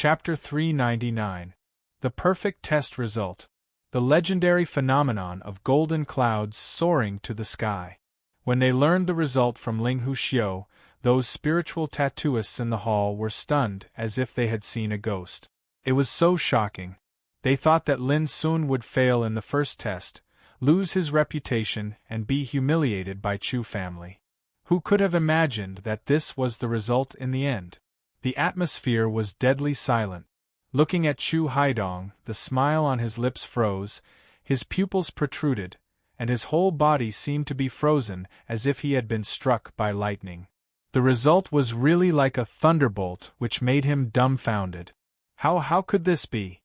Chapter 399. The Perfect Test Result. The legendary phenomenon of golden clouds soaring to the sky. When they learned the result from Ling Huxiu, those spiritual tattooists in the hall were stunned as if they had seen a ghost. It was so shocking. They thought that Lin Sun would fail in the first test, lose his reputation and be humiliated by Chu family. Who could have imagined that this was the result in the end? The atmosphere was deadly silent. Looking at Chu Haidong, the smile on his lips froze, his pupils protruded, and his whole body seemed to be frozen as if he had been struck by lightning. The result was really like a thunderbolt which made him dumbfounded. How could this be?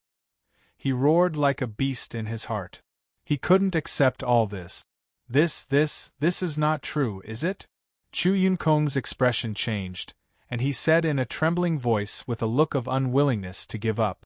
He roared like a beast in his heart. He couldn't accept all this. This is not true, is it? Chu Yunkong's expression changed, and he said in a trembling voice with a look of unwillingness to give up.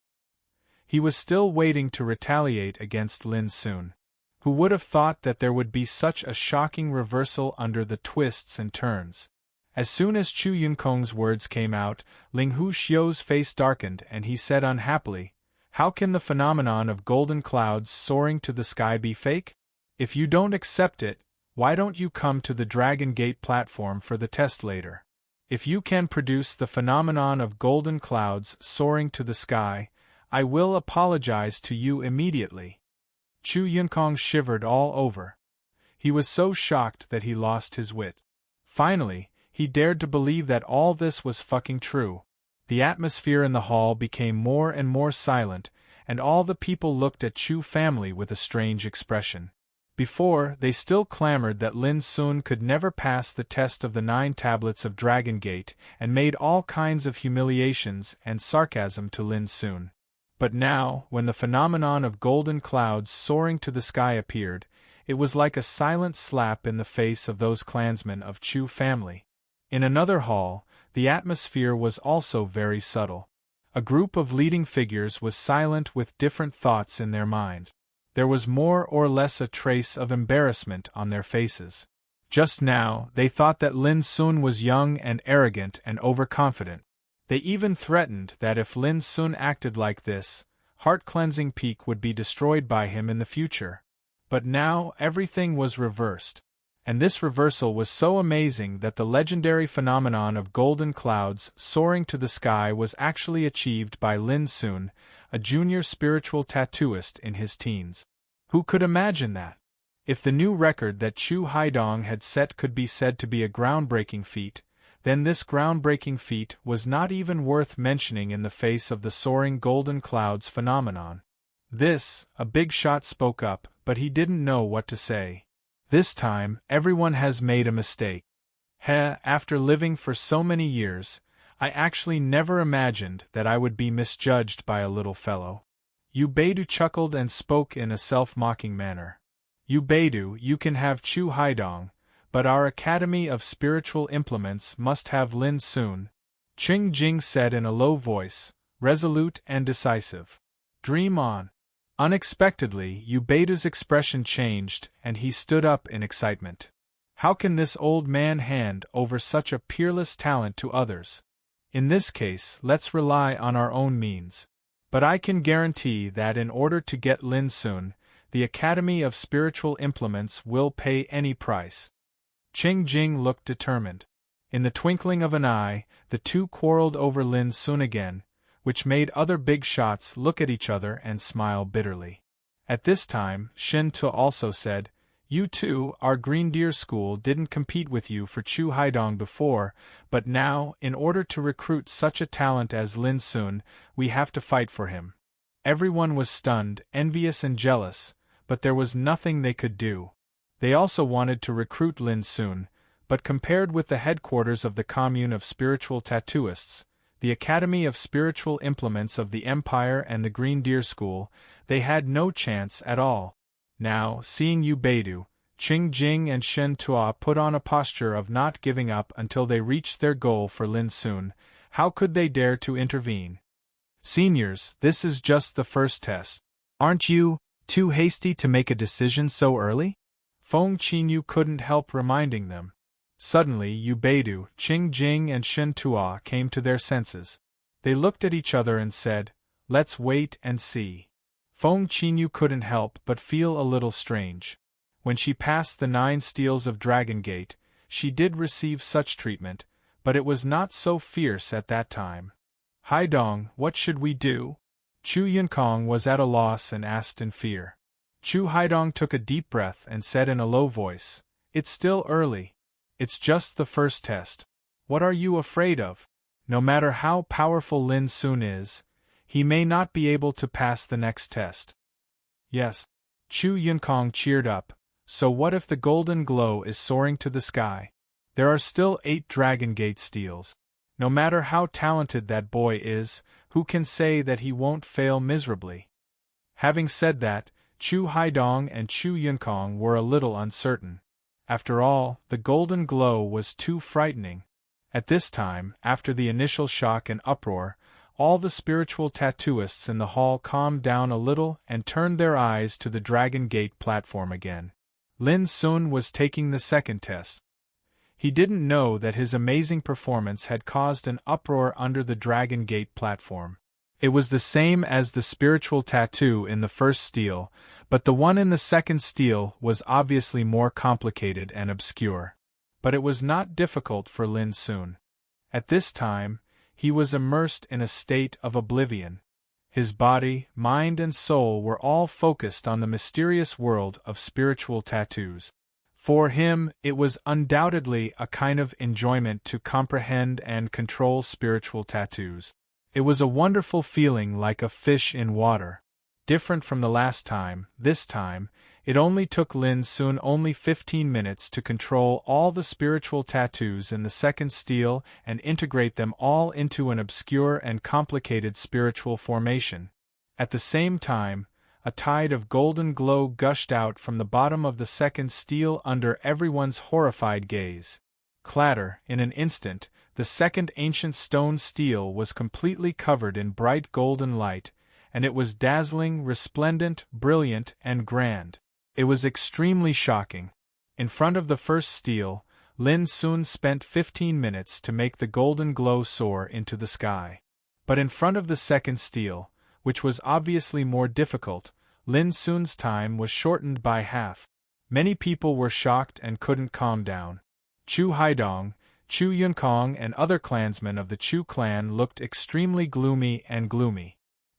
He was still waiting to retaliate against Lin Sun. Who would have thought that there would be such a shocking reversal under the twists and turns? As soon as Chu Yunkong's words came out, Ling Huxiu's face darkened and he said unhappily, "How can the phenomenon of golden clouds soaring to the sky be fake? If you don't accept it, why don't you come to the Dragon Gate platform for the test later? If you can produce the phenomenon of golden clouds soaring to the sky, I will apologize to you immediately." Chu Yunkong shivered all over. He was so shocked that he lost his wit. Finally, he dared to believe that all this was fucking true. The atmosphere in the hall became more and more silent, and all the people looked at Chu family with a strange expression. Before, they still clamored that Lin Sun could never pass the test of the 9 tablets of Dragon Gate, and made all kinds of humiliations and sarcasm to Lin Sun. But now, when the phenomenon of golden clouds soaring to the sky appeared, it was like a silent slap in the face of those clansmen of Chu family. In another hall, the atmosphere was also very subtle. A group of leading figures was silent with different thoughts in their mind. There was more or less a trace of embarrassment on their faces. Just now, they thought that Lin Sun was young and arrogant and overconfident. They even threatened that if Lin Sun acted like this, Heart-Cleansing Peak would be destroyed by him in the future. But now everything was reversed. And this reversal was so amazing that the legendary phenomenon of golden clouds soaring to the sky was actually achieved by Lin Sun, a junior spiritual tattooist in his teens. Who could imagine that? If the new record that Chu Haidong had set could be said to be a groundbreaking feat, then this groundbreaking feat was not even worth mentioning in the face of the soaring golden clouds phenomenon. A big shot spoke up, but he didn't know what to say. This time, everyone has made a mistake. After living for so many years, I actually never imagined that I would be misjudged by a little fellow. Yu Beidou chuckled and spoke in a self-mocking manner. Yu Beidou, you can have Chu Haidong, but our Academy of Spiritual Implements must have Lin Sun, Qing Jing said in a low voice, resolute and decisive. Dream on. Unexpectedly, Yu Beidou's expression changed and he stood up in excitement. How can this old man hand over such a peerless talent to others? In this case, let's rely on our own means. But I can guarantee that in order to get Lin Sun, the Academy of Spiritual Implements will pay any price. Qing Jing looked determined. In the twinkling of an eye, the two quarreled over Lin Sun again, which made other big shots look at each other and smile bitterly. At this time, Shen Tu also said, "You two, our Green Deer School didn't compete with you for Chu Haidong before, but now, in order to recruit such a talent as Lin Sun, we have to fight for him." Everyone was stunned, envious and jealous, but there was nothing they could do. They also wanted to recruit Lin Sun, but compared with the headquarters of the Commune of Spiritual Tattooists, the Academy of Spiritual Implements of the Empire and the Green Deer School, they had no chance at all. Now, seeing Yu Beidou, Qing Jing and Shen Tua put on a posture of not giving up until they reached their goal for Lin Sun, how could they dare to intervene? "Seniors, this is just the first test. Aren't you too hasty to make a decision so early?" Feng Qinyu couldn't help reminding them. Suddenly Yu Beidou, Qing Jing and Shen Tua came to their senses. They looked at each other and said, "Let's wait and see." Feng Qinyu couldn't help but feel a little strange. When she passed the 9 steels of Dragon Gate, she did receive such treatment, but it was not so fierce at that time. "Haidong, what should we do?" Chu Yunkong was at a loss and asked in fear. Chu Haidong took a deep breath and said in a low voice, "It's still early. It's just the first test. What are you afraid of? No matter how powerful Lin Sun is, he may not be able to pass the next test." "Yes." Chu Yunkong cheered up. "So what if the golden glow is soaring to the sky? There are still 8 Dragon Gate steels. No matter how talented that boy is, who can say that he won't fail miserably?" Having said that, Chu Haidong and Chu Yunkong were a little uncertain. After all, the golden glow was too frightening. At this time, after the initial shock and uproar, all the spiritual tattooists in the hall calmed down a little and turned their eyes to the Dragon Gate platform again. Lin Sun was taking the second test. He didn't know that his amazing performance had caused an uproar under the Dragon Gate platform. It was the same as the spiritual tattoo in the first steel, but the one in the second steel was obviously more complicated and obscure. But it was not difficult for Lin Sun. At this time, he was immersed in a state of oblivion. His body, mind and soul were all focused on the mysterious world of spiritual tattoos. For him, it was undoubtedly a kind of enjoyment to comprehend and control spiritual tattoos. It was a wonderful feeling like a fish in water. Different from the last time, this time, it only took Lin Sun only 15 minutes to control all the spiritual tattoos in the second steel and integrate them all into an obscure and complicated spiritual formation. At the same time, a tide of golden glow gushed out from the bottom of the second steel under everyone's horrified gaze. Clatter, in an instant, the second ancient stone steel was completely covered in bright golden light, and it was dazzling, resplendent, brilliant, and grand. It was extremely shocking. In front of the first steel, Lin Sun spent 15 minutes to make the golden glow soar into the sky. But in front of the second steel, which was obviously more difficult, Lin Sun's time was shortened by half. Many people were shocked and couldn't calm down. Chu Haidong, Chu Yunkong and other clansmen of the Chu clan looked extremely gloomy.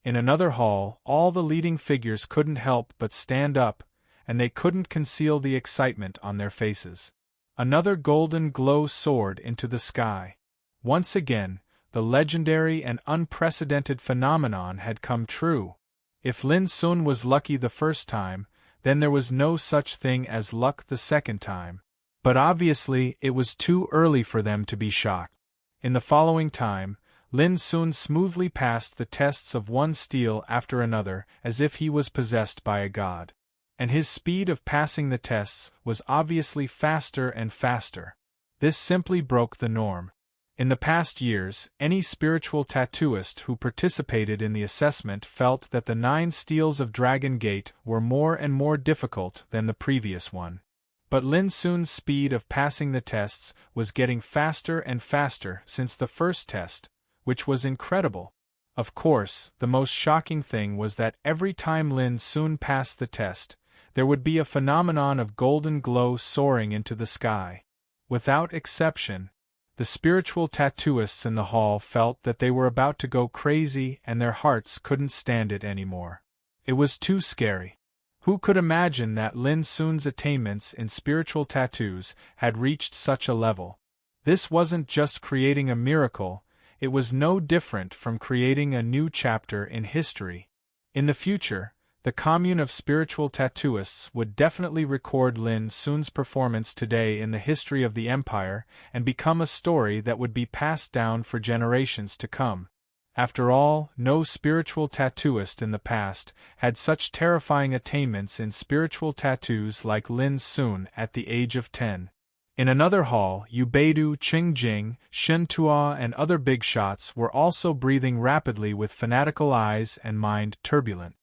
In another hall, all the leading figures couldn't help but stand up, and they couldn't conceal the excitement on their faces. Another golden glow soared into the sky. Once again, the legendary and unprecedented phenomenon had come true. If Lin Sun was lucky the first time, then there was no such thing as luck the second time. But obviously it was too early for them to be shocked. In the following time, Lin Sun smoothly passed the tests of one steel after another as if he was possessed by a god. And his speed of passing the tests was obviously faster and faster. This simply broke the norm. In the past years, any spiritual tattooist who participated in the assessment felt that the 9 steels of Dragon Gate were more and more difficult than the previous one. But Lin Sun's speed of passing the tests was getting faster and faster since the first test, which was incredible. Of course, the most shocking thing was that every time Lin Sun passed the test, there would be a phenomenon of golden glow soaring into the sky. Without exception, the spiritual tattooists in the hall felt that they were about to go crazy and their hearts couldn't stand it anymore. It was too scary. Who could imagine that Lin Sun's attainments in spiritual tattoos had reached such a level? This wasn't just creating a miracle, it was no different from creating a new chapter in history. In the future, the commune of spiritual tattooists would definitely record Lin Sun's performance today in the history of the empire and become a story that would be passed down for generations to come. After all, no spiritual tattooist in the past had such terrifying attainments in spiritual tattoos like Lin Sun at the age of 10. In another hall, Yu Beidou, Qing Jing, Shen Tua and other big shots were also breathing rapidly with fanatical eyes and mind turbulent.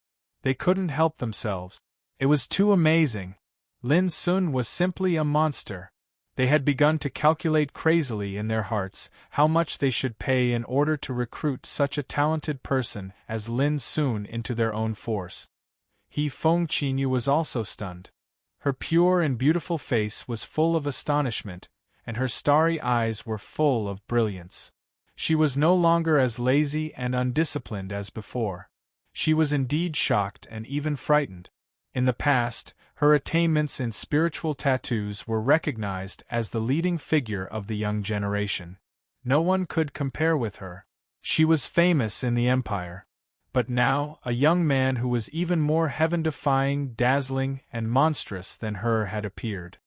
They couldn't help themselves. It was too amazing. Lin Sun was simply a monster. They had begun to calculate crazily in their hearts how much they should pay in order to recruit such a talented person as Lin Sun into their own force. Feng Qinyu was also stunned. Her pure and beautiful face was full of astonishment, and her starry eyes were full of brilliance. She was no longer as lazy and undisciplined as before. She was indeed shocked and even frightened. In the past, her attainments in spiritual tattoos were recognized as the leading figure of the young generation. No one could compare with her. She was famous in the empire. But now, a young man who was even more heaven-defying, dazzling, and monstrous than her had appeared.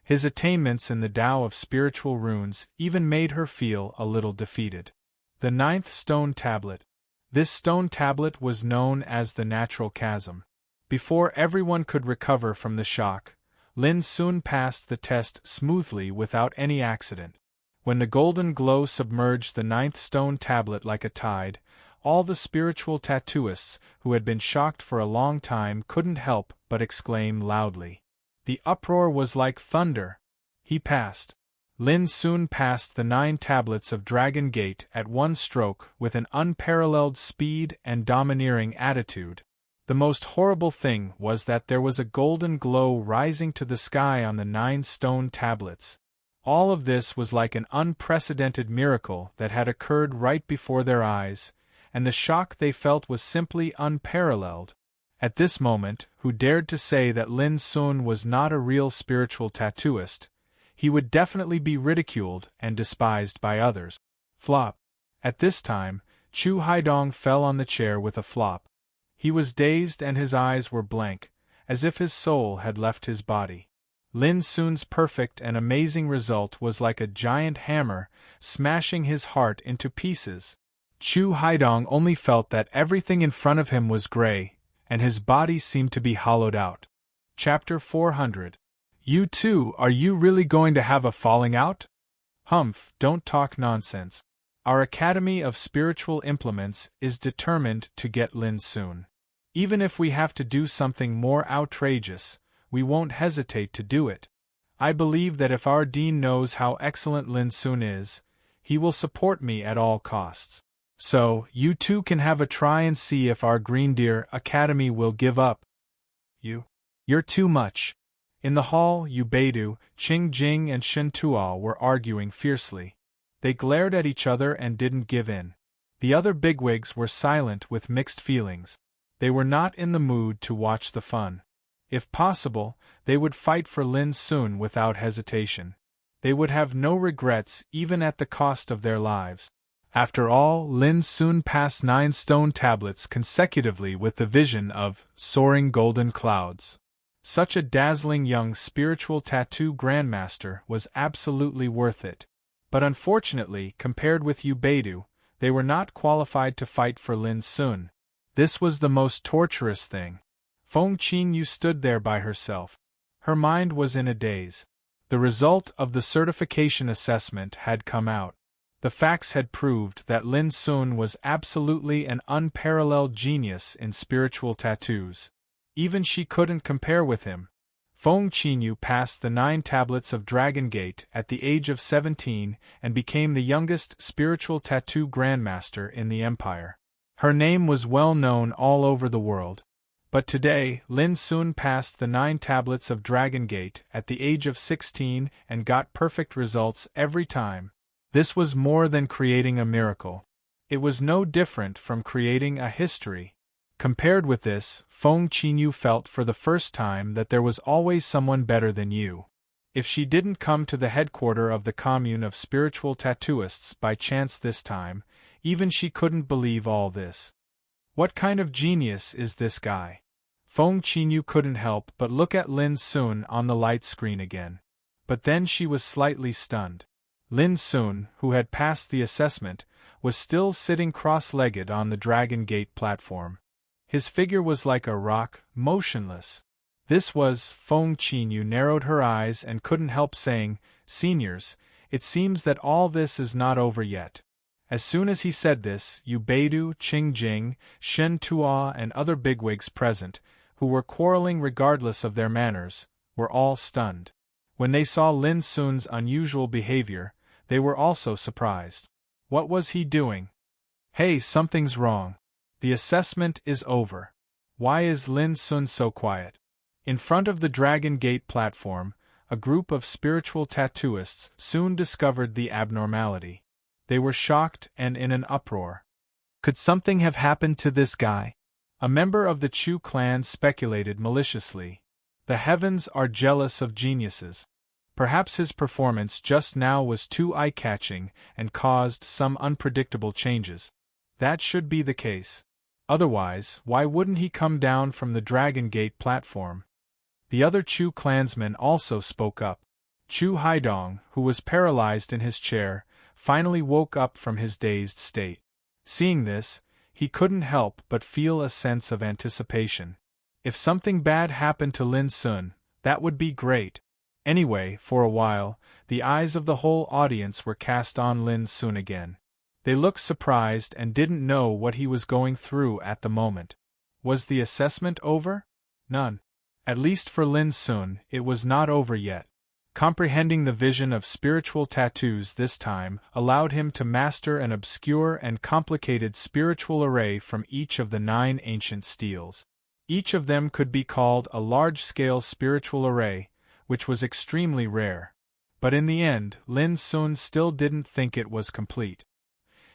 His attainments in the Tao of spiritual runes even made her feel a little defeated. The 9th stone tablet. This stone tablet was known as the Natural Chasm. Before everyone could recover from the shock, Lin Sun passed the test smoothly without any accident. When the golden glow submerged the 9th stone tablet like a tide, all the spiritual tattooists who had been shocked for a long time couldn't help but exclaim loudly. The uproar was like thunder. He passed. Lin Sun passed the 9 tablets of Dragon Gate at one stroke with an unparalleled speed and domineering attitude. The most horrible thing was that there was a golden glow rising to the sky on the 9 stone tablets. All of this was like an unprecedented miracle that had occurred right before their eyes, and the shock they felt was simply unparalleled. At this moment, who dared to say that Lin Sun was not a real spiritual tattooist? He would definitely be ridiculed and despised by others. Flop. At this time, Chu Haidong fell on the chair with a flop. He was dazed and his eyes were blank, as if his soul had left his body. Lin Sun's perfect and amazing result was like a giant hammer, smashing his heart into pieces. Chu Haidong only felt that everything in front of him was gray, and his body seemed to be hollowed out. Chapter 400. You two, are you really going to have a falling out? Humph, don't talk nonsense. Our Academy of Spiritual Implements is determined to get Lin Sun. Even if we have to do something more outrageous, we won't hesitate to do it. I believe that if our dean knows how excellent Lin Sun is, he will support me at all costs. So, you two can have a try and see if our Green Deer Academy will give up. You're too much. In the hall, Yu Beidou, Qing Jing and Shen Tuo were arguing fiercely. They glared at each other and didn't give in. The other bigwigs were silent with mixed feelings. They were not in the mood to watch the fun. If possible, they would fight for Lin Sun without hesitation. They would have no regrets even at the cost of their lives. After all, Lin Sun passed 9 stone tablets consecutively with the vision of soaring golden clouds. Such a dazzling young spiritual tattoo grandmaster was absolutely worth it. But unfortunately, compared with Yu Beidou, they were not qualified to fight for Lin Sun. This was the most torturous thing. Feng Qinyu stood there by herself. Her mind was in a daze. The result of the certification assessment had come out. The facts had proved that Lin Sun was absolutely an unparalleled genius in spiritual tattoos. Even she couldn't compare with him. Feng Qinyu passed the 9 tablets of Dragon Gate at the age of 17 and became the youngest spiritual tattoo grandmaster in the empire. Her name was well known all over the world. But today, Lin Sun passed the 9 tablets of Dragon Gate at the age of 16 and got perfect results every time. This was more than creating a miracle. It was no different from creating a history. Compared with this, Feng Qinyu felt for the first time that there was always someone better than you. If she didn't come to the headquarters of the commune of spiritual tattooists by chance this time, even she couldn't believe all this. What kind of genius is this guy? Feng Qinyu couldn't help but look at Lin Sun on the light screen again. But then she was slightly stunned. Lin Sun, who had passed the assessment, was still sitting cross-legged on the Dragon Gate platform. His figure was like a rock, motionless. This was, Feng Qinyu narrowed her eyes and couldn't help saying, "Seniors, it seems that all this is not over yet." As soon as he said this, Yu Beidou, Qing Jing, Shen Tuo and other bigwigs present, who were quarreling regardless of their manners, were all stunned. When they saw Lin Sun's unusual behavior, they were also surprised. What was he doing? Hey, something's wrong. The assessment is over. Why is Lin Sun so quiet? In front of the Dragon Gate platform, a group of spiritual tattooists soon discovered the abnormality. They were shocked and in an uproar. Could something have happened to this guy? A member of the Chu clan speculated maliciously. The heavens are jealous of geniuses. Perhaps his performance just now was too eye-catching and caused some unpredictable changes. That should be the case. Otherwise, why wouldn't he come down from the Dragon Gate platform? The other Chu clansmen also spoke up. Chu Haidong, who was paralyzed in his chair, finally woke up from his dazed state. Seeing this, he couldn't help but feel a sense of anticipation. If something bad happened to Lin Sun, that would be great. Anyway, for a while, the eyes of the whole audience were cast on Lin Sun again. They looked surprised and didn't know what he was going through at the moment. Was the assessment over? None. At least for Lin Sun, it was not over yet. Comprehending the vision of spiritual tattoos this time allowed him to master an obscure and complicated spiritual array from each of the 9 ancient steels. Each of them could be called a large-scale spiritual array, which was extremely rare. But in the end, Lin Sun still didn't think it was complete.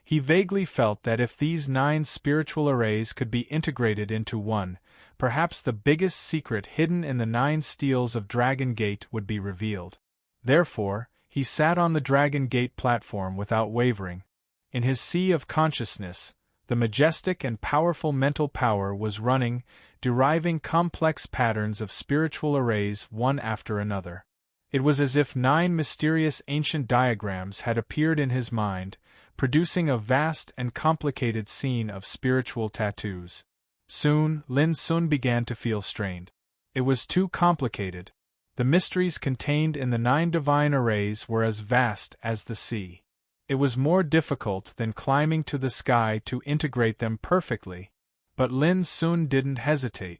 He vaguely felt that if these 9 spiritual arrays could be integrated into one, perhaps the biggest secret hidden in the 9 steels of Dragon Gate would be revealed. Therefore, he sat on the Dragon Gate platform without wavering. In his sea of consciousness, the majestic and powerful mental power was running, deriving complex patterns of spiritual arrays one after another. It was as if 9 mysterious ancient diagrams had appeared in his mind, producing a vast and complicated scene of spiritual tattoos. Soon, Lin Sun began to feel strained. It was too complicated. The mysteries contained in the 9 divine arrays were as vast as the sea. It was more difficult than climbing to the sky to integrate them perfectly. But Lin Sun didn't hesitate.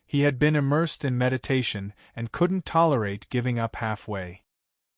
He had been immersed in meditation and couldn't tolerate giving up halfway.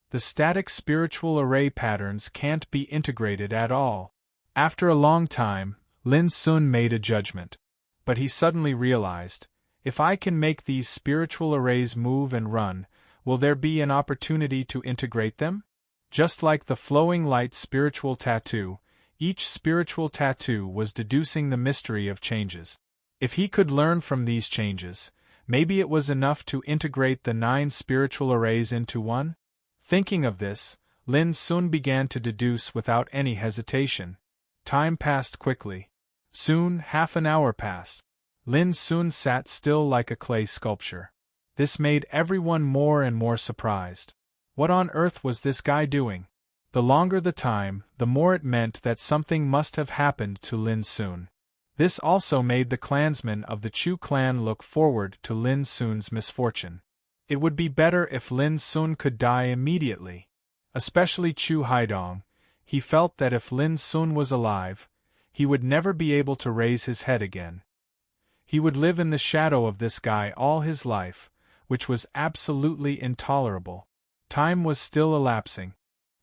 The static spiritual array patterns can't be integrated at all. After a long time, Lin Sun made a judgment. But he suddenly realized, if I can make these spiritual arrays move and run, will there be an opportunity to integrate them? Just like the flowing light spiritual tattoo, each spiritual tattoo was deducing the mystery of changes. If he could learn from these changes, maybe it was enough to integrate the 9 spiritual arrays into one? Thinking of this, Lin Sun began to deduce without any hesitation. Time passed quickly. Soon, half an hour passed. Lin Sun sat still like a clay sculpture. This made everyone more and more surprised. What on earth was this guy doing? The longer the time, the more it meant that something must have happened to Lin Sun. This also made the clansmen of the Chu clan look forward to Lin Sun's misfortune. It would be better if Lin Sun could die immediately. Especially Chu Haidong. He felt that if Lin Sun was alive, he would never be able to raise his head again. He would live in the shadow of this guy all his life, which was absolutely intolerable. Time was still elapsing.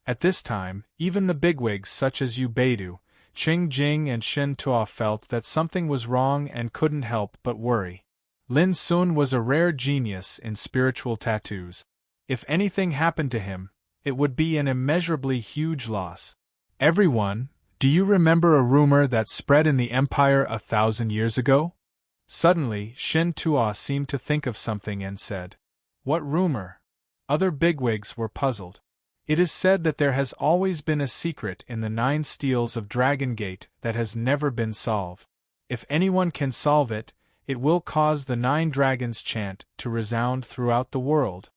At this time, even the bigwigs such as Yu Beidu, Qing Jing and Shen Tuo felt that something was wrong and couldn't help but worry. Lin Sun was a rare genius in spiritual tattoos. If anything happened to him, it would be an immeasurably huge loss. Everyone, do you remember a rumor that spread in the empire 1,000 years ago? Suddenly, Shen Tuo seemed to think of something and said, "What rumor?" Other bigwigs were puzzled. It is said that there has always been a secret in the 9 steels of Dragon Gate that has never been solved. If anyone can solve it, it will cause the 9 dragons' chant to resound throughout the world.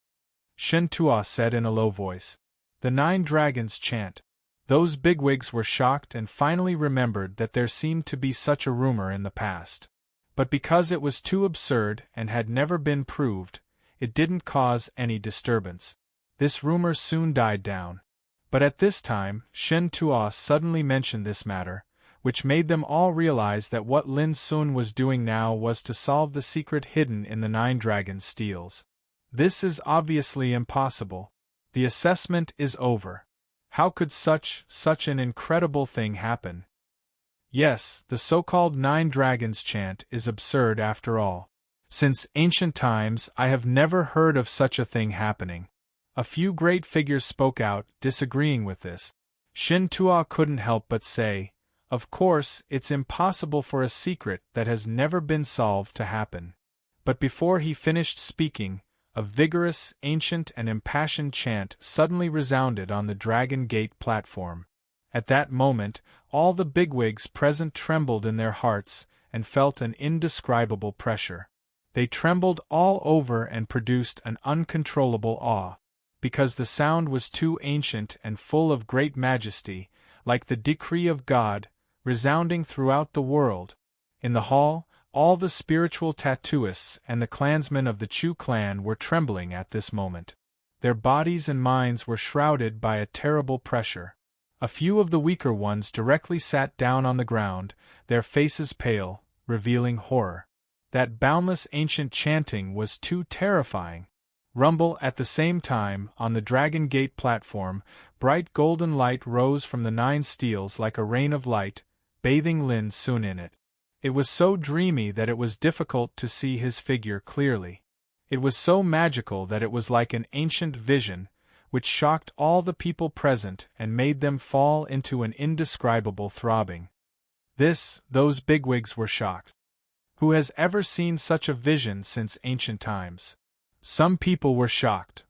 Shen Tuo said in a low voice. The 9 dragons' chant. Those bigwigs were shocked and finally remembered that there seemed to be such a rumor in the past. But because it was too absurd and had never been proved, it didn't cause any disturbance. This rumor soon died down. But at this time, Shen Tuo suddenly mentioned this matter, which made them all realize that what Lin Sun was doing now was to solve the secret hidden in the 9 dragon steels. This is obviously impossible. The assessment is over. How could such an incredible thing happen? Yes, the so-called 9 dragons chant is absurd after all. Since ancient times I have never heard of such a thing happening. A few great figures spoke out, disagreeing with this. Shin Tuo couldn't help but say, "Of course, it's impossible for a secret that has never been solved to happen." But before he finished speaking, a vigorous, ancient and impassioned chant suddenly resounded on the Dragon Gate platform. At that moment, all the bigwigs present trembled in their hearts and felt an indescribable pressure. They trembled all over and produced an uncontrollable awe, because the sound was too ancient and full of great majesty, like the decree of God, resounding throughout the world. In the hall, all the spiritual tattooists and the clansmen of the Chu clan were trembling at this moment. Their bodies and minds were shrouded by a terrible pressure. A few of the weaker ones directly sat down on the ground, their faces pale, revealing horror. That boundless ancient chanting was too terrifying. Rumble at the same time, on the Dragon Gate platform, bright golden light rose from the 9 steels like a rain of light, bathing Lin Sun in it. It was so dreamy that it was difficult to see his figure clearly. It was so magical that it was like an ancient vision, which shocked all the people present and made them fall into an indescribable throbbing. Those bigwigs were shocked. Who has ever seen such a vision since ancient times? Some people were shocked.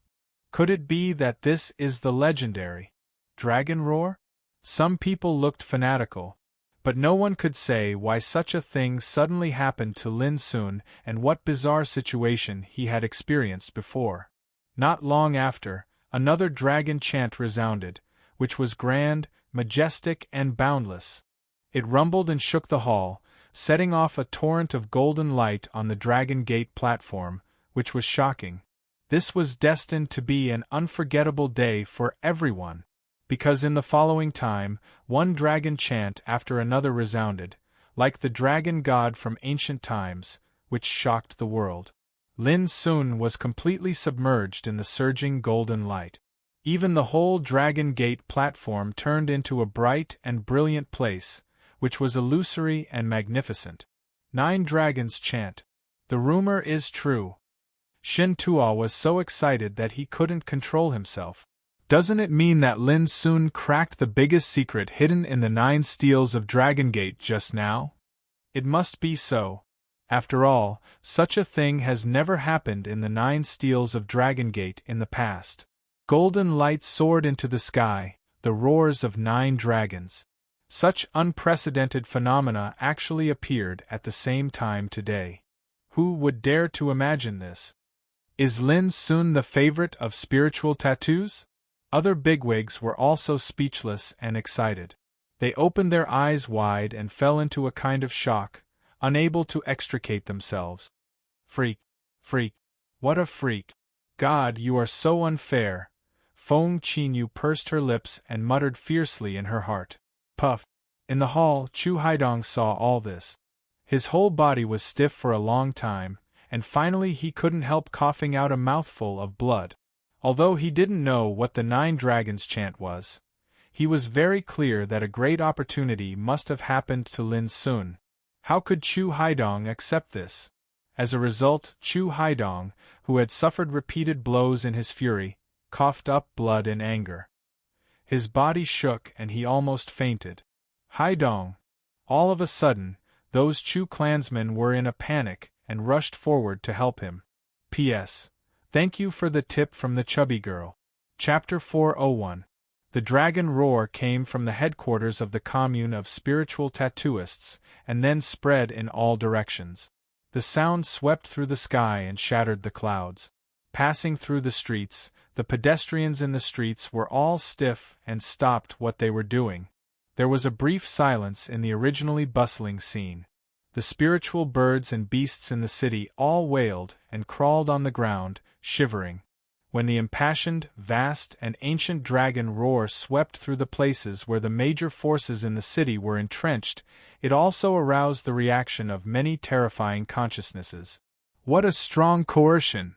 Could it be that this is the legendary dragon roar? Some people looked fanatical, but no one could say why such a thing suddenly happened to Lin Sun and what bizarre situation he had experienced before. Not long after, another dragon chant resounded, which was grand, majestic, and boundless. It rumbled and shook the hall, setting off a torrent of golden light on the Dragon Gate platform, which was shocking. This was destined to be an unforgettable day for everyone, because in the following time, one dragon chant after another resounded, like the dragon god from ancient times, which shocked the world. Lin Sun was completely submerged in the surging golden light. Even the whole Dragon Gate platform turned into a bright and brilliant place, which was illusory and magnificent. 9 dragons chant. The rumor is true. Shin Tuo was so excited that he couldn't control himself. Doesn't it mean that Lin Sun cracked the biggest secret hidden in the 9 steels of Dragon Gate just now? It must be so. After all, such a thing has never happened in the 9 steels of Dragon Gate in the past. Golden light soared into the sky, the roars of 9 dragons. Such unprecedented phenomena actually appeared at the same time today. Who would dare to imagine this? Is Lin Sun the favorite of spiritual tattoos? Other bigwigs were also speechless and excited. They opened their eyes wide and fell into a kind of shock, unable to extricate themselves. Freak! Freak! What a freak! God, you are so unfair! Feng Qinyu pursed her lips and muttered fiercely in her heart. Puff! In the hall, Chu Haidong saw all this. His whole body was stiff for a long time, and finally he couldn't help coughing out a mouthful of blood. Although he didn't know what the 9 dragons chant was, he was very clear that a great opportunity must have happened to Lin Sun. How could Chu Haidong accept this? As a result, Chu Haidong, who had suffered repeated blows in his fury, coughed up blood in anger. His body shook and he almost fainted. Haidong! All of a sudden, those Chu clansmen were in a panic and rushed forward to help him. P.S. Thank you for the tip from the chubby girl. Chapter 401. The dragon roar came from the headquarters of the commune of spiritual tattooists, and then spread in all directions. The sound swept through the sky and shattered the clouds. Passing through the streets, the pedestrians in the streets were all stiff and stopped what they were doing. There was a brief silence in the originally bustling scene. The spiritual birds and beasts in the city all wailed and crawled on the ground, shivering. When the impassioned, vast, and ancient dragon roar swept through the places where the major forces in the city were entrenched, it also aroused the reaction of many terrifying consciousnesses. What a strong coercion!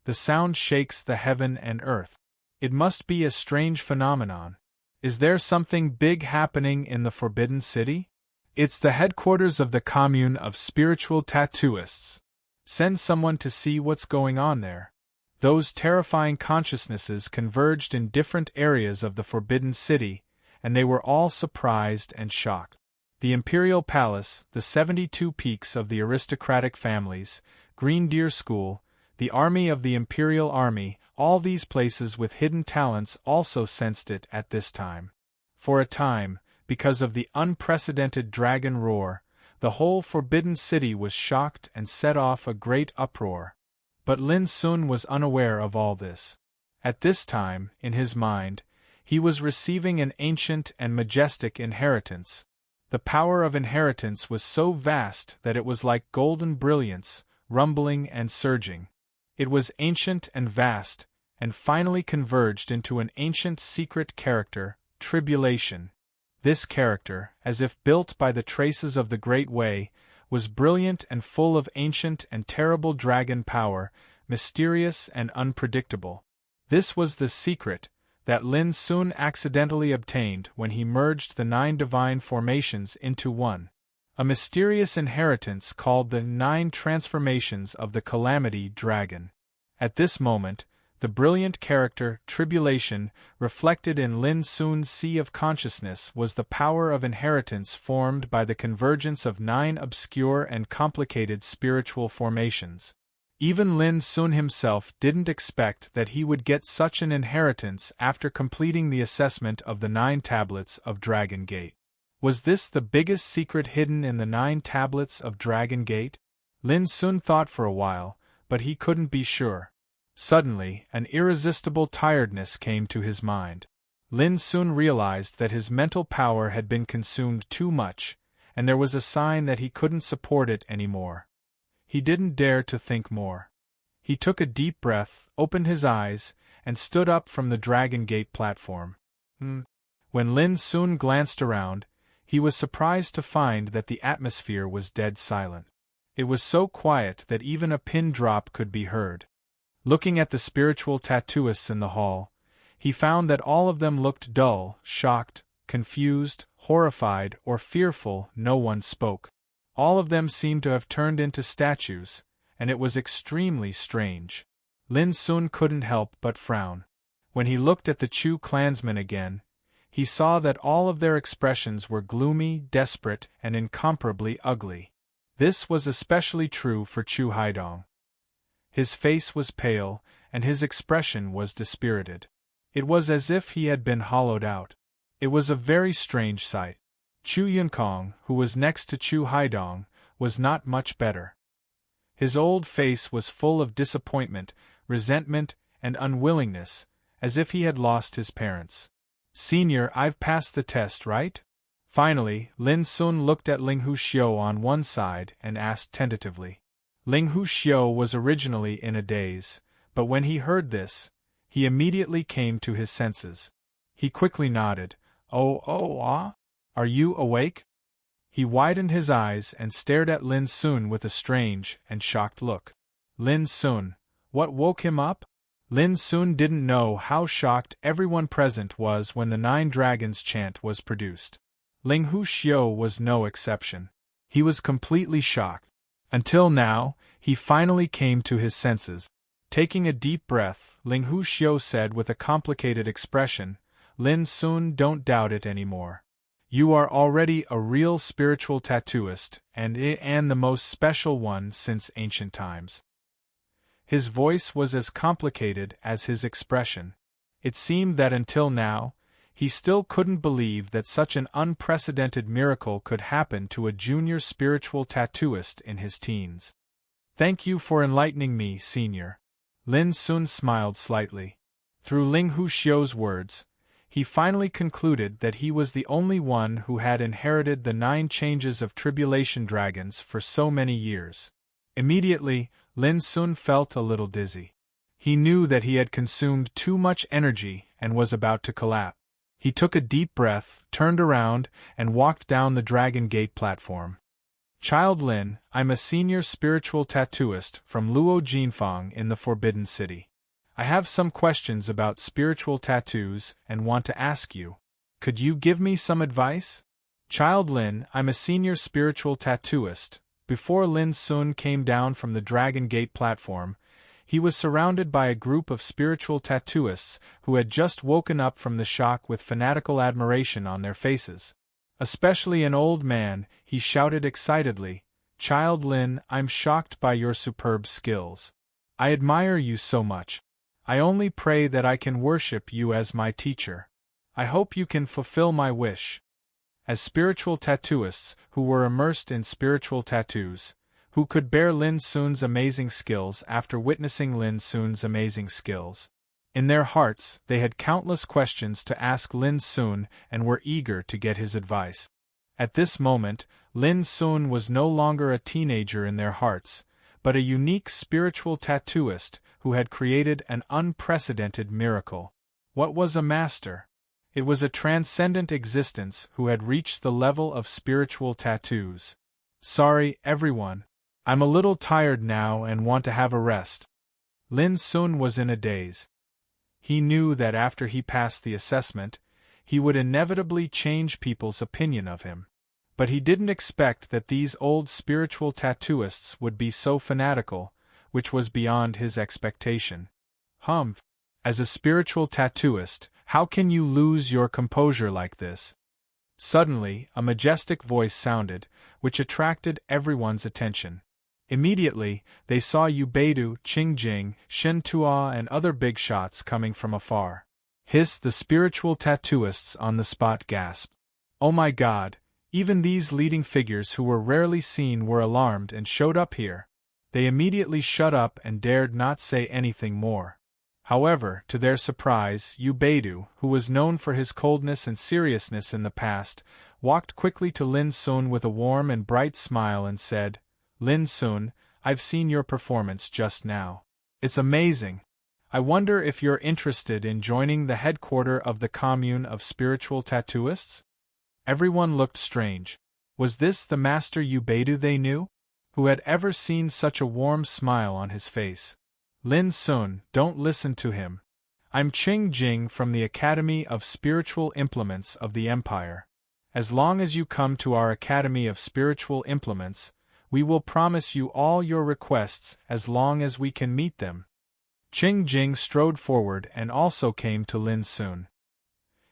The sound shakes the heaven and earth. It must be a strange phenomenon. Is there something big happening in the Forbidden City? It's the headquarters of the commune of spiritual tattooists. Send someone to see what's going on there. Those terrifying consciousnesses converged in different areas of the Forbidden City, and they were all surprised and shocked. The Imperial Palace, the 72 peaks of the aristocratic families, Green Deer School, the army of the Imperial Army, all these places with hidden talents also sensed it at this time. For a time, because of the unprecedented dragon roar, the whole Forbidden City was shocked and set off a great uproar. But Lin Sun was unaware of all this. At this time, in his mind, he was receiving an ancient and majestic inheritance. The power of inheritance was so vast that it was like golden brilliance, rumbling and surging. It was ancient and vast, and finally converged into an ancient secret character, tribulation. This character, as if built by the traces of the Great Way, was brilliant and full of ancient and terrible dragon power, mysterious and unpredictable. This was the secret that Lin Sun accidentally obtained when he merged the 9 divine formations into one. A mysterious inheritance called the 9 transformations of the Calamity Dragon. At this moment, the brilliant character, tribulation, reflected in Lin Sun's sea of consciousness was the power of inheritance formed by the convergence of 9 obscure and complicated spiritual formations. Even Lin Sun himself didn't expect that he would get such an inheritance after completing the assessment of the 9 tablets of Dragon Gate. Was this the biggest secret hidden in the 9 tablets of Dragon Gate? Lin Sun thought for a while, but he couldn't be sure. Suddenly, an irresistible tiredness came to his mind. Lin Sun realized that his mental power had been consumed too much, and there was a sign that he couldn't support it anymore. He didn't dare to think more. He took a deep breath, opened his eyes, and stood up from the Dragon Gate platform. When Lin Sun glanced around, he was surprised to find that the atmosphere was dead silent. It was so quiet that even a pin drop could be heard. Looking at the spiritual tattooists in the hall, he found that all of them looked dull, shocked, confused, horrified, or fearful. No one spoke. All of them seemed to have turned into statues, and it was extremely strange. Lin Sun couldn't help but frown. When he looked at the Chu clansmen again, he saw that all of their expressions were gloomy, desperate, and incomparably ugly. This was especially true for Chu Haidong. His face was pale, and his expression was dispirited. It was as if he had been hollowed out. It was a very strange sight. Chu Yunkong, who was next to Chu Haidong, was not much better. His old face was full of disappointment, resentment, and unwillingness, as if he had lost his parents. "Senior, I've passed the test, right?" Finally, Lin Sun looked at Ling Huxiu on one side and asked tentatively. Ling Huxiu was originally in a daze, but when he heard this, he immediately came to his senses. He quickly nodded. Are you awake?" He widened his eyes and stared at Lin Sun with a strange and shocked look. Lin Sun, what woke him up? Lin Sun didn't know how shocked everyone present was when the 9 Dragons chant was produced. Ling Huxiu was no exception. He was completely shocked. Until now, he finally came to his senses. Taking a deep breath, Ling Huxiu said with a complicated expression, "Lin Sun, don't doubt it anymore. You are already a real spiritual tattooist, and the most special one since ancient times." His voice was as complicated as his expression. It seemed that until now, he still couldn't believe that such an unprecedented miracle could happen to a junior spiritual tattooist in his teens. "Thank you for enlightening me, Senior." Lin Sun smiled slightly. Through Ling Huxiu's words, he finally concluded that he was the only one who had inherited the 9 changes of tribulation dragons for so many years. Immediately, Lin Sun felt a little dizzy. He knew that he had consumed too much energy and was about to collapse. He took a deep breath, turned around, and walked down the Dragon Gate platform. Child Lin, I'm a senior spiritual tattooist from Luo Jinfang in the Forbidden City. I have some questions about spiritual tattoos and want to ask you. Could you give me some advice? Child Lin, I'm a senior spiritual tattooist. Before Lin Sun came down from the Dragon Gate platform, he was surrounded by a group of spiritual tattooists who had just woken up from the shock with fanatical admiration on their faces. Especially an old man, he shouted excitedly, Child Lin, I'm shocked by your superb skills. I admire you so much. I only pray that I can worship you as my teacher. I hope you can fulfill my wish. As spiritual tattooists who were immersed in spiritual tattoos, who could bear Lin Sun's amazing skills after witnessing Lin Sun's amazing skills. In their hearts, they had countless questions to ask Lin Sun and were eager to get his advice. At this moment, Lin Sun was no longer a teenager in their hearts, but a unique spiritual tattooist who had created an unprecedented miracle. What was a master? It was a transcendent existence who had reached the level of spiritual tattoos. Sorry, everyone. I'm a little tired now and want to have a rest. Lin Sun was in a daze. He knew that after he passed the assessment, he would inevitably change people's opinion of him. But he didn't expect that these old spiritual tattooists would be so fanatical, which was beyond his expectation. As a spiritual tattooist, how can you lose your composure like this? Suddenly, a majestic voice sounded, which attracted everyone's attention. Immediately, they saw Ubeidu, Qingjing, Shen Tua and other big shots coming from afar. The spiritual tattooists on the spot gasped. Oh my God, even these leading figures who were rarely seen were alarmed and showed up here. They immediately shut up and dared not say anything more. However, to their surprise, Ubeidu, who was known for his coldness and seriousness in the past, walked quickly to Lin Sun with a warm and bright smile and said, Lin Sun, I've seen your performance just now. It's amazing. I wonder if you're interested in joining the headquarters of the commune of spiritual tattooists? Everyone looked strange. Was this the master Ubeidu they knew? Who had ever seen such a warm smile on his face? Lin Sun, don't listen to him. I'm Qing Jing from the Academy of Spiritual Implements of the Empire. As long as you come to our Academy of Spiritual Implements, we will promise you all your requests as long as we can meet them. Qing Jing strode forward and also came to Lin Sun.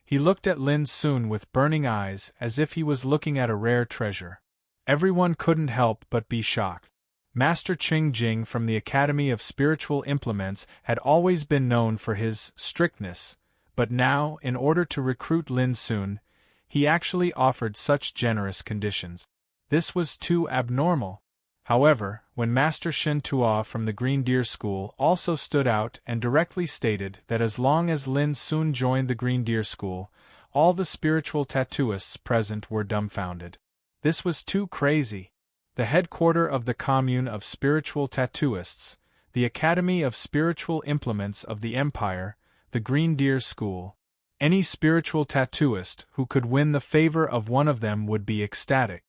He looked at Lin Sun with burning eyes as if he was looking at a rare treasure. Everyone couldn't help but be shocked. Master Qing Jing from the Academy of Spiritual Implements had always been known for his strictness, but now, in order to recruit Lin Sun, he actually offered such generous conditions. This was too abnormal. However, when Master Shen Tua from the Green Deer School also stood out and directly stated that as long as Lin Sun joined the Green Deer School, all the spiritual tattooists present were dumbfounded. This was too crazy. The headquarters of the commune of spiritual tattooists, the Academy of Spiritual Implements of the Empire, the Green Deer School. Any spiritual tattooist who could win the favor of one of them would be ecstatic.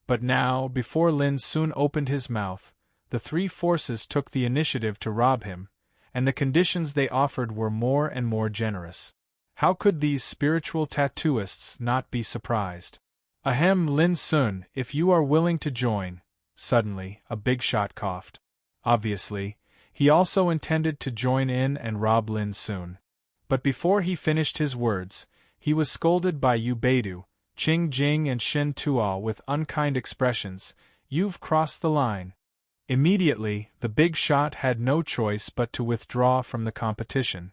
But now, before Lin Sun opened his mouth, the three forces took the initiative to rob him, and the conditions they offered were more and more generous. How could these spiritual tattooists not be surprised? Ahem, Lin Sun, if you are willing to join. Suddenly, a big shot coughed. Obviously, he also intended to join in and rob Lin Sun. But before he finished his words, he was scolded by Ubeidu, Qing Jing and Shen Tua with unkind expressions. You've crossed the line. Immediately, the big shot had no choice but to withdraw from the competition.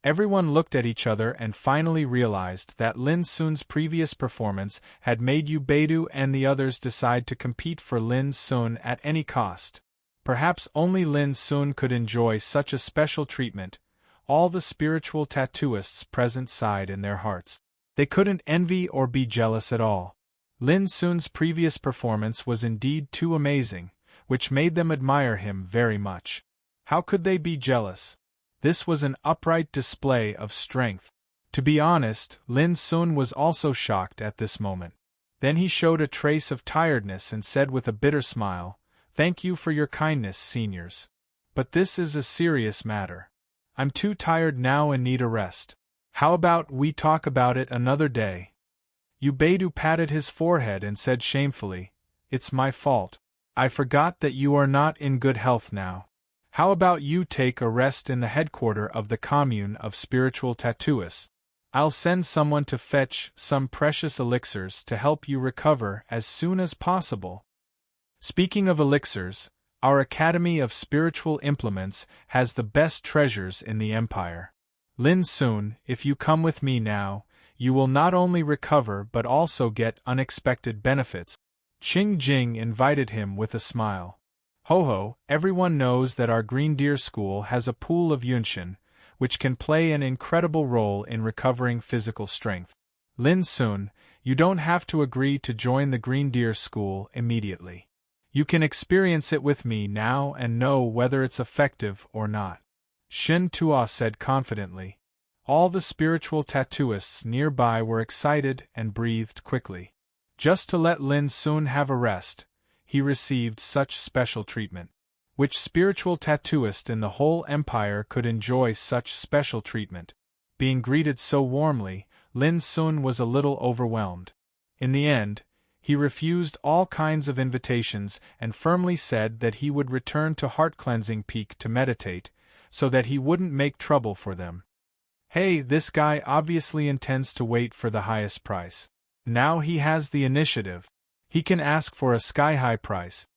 Everyone looked at each other and finally realized that Lin Sun's previous performance had made Ubeidu and the others decide to compete for Lin Sun at any cost. Perhaps only Lin Sun could enjoy such a special treatment. All the spiritual tattooists present sighed in their hearts. They couldn't envy or be jealous at all. Lin Sun's previous performance was indeed too amazing, which made them admire him very much. How could they be jealous? This was an upright display of strength. To be honest, Lin Sun was also shocked at this moment. Then he showed a trace of tiredness and said with a bitter smile, "Thank you for your kindness, seniors. But this is a serious matter. I'm too tired now and need a rest. How about we talk about it another day?" Ubedu patted his forehead and said shamefully, "It's my fault. I forgot that you are not in good health now. How about you take a rest in the headquarter of the commune of spiritual tattooists? I'll send someone to fetch some precious elixirs to help you recover as soon as possible." Speaking of elixirs, our Academy of Spiritual Implements has the best treasures in the Empire. Lin Sun, if you come with me now, you will not only recover but also get unexpected benefits. Qing Jing invited him with a smile. Ho, everyone knows that our Green Deer School has a pool of yunshin, which can play an incredible role in recovering physical strength. Lin Sun, you don't have to agree to join the Green Deer School immediately. You can experience it with me now and know whether it's effective or not. Shin Tua said confidently. All the spiritual tattooists nearby were excited and breathed quickly. Just to let Lin Sun have a rest, he received such special treatment. Which spiritual tattooist in the whole empire could enjoy such special treatment? Being greeted so warmly, Lin Sun was a little overwhelmed. In the end, he refused all kinds of invitations and firmly said that he would return to Heart Cleansing Peak to meditate, so that he wouldn't make trouble for them. Hey, this guy obviously intends to wait for the highest price. Now he has the initiative. He can ask for a sky-high price.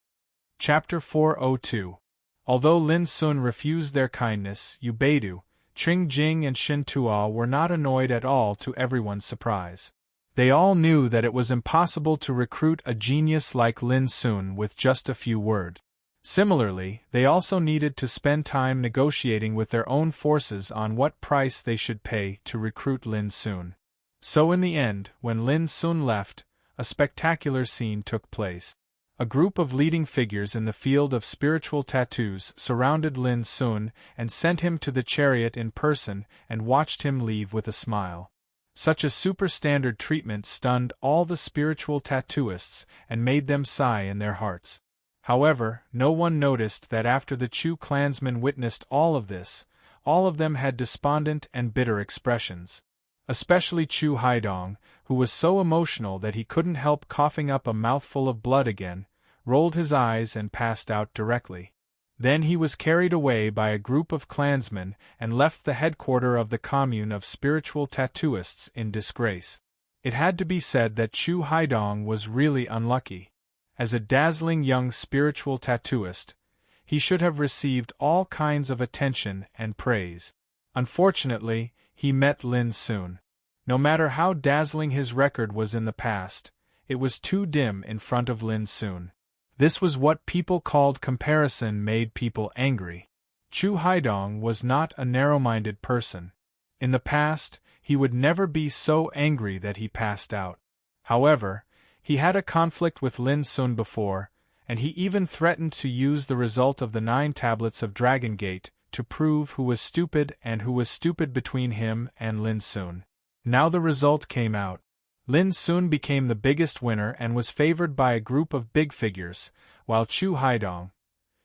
Chapter 402. Although Lin Sun refused their kindness, Ubedu, Qing Jing and Shin Tua were not annoyed at all, to everyone's surprise. They all knew that it was impossible to recruit a genius like Lin Sun with just a few words. Similarly, they also needed to spend time negotiating with their own forces on what price they should pay to recruit Lin Sun. So in the end, when Lin Sun left, a spectacular scene took place. A group of leading figures in the field of spiritual tattoos surrounded Lin Sun and sent him to the chariot in person and watched him leave with a smile. Such a super-standard treatment stunned all the spiritual tattooists and made them sigh in their hearts. However, no one noticed that after the Chu clansmen witnessed all of this, all of them had despondent and bitter expressions. Especially Chu Haidong, who was so emotional that he couldn't help coughing up a mouthful of blood again, rolled his eyes and passed out directly. Then he was carried away by a group of clansmen and left the headquarter of the commune of spiritual tattooists in disgrace. It had to be said that Chu Haidong was really unlucky. As a dazzling young spiritual tattooist, he should have received all kinds of attention and praise. Unfortunately, he met Lin Sun. No matter how dazzling his record was in the past, it was too dim in front of Lin Sun. This was what people called comparison made people angry. Chu Haidong was not a narrow-minded person. In the past, he would never be so angry that he passed out. However, he had a conflict with Lin Sun before, and he even threatened to use the result of the 9 tablets of Dragon Gate to prove who was stupid and who was stupid between him and Lin Sun. Now the result came out. Lin Sun became the biggest winner and was favored by a group of big figures, while Chu Haidong,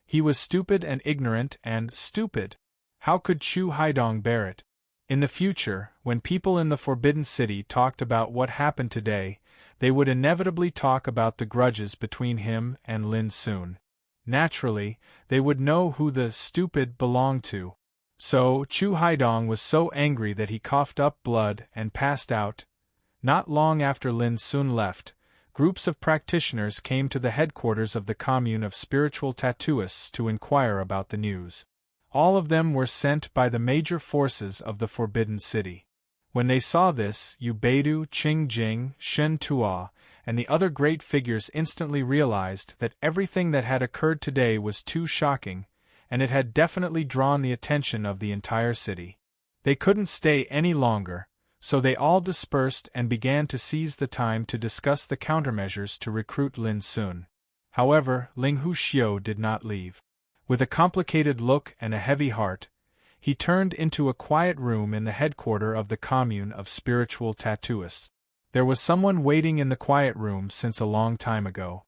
he was stupid and ignorant and stupid. How could Chu Haidong bear it? In the future, when people in the Forbidden City talked about what happened today, they would inevitably talk about the grudges between him and Lin Sun. Naturally, they would know who the stupid belonged to. So, Chu Haidong was so angry that he coughed up blood and passed out. Not long after Lin Sun left, groups of practitioners came to the headquarters of the commune of spiritual tattooists to inquire about the news. All of them were sent by the major forces of the Forbidden City. When they saw this, Ubedu, Qing Jing, Shen Tua, and the other great figures instantly realized that everything that had occurred today was too shocking, and it had definitely drawn the attention of the entire city. They couldn't stay any longer, so they all dispersed and began to seize the time to discuss the countermeasures to recruit Lin Sun. However, Ling Huxiu did not leave. With a complicated look and a heavy heart, he turned into a quiet room in the headquarter of the commune of spiritual tattooists. There was someone waiting in the quiet room since a long time ago.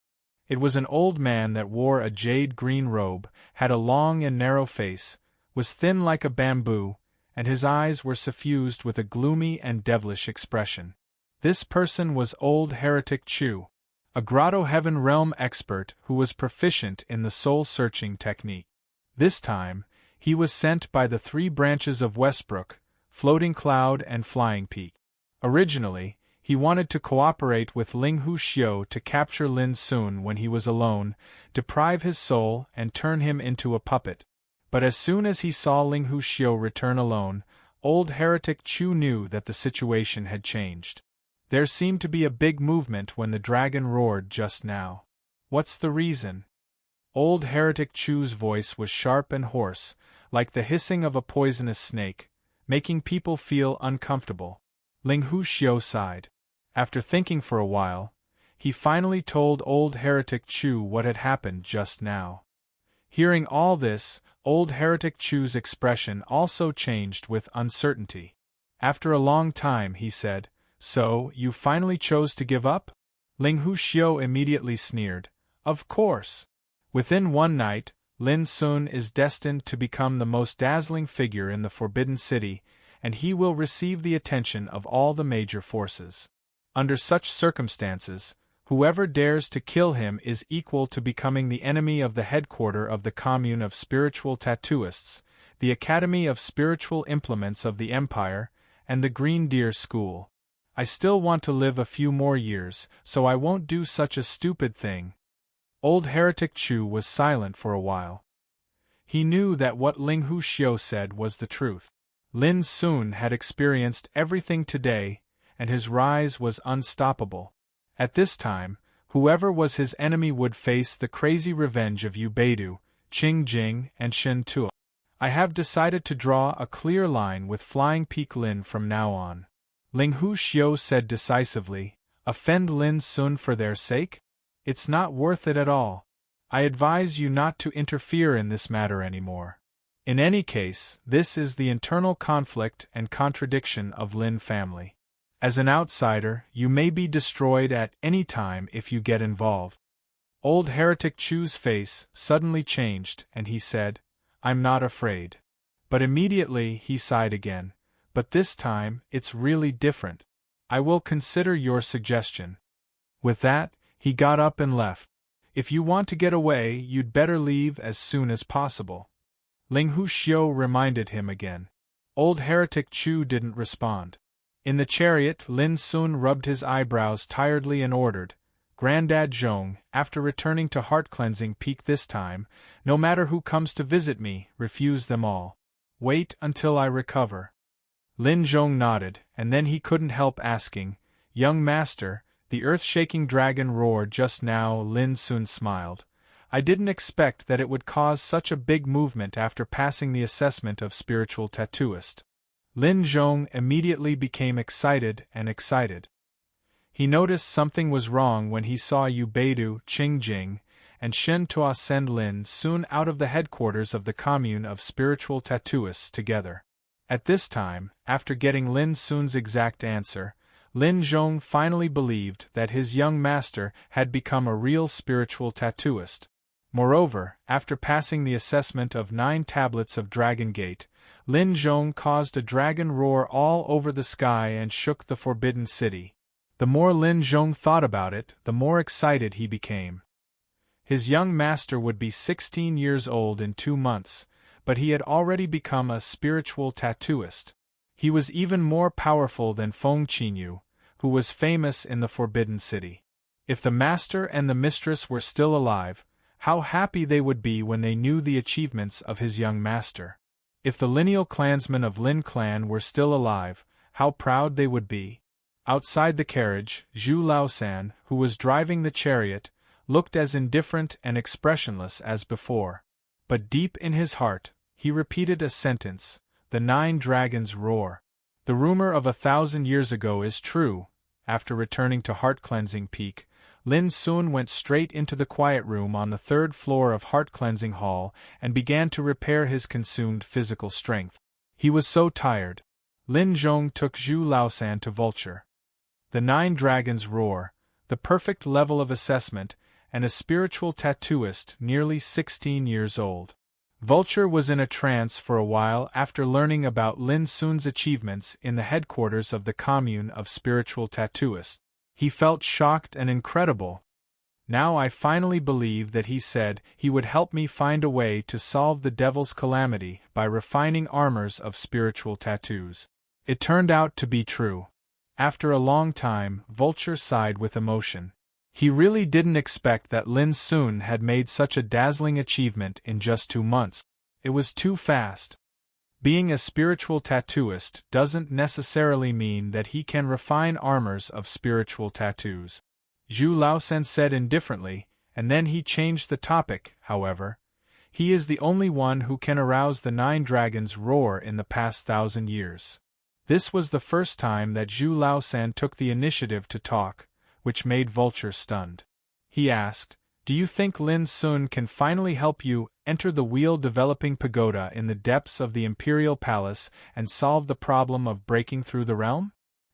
It was an old man that wore a jade-green robe, had a long and narrow face, was thin like a bamboo, and his eyes were suffused with a gloomy and devilish expression. This person was old heretic Chu, a grotto heaven realm expert who was proficient in the soul-searching technique. This time, he was sent by the three branches of Westbrook, Floating Cloud and Flying Peak. Originally, he wanted to cooperate with Ling Xiu to capture Lin Sun when he was alone, deprive his soul and turn him into a puppet. But as soon as he saw Ling Xiu return alone, old heretic Chu knew that the situation had changed. There seemed to be a big movement when the dragon roared just now. What's the reason? Old heretic Chu's voice was sharp and hoarse, like the hissing of a poisonous snake, making people feel uncomfortable. Ling Xiu sighed. After thinking for a while, he finally told old heretic Chu what had happened just now. Hearing all this, old heretic Chu's expression also changed with uncertainty. After a long time he said, "So, you finally chose to give up?" Ling Xiu immediately sneered. "Of course. Within one night, Lin Sun is destined to become the most dazzling figure in the Forbidden City, and he will receive the attention of all the major forces. Under such circumstances, whoever dares to kill him is equal to becoming the enemy of the headquarter of the Commune of Spiritual Tattooists, the Academy of Spiritual Implements of the Empire, and the Green Deer School. I still want to live a few more years, so I won't do such a stupid thing." Old heretic Chu was silent for a while. He knew that what Ling Xiu said was the truth. Lin Sun had experienced everything today, and his rise was unstoppable. At this time, whoever was his enemy would face the crazy revenge of Yu Beidu, Qing Jing, and Shen Tuo. "I have decided to draw a clear line with Flying Peak Lin from now on," Ling Xiu said decisively. "Offend Lin Sun for their sake? It's not worth it at all. I advise you not to interfere in this matter anymore. In any case, this is the internal conflict and contradiction of Lin family. As an outsider, you may be destroyed at any time if you get involved." Old heretic Chu's face suddenly changed, and he said, "I'm not afraid." But immediately he sighed again. "But this time, it's really different. I will consider your suggestion." With that, he got up and left. "If you want to get away, you'd better leave as soon as possible." Ling Xiu reminded him again. Old heretic Chu didn't respond. In the chariot, Lin Sun rubbed his eyebrows tiredly and ordered, "Grandad Zhong, after returning to Heart-Cleansing Peak this time, no matter who comes to visit me, refuse them all. Wait until I recover." Lin Zhong nodded, and then he couldn't help asking, "Young master, the earth-shaking dragon roared just now." Lin Sun smiled. "I didn't expect that it would cause such a big movement after passing the assessment of spiritual tattooist." Lin Zhong immediately became excited. He noticed something was wrong when he saw Yu Beidu, Qing Jing, and Shen Tuo send Lin Sun out of the headquarters of the Commune of Spiritual Tattooists together. At this time, after getting Lin Sun's exact answer, Lin Zhong finally believed that his young master had become a real spiritual tattooist. Moreover, after passing the assessment of 9 tablets of Dragon Gate, Lin Zhong caused a dragon roar all over the sky and shook the Forbidden City. The more Lin Zhong thought about it, the more excited he became. His young master would be 16 years old in 2 months, but he had already become a spiritual tattooist. He was even more powerful than Feng Qinyu, who was famous in the Forbidden City. If the master and the mistress were still alive, how happy they would be when they knew the achievements of his young master. If the lineal clansmen of Lin Clan were still alive, how proud they would be. Outside the carriage, Zhu Laosan, who was driving the chariot, looked as indifferent and expressionless as before. But deep in his heart, he repeated a sentence: "The 9 dragons roar." The rumor of 1,000 years ago is true. After returning to Heart-Cleansing Peak, Lin Sun went straight into the quiet room on the 3rd floor of Heart-Cleansing Hall and began to repair his consumed physical strength. He was so tired. Lin Zhong took Zhu Laosan to Vulture. The 9 Dragons' Roar, the perfect level of assessment, and a spiritual tattooist nearly 16 years old. Vulture was in a trance for a while after learning about Lin Sun's achievements in the headquarters of the Commune of Spiritual Tattooists. He felt shocked and incredible. Now I finally believe that he said he would help me find a way to solve the devil's calamity by refining armors of spiritual tattoos. It turned out to be true. After a long time, Vulture sighed with emotion. He really didn't expect that Lin Sun had made such a dazzling achievement in just 2 months. It was too fast. Being a spiritual tattooist doesn't necessarily mean that he can refine armors of spiritual tattoos. Zhu Laosan said indifferently, and then he changed the topic, however. He is the only one who can arouse the 9 Dragons' roar in the past 1,000 years. This was the first time that Zhu Laosan took the initiative to talk, which made Vulture stunned. He asked, "Do you think Lin Sun can finally help you enter the wheel-developing pagoda in the depths of the Imperial Palace and solve the problem of breaking through the realm?"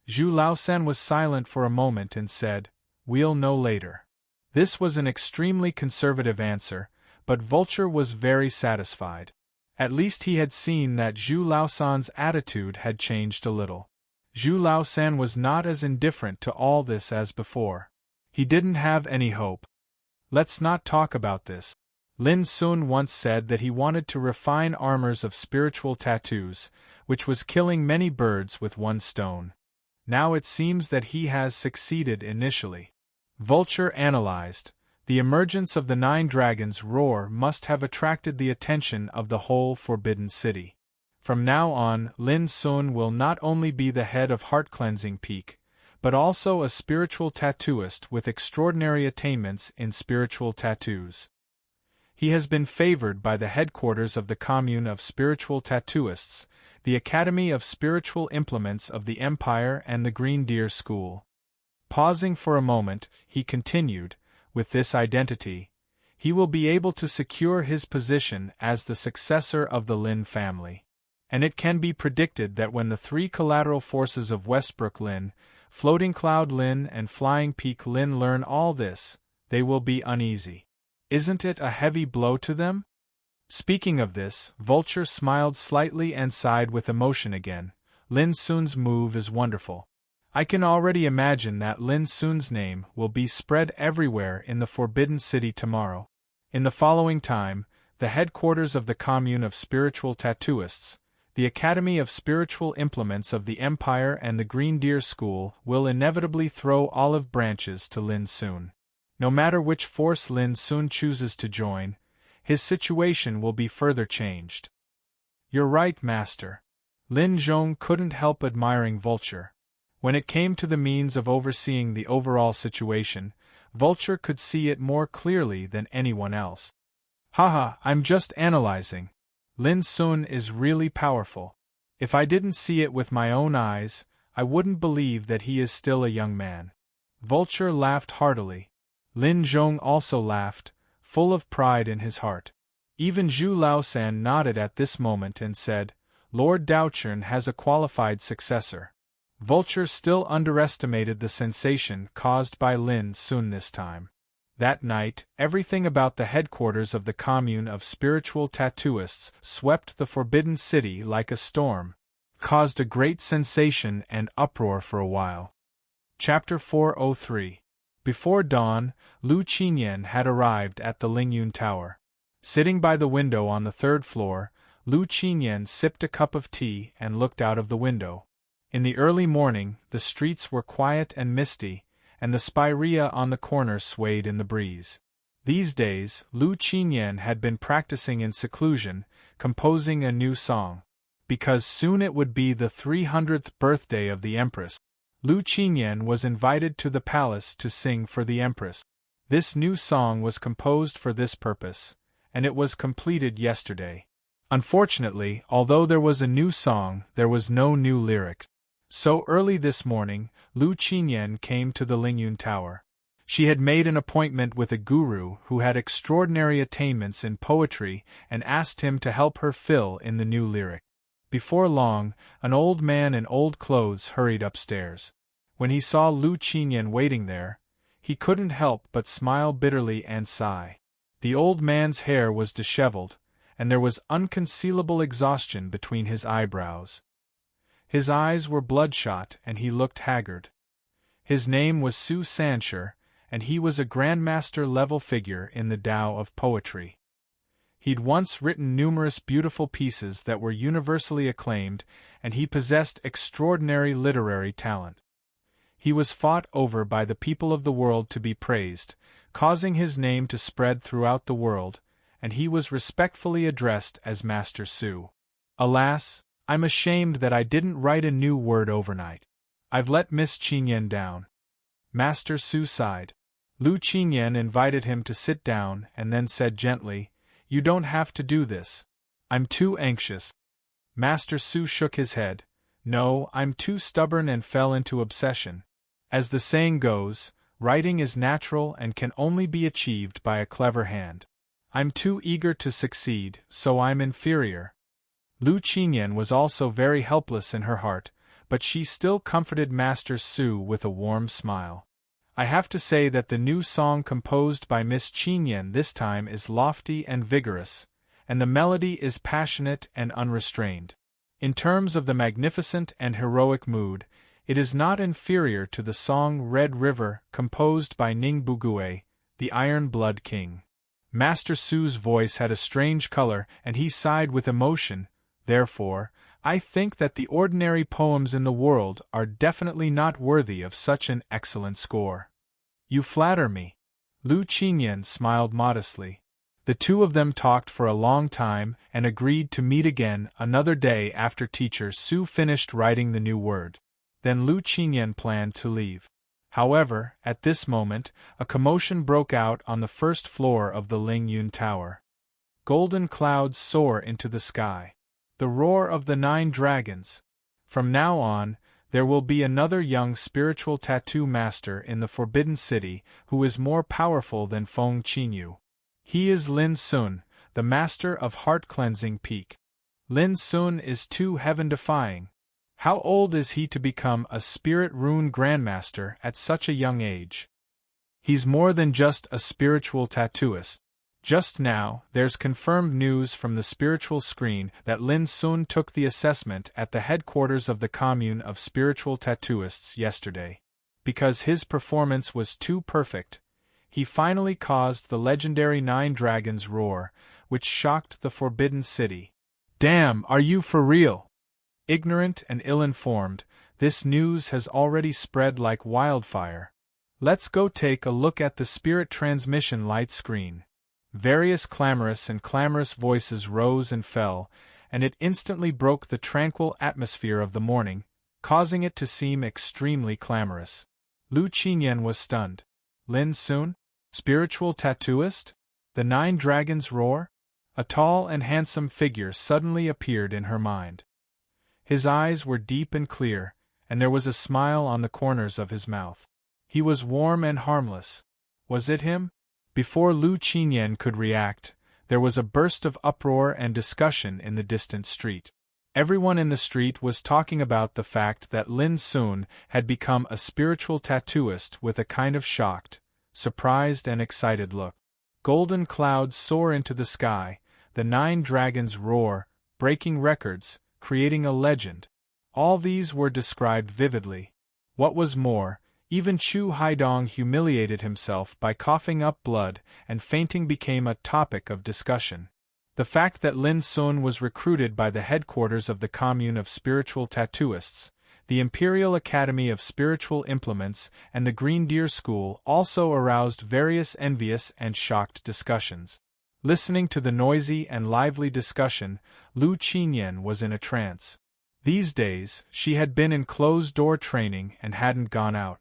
Zhu Laosan was silent for a moment and said, "We'll know later." This was an extremely conservative answer, but Vulture was very satisfied. At least he had seen that Zhu Laosan's attitude had changed a little. Zhu Laosan was not as indifferent to all this as before. He didn't have any hope. "Let's not talk about this." Lin Sun once said that he wanted to refine armors of spiritual tattoos, which was killing many birds with one stone. Now it seems that he has succeeded initially. Vulture analyzed. The emergence of the 9 Dragons' roar must have attracted the attention of the whole Forbidden City. From now on, Lin Sun will not only be the head of Heart Cleansing Peak, but also a spiritual tattooist with extraordinary attainments in spiritual tattoos. He has been favored by the headquarters of the Commune of Spiritual Tattooists, the Academy of Spiritual Implements of the Empire and the Green Deer School. Pausing for a moment, he continued, with this identity, he will be able to secure his position as the successor of the Lin family. And it can be predicted that when the 3 collateral forces of Westbrook Lin, Floating Cloud Lin and Flying Peak Lin learn all this, they will be uneasy. Isn't it a heavy blow to them? Speaking of this, Vulture smiled slightly and sighed with emotion again. Lin Sun's move is wonderful. I can already imagine that Lin Sun's name will be spread everywhere in the Forbidden City tomorrow. In the following time, the headquarters of the Commune of Spiritual Tattooists, the Academy of Spiritual Implements of the Empire and the Green Deer School will inevitably throw olive branches to Lin Sun. No matter which force Lin Sun chooses to join, his situation will be further changed. "You're right, Master." Lin Zhong couldn't help admiring Vulture. When it came to the means of overseeing the overall situation, Vulture could see it more clearly than anyone else. "Haha, I'm just analyzing. Lin Sun is really powerful. If I didn't see it with my own eyes, I wouldn't believe that he is still a young man." Vulture laughed heartily. Lin Zhong also laughed, full of pride in his heart. Even Zhu Laosan nodded at this moment and said, "Lord Daochern has a qualified successor." Vulture still underestimated the sensation caused by Lin Sun this time. That night, everything about the headquarters of the Commune of Spiritual Tattooists swept the Forbidden City like a storm, caused a great sensation and uproar for a while. Chapter 403. Before dawn, Lu Qinyan had arrived at the Lingyun Tower. Sitting by the window on the 3rd floor, Lu Qinyan sipped a cup of tea and looked out of the window. In the early morning, the streets were quiet and misty, and the spirea on the corner swayed in the breeze. These days, Lu Qinyan had been practicing in seclusion, composing a new song. Because soon it would be the 300th birthday of the Empress, Lu Qinyan was invited to the palace to sing for the Empress. This new song was composed for this purpose, and it was completed yesterday. Unfortunately, although there was a new song, there was no new lyric. So early this morning, Lu Qinyan came to the Lingyun Tower. She had made an appointment with a guru who had extraordinary attainments in poetry and asked him to help her fill in the new lyric. Before long, an old man in old clothes hurried upstairs. When he saw Lu Qinyan waiting there, he couldn't help but smile bitterly and sigh. The old man's hair was disheveled, and there was unconcealable exhaustion between his eyebrows. His eyes were bloodshot and he looked haggard. His name was Su Sanshur, and he was a grandmaster-level figure in the Tao of poetry. He'd once written numerous beautiful pieces that were universally acclaimed, and he possessed extraordinary literary talent. He was fought over by the people of the world to be praised, causing his name to spread throughout the world, and he was respectfully addressed as Master Su. Alas, I'm ashamed that I didn't write a new word overnight. I've let Miss Qinyan down. Master Su sighed. Lu Qinyan invited him to sit down and then said gently, "You don't have to do this. I'm too anxious." Master Su shook his head. "No, I'm too stubborn and fell into obsession. As the saying goes, writing is natural and can only be achieved by a clever hand. I'm too eager to succeed, so I'm inferior." Lu Qinyan was also very helpless in her heart, but she still comforted Master Su with a warm smile. "I have to say that the new song composed by Miss Qinyan this time is lofty and vigorous, and the melody is passionate and unrestrained. In terms of the magnificent and heroic mood, it is not inferior to the song Red River composed by Ning Bugue, the Iron Blood King." Master Su's voice had a strange color and he sighed with emotion. "Therefore, I think that the ordinary poems in the world are definitely not worthy of such an excellent score." "You flatter me." Lu Qinyan smiled modestly. The two of them talked for a long time and agreed to meet again another day after Teacher Su finished writing the new word. Then Lu Qinyan planned to leave. However, at this moment, a commotion broke out on the first floor of the Ling Yun Tower. Golden clouds soar into the sky. The roar of the 9 dragons. From now on, there will be another young spiritual tattoo master in the Forbidden City who is more powerful than Feng Qinyu. He is Lin Sun, the master of heart-cleansing peak. Lin Sun is too heaven-defying. How old is he to become a spirit rune grandmaster at such a young age? He's more than just a spiritual tattooist. Just now, there's confirmed news from the spiritual screen that Lin Sun took the assessment at the headquarters of the commune of spiritual tattooists yesterday. Because his performance was too perfect, he finally caused the legendary 9 dragons roar, which shocked the Forbidden City. Damn, are you for real? Ignorant and ill-informed, this news has already spread like wildfire. Let's go take a look at the spirit transmission light screen. Various clamorous voices rose and fell, and it instantly broke the tranquil atmosphere of the morning, causing it to seem extremely clamorous. Lu Qinyan was stunned. Lin Sun? Spiritual tattooist? The 9 dragons roar? A tall and handsome figure suddenly appeared in her mind. His eyes were deep and clear, and there was a smile on the corners of his mouth. He was warm and harmless. Was it him? Before Lu Qinyan could react, there was a burst of uproar and discussion in the distant street. Everyone in the street was talking about the fact that Lin Sun had become a spiritual tattooist with a kind of shocked, surprised and excited look. Golden clouds soar into the sky, the 9 dragons roar, breaking records, creating a legend. All these were described vividly. What was more, even Chu Haidong humiliated himself by coughing up blood, and fainting became a topic of discussion. The fact that Lin Sun was recruited by the headquarters of the Commune of Spiritual Tattooists, the Imperial Academy of Spiritual Implements, and the Green Deer School also aroused various envious and shocked discussions. Listening to the noisy and lively discussion, Lu Qinyan was in a trance. These days, she had been in closed-door training and hadn't gone out.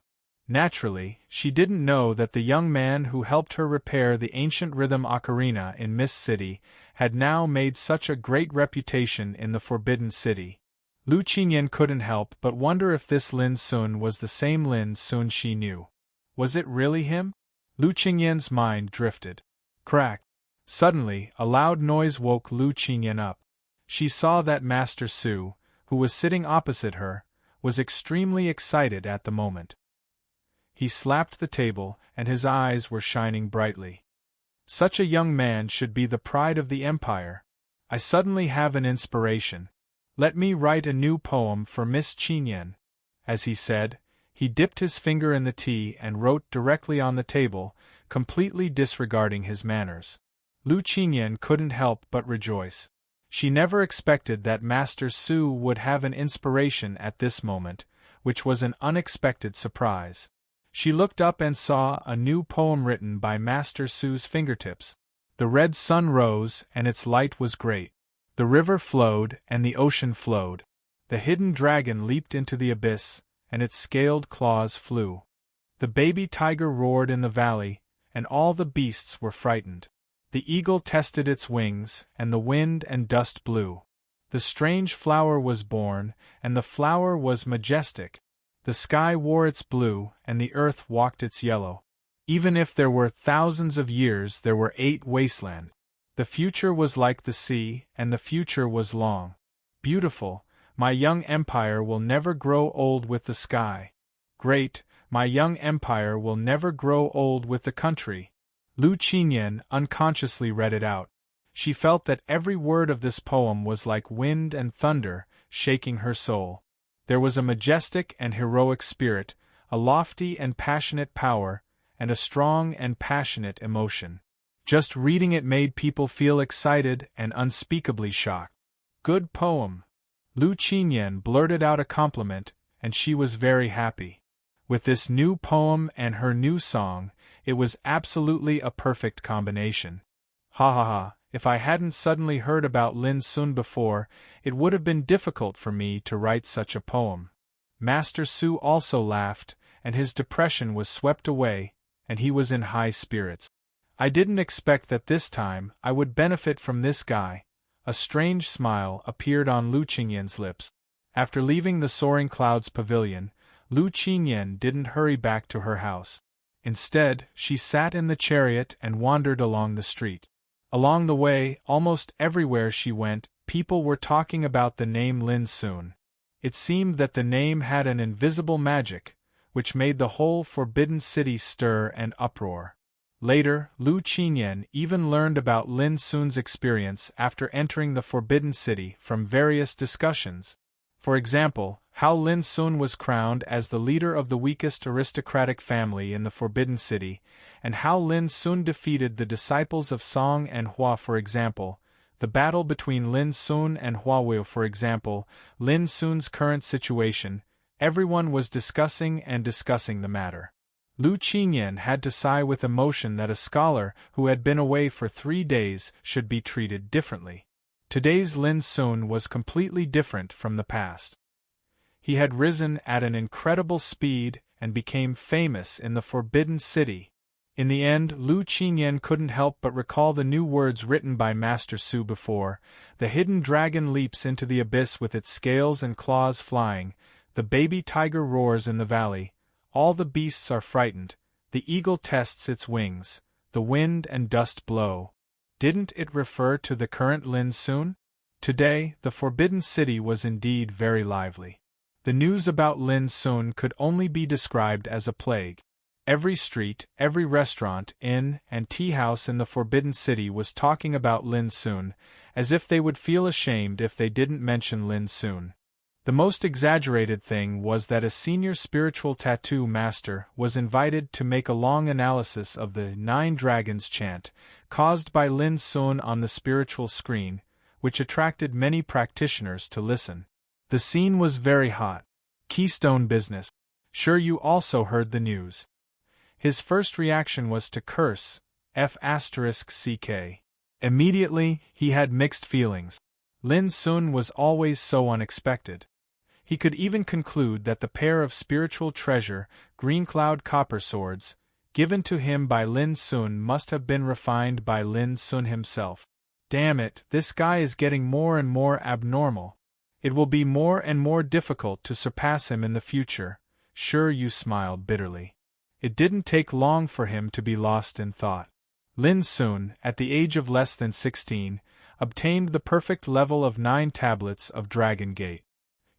Naturally, she didn't know that the young man who helped her repair the ancient rhythm ocarina in Mist City had now made such a great reputation in the Forbidden City. Lu Qinyan couldn't help but wonder if this Lin Sun was the same Lin Sun she knew. Was it really him? Lu Qinyan's mind drifted. Crack! Suddenly, a loud noise woke Lu Qinyan up. She saw that Master Su, who was sitting opposite her, was extremely excited at the moment. He slapped the table, and his eyes were shining brightly. Such a young man should be the pride of the empire. I suddenly have an inspiration. Let me write a new poem for Miss Qinyan. As he said, he dipped his finger in the tea and wrote directly on the table, completely disregarding his manners. Lu Qinyan couldn't help but rejoice. She never expected that Master Su would have an inspiration at this moment, which was an unexpected surprise. She looked up and saw a new poem written by Master Su's fingertips. The red sun rose, and its light was great. The river flowed, and the ocean flowed. The hidden dragon leaped into the abyss, and its scaled claws flew. The baby tiger roared in the valley, and all the beasts were frightened. The eagle tested its wings, and the wind and dust blew. The strange flower was born, and the flower was majestic. The sky wore its blue, and the earth walked its yellow. Even if there were thousands of years, there were 8 wastelands. The future was like the sea, and the future was long. Beautiful, my young empire will never grow old with the sky. Great, my young empire will never grow old with the country. Lu Qinyan unconsciously read it out. She felt that every word of this poem was like wind and thunder, shaking her soul. There was a majestic and heroic spirit, a lofty and passionate power, and a strong and passionate emotion. Just reading it made people feel excited and unspeakably shocked. Good poem. Lu Qinyan blurted out a compliment, and she was very happy. With this new poem and her new song, it was absolutely a perfect combination. Ha ha ha, if I hadn't suddenly heard about Lin Sun before, it would have been difficult for me to write such a poem. Master Su also laughed, and his depression was swept away, and he was in high spirits. I didn't expect that this time I would benefit from this guy. A strange smile appeared on Lu Qinyan's lips. After leaving the Soaring Clouds pavilion, Lu Qinyan didn't hurry back to her house. Instead, she sat in the chariot and wandered along the street. Along the way, almost everywhere she went, people were talking about the name Lin Sun. It seemed that the name had an invisible magic, which made the whole forbidden city stir and uproar. Later, Lu Qinyan even learned about Lin Sun's experience after entering the Forbidden City from various discussions. For example, how Lin Sun was crowned as the leader of the weakest aristocratic family in the Forbidden City, and how Lin Sun defeated the disciples of Song and Hua, for example, the battle between Lin Sun and Hua Wei, for example, Lin Sun's current situation. Everyone was discussing the matter. Lu Qinyan had to sigh with emotion that a scholar who had been away for 3 days should be treated differently. Today's Lin Sun was completely different from the past. He had risen at an incredible speed and became famous in the Forbidden City. In the end, Lu Qinyan couldn't help but recall the new words written by Master Su before. The hidden dragon leaps into the abyss with its scales and claws flying, the baby tiger roars in the valley, all the beasts are frightened, the eagle tests its wings, the wind and dust blow. Didn't it refer to the current Lin Sun? Today, the Forbidden City was indeed very lively. The news about Lin Sun could only be described as a plague. Every street, every restaurant, inn, and tea house in the Forbidden City was talking about Lin Sun, as if they would feel ashamed if they didn't mention Lin Sun. The most exaggerated thing was that a senior spiritual tattoo master was invited to make a long analysis of the 9 dragons chant, caused by Lin Sun on the spiritual screen, which attracted many practitioners to listen. The scene was very hot. Keystone business. Sure, you also heard the news. His first reaction was to curse, F***ck. Immediately, he had mixed feelings. Lin Sun was always so unexpected. He could even conclude that the pair of spiritual treasure, green cloud copper swords, given to him by Lin Sun must have been refined by Lin Sun himself. Damn it, this guy is getting more and more abnormal. It will be more and more difficult to surpass him in the future. Sure, you smiled bitterly. It didn't take long for him to be lost in thought. Lin Sun, at the age of less than 16, obtained the perfect level of 9 tablets of Dragon Gate.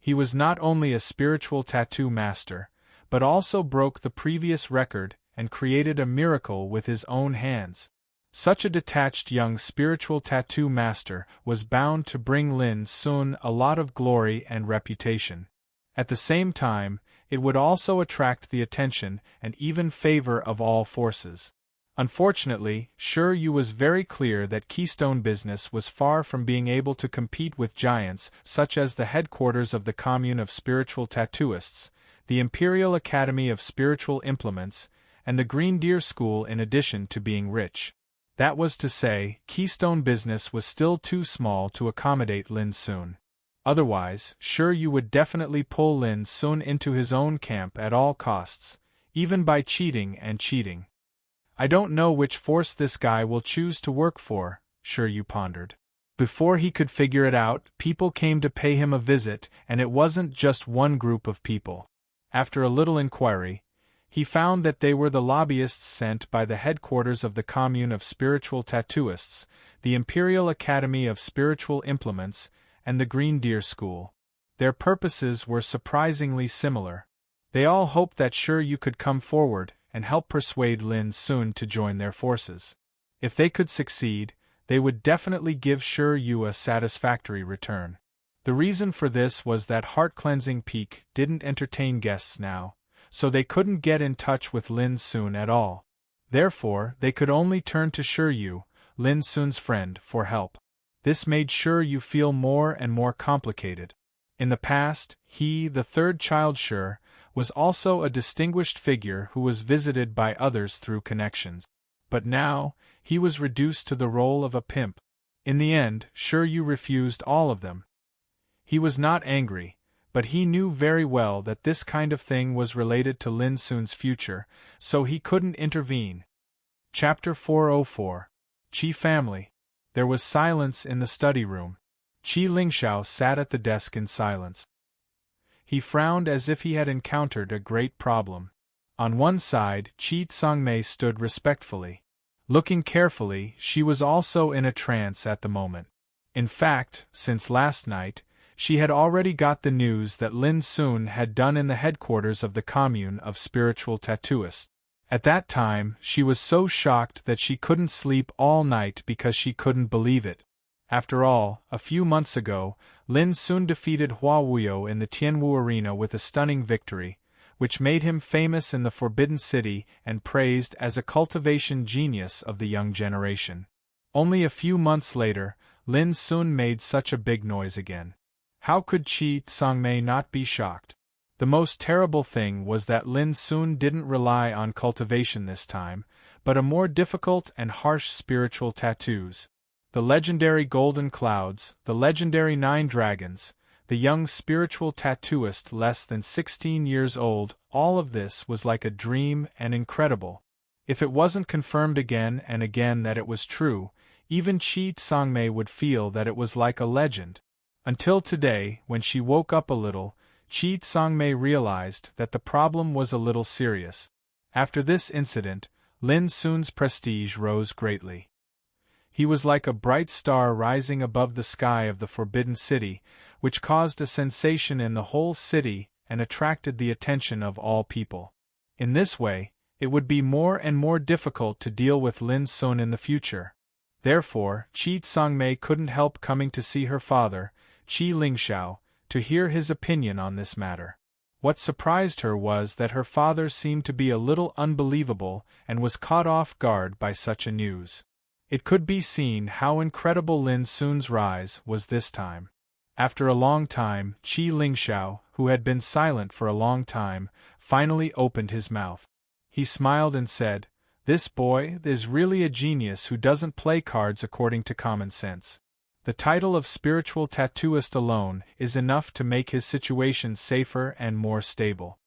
He was not only a spiritual tattoo master, but also broke the previous record and created a miracle with his own hands. Such a detached young spiritual tattoo master was bound to bring Lin Sun a lot of glory and reputation. At the same time, it would also attract the attention and even favor of all forces. Unfortunately, Shi Yu was very clear that Keystone Business was far from being able to compete with giants such as the headquarters of the Commune of Spiritual Tattooists, the Imperial Academy of Spiritual Implements, and the Green Deer School in addition to being rich. That was to say, Keystone Business was still too small to accommodate Lin Sun. Otherwise, Shi Yu would definitely pull Lin Sun into his own camp at all costs, even by cheating and cheating. I don't know which force this guy will choose to work for, Shi Yu pondered. Before he could figure it out, people came to pay him a visit, and it wasn't just one group of people. After a little inquiry, he found that they were the lobbyists sent by the headquarters of the Commune of Spiritual Tattooists, the Imperial Academy of Spiritual Implements, and the Green Deer School. Their purposes were surprisingly similar. They all hoped that Shi Yu could come forward and help persuade Lin Sun to join their forces. If they could succeed, they would definitely give Shi Yu a satisfactory return. The reason for this was that Heart Cleansing Peak didn't entertain guests now, so they couldn't get in touch with Lin Sun at all. Therefore, they could only turn to Shi Yu, Lin Sun's friend, for help. This made Shi Yu feel more and more complicated. In the past, he, the third child Shi, was also a distinguished figure who was visited by others through connections. But now, he was reduced to the role of a pimp. In the end, Shi Yu refused all of them. He was not angry, but he knew very well that this kind of thing was related to Lin Sun's future, so he couldn't intervene. Chapter 404. Qi Family. There was silence in the study room. Qi Lingxiao sat at the desk in silence. He frowned as if he had encountered a great problem. On one side, Qi Tsangmei stood respectfully. Looking carefully, she was also in a trance at the moment. In fact, since last night, she had already got the news that Lin Sun had done in the headquarters of the Commune of Spiritual Tattooists. At that time, she was so shocked that she couldn't sleep all night because she couldn't believe it. After all, a few months ago, Lin Sun defeated Hua Wuyo in the Tianwu arena with a stunning victory, which made him famous in the Forbidden City and praised as a cultivation genius of the young generation. Only a few months later, Lin Sun made such a big noise again. How could Qi Tsangmei not be shocked? The most terrible thing was that Lin Sun didn't rely on cultivation this time, but a more difficult and harsh spiritual tattoos. The legendary Golden Clouds, the legendary 9 Dragons, the young spiritual tattooist less than 16 years old, all of this was like a dream and incredible. If it wasn't confirmed again and again that it was true, even Qi Tsangmei would feel that it was like a legend. Until today, when she woke up a little, Qi Tsangmei realized that the problem was a little serious. After this incident, Lin Sun's prestige rose greatly. He was like a bright star rising above the sky of the Forbidden City, which caused a sensation in the whole city and attracted the attention of all people. In this way, it would be more and more difficult to deal with Lin Sun in the future. Therefore, Qi Tsangmei couldn't help coming to see her father, Qi Lingxiao, to hear his opinion on this matter. What surprised her was that her father seemed to be a little unbelievable and was caught off guard by such a news. It could be seen how incredible Lin Sun's rise was this time. After a long time, Qi Lingxiao, who had been silent for a long time, finally opened his mouth. He smiled and said, "This boy is really a genius who doesn't play cards according to common sense. The title of spiritual tattooist alone is enough to make his situation safer and more stable."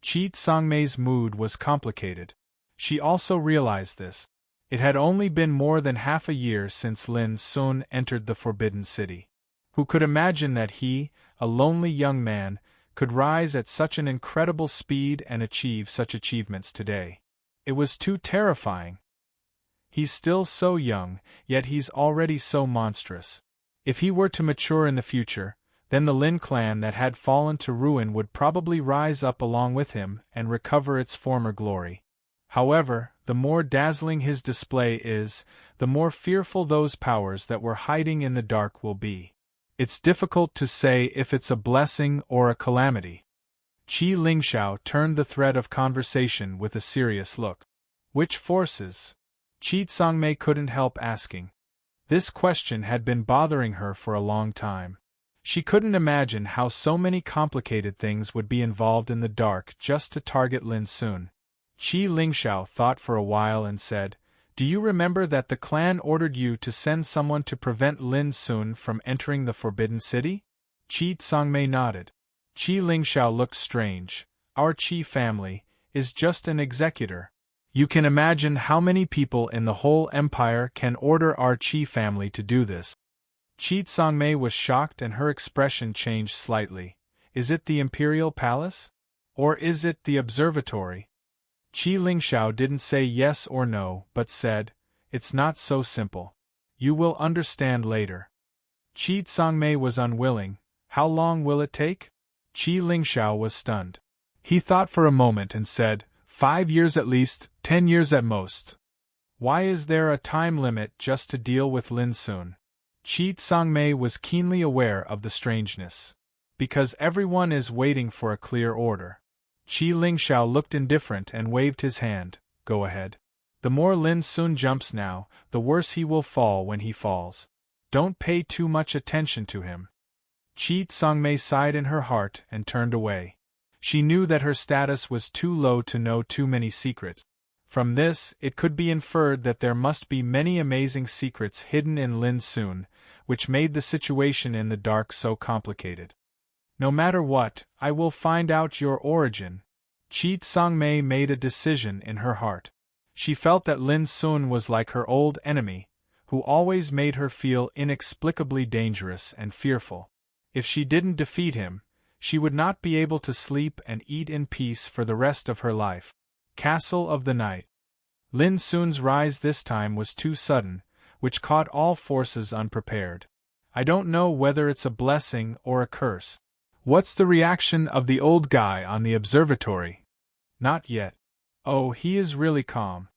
Qi Tsangmei's mood was complicated. She also realized this. It had only been more than half a year since Lin Sun entered the Forbidden City. Who could imagine that he, a lonely young man, could rise at such an incredible speed and achieve such achievements today? It was too terrifying. He's still so young, yet he's already so monstrous. If he were to mature in the future, Then the Lin clan that had fallen to ruin would probably rise up along with him and recover its former glory. However, the more dazzling his display is, the more fearful those powers that were hiding in the dark will be. It's difficult to say if it's a blessing or a calamity. Qi Lingxiao turned the thread of conversation with a serious look. Which forces? Qi Tsangmei couldn't help asking. This question had been bothering her for a long time. She couldn't imagine how so many complicated things would be involved in the dark just to target Lin Sun. Qi Lingxiao thought for a while and said, "Do you remember that the clan ordered you to send someone to prevent Lin Sun from entering the Forbidden City?" Qi Tsangmei nodded. Qi Lingxiao looked strange. "Our Qi family is just an executor. You can imagine how many people in the whole empire can order our Qi family to do this." Qi Tsangmei was shocked and her expression changed slightly. "Is it the imperial palace? Or is it the observatory?" Qi Lingxiao didn't say yes or no, but said, "It's not so simple. You will understand later." Qi Tsangmei was unwilling. "How long will it take?" Qi Lingxiao was stunned. He thought for a moment and said, 5 years at least, 10 years at most. Why is there a time limit just to deal with Lin Sun? Qi Tsangmei was keenly aware of the strangeness. Because everyone is waiting for a clear order. Qi Lingxiao looked indifferent and waved his hand. "Go ahead. The more Lin Sun jumps now, the worse he will fall when he falls. Don't pay too much attention to him." Qi Tsangmei sighed in her heart and turned away. She knew that her status was too low to know too many secrets. From this, it could be inferred that there must be many amazing secrets hidden in Lin Sun, which made the situation in the dark so complicated. "No matter what, I will find out your origin." Qi Tsangmei made a decision in her heart. She felt that Lin Sun was like her old enemy, who always made her feel inexplicably dangerous and fearful. If she didn't defeat him, she would not be able to sleep and eat in peace for the rest of her life. Castle of the Night. Lin Sun's rise this time was too sudden, which caught all forces unprepared. "I don't know whether it's a blessing or a curse." "What's the reaction of the old guy on the observatory?" "Not yet. Oh, he is really calm.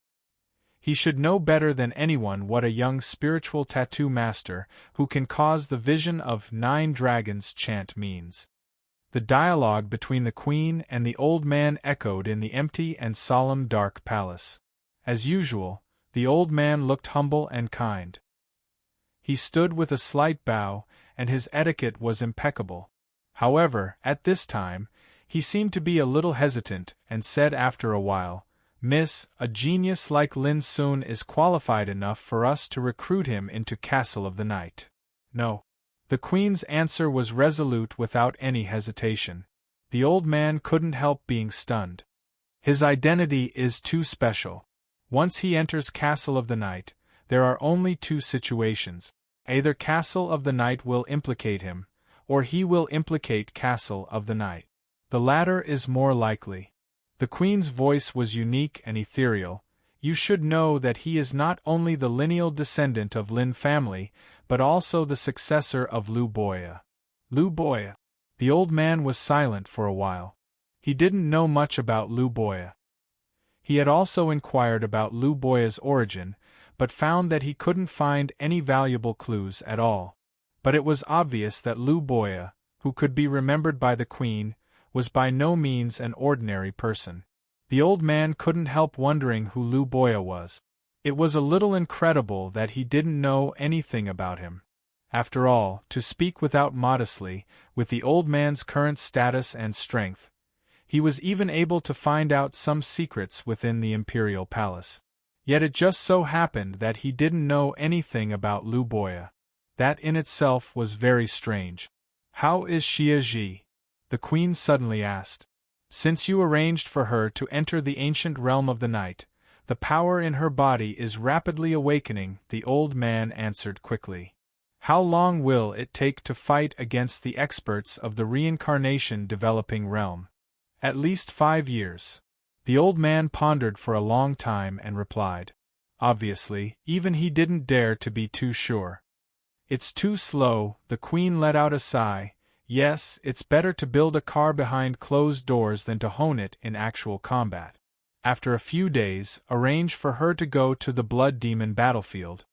He should know better than anyone what a young spiritual tattoo master who can cause the vision of 9 dragons chant means." The dialogue between the queen and the old man echoed in the empty and solemn dark palace. As usual, the old man looked humble and kind. He stood with a slight bow, and his etiquette was impeccable. However, at this time, he seemed to be a little hesitant, and said after a while, "Miss, a genius like Lin Sun is qualified enough for us to recruit him into Castle of the Night." "No." The queen's answer was resolute without any hesitation. The old man couldn't help being stunned. "His identity is too special. Once he enters Castle of the Night, there are only 2 situations. Either Castle of the Night will implicate him, or he will implicate Castle of the Night. The latter is more likely." The queen's voice was unique and ethereal. "You should know that he is not only the lineal descendant of Lin family, but also the successor of Lu Boya." "Lu Boya?" The old man was silent for a while. He didn't know much about Lu Boya. He had also inquired about Lu Boya's origin, but found that he couldn't find any valuable clues at all. But it was obvious that Lu Boya, who could be remembered by the queen, was by no means an ordinary person. The old man couldn't help wondering who Lu Boya was. It was a little incredible that he didn't know anything about him. After all, to speak without modestly, with the old man's current status and strength, he was even able to find out some secrets within the imperial palace. Yet it just so happened that he didn't know anything about Lu Boya. That in itself was very strange. "How is Xia Ji?" the queen suddenly asked. "Since you arranged for her to enter the ancient realm of the night, the power in her body is rapidly awakening," the old man answered quickly. "How long will it take to fight against the experts of the reincarnation developing realm?" "At least 5 years." The old man pondered for a long time and replied. Obviously, even he didn't dare to be too sure. "It's too slow," the queen let out a sigh. Yes, it's better to build a car behind closed doors than to hone it in actual combat. After a few days, arrange for her to go to the Blood Demon battlefield.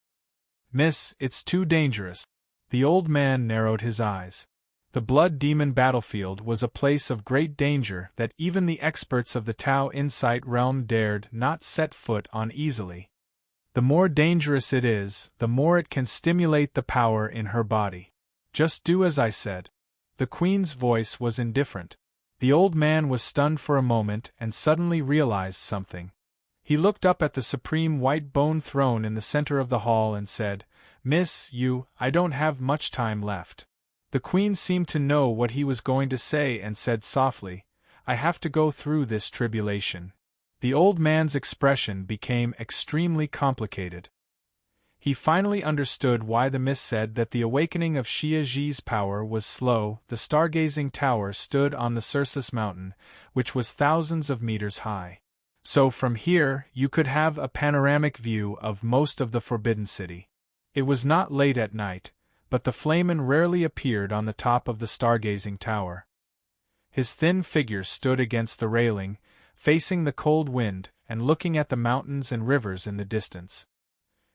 Miss, it's too dangerous. The old man narrowed his eyes. The Blood Demon battlefield was a place of great danger that even the experts of the Tao Insight realm dared not set foot on easily. The more dangerous it is, the more it can stimulate the power in her body. Just do as I said. The Queen's voice was indifferent. The old man was stunned for a moment and suddenly realized something. He looked up at the supreme white bone throne in the center of the hall and said, Miss, I don't have much time left. The Queen seemed to know what he was going to say and said softly, I have to go through this tribulation. The old man's expression became extremely complicated. He finally understood why the Miss said that the awakening of Xia Zhi's power was slow. The stargazing tower stood on the Cirsus mountain, which was thousands of meters high. So from here, you could have a panoramic view of most of the Forbidden City. It was not late at night, but the Flamen rarely appeared on the top of the stargazing tower. His thin figure stood against the railing, facing the cold wind and looking at the mountains and rivers in the distance.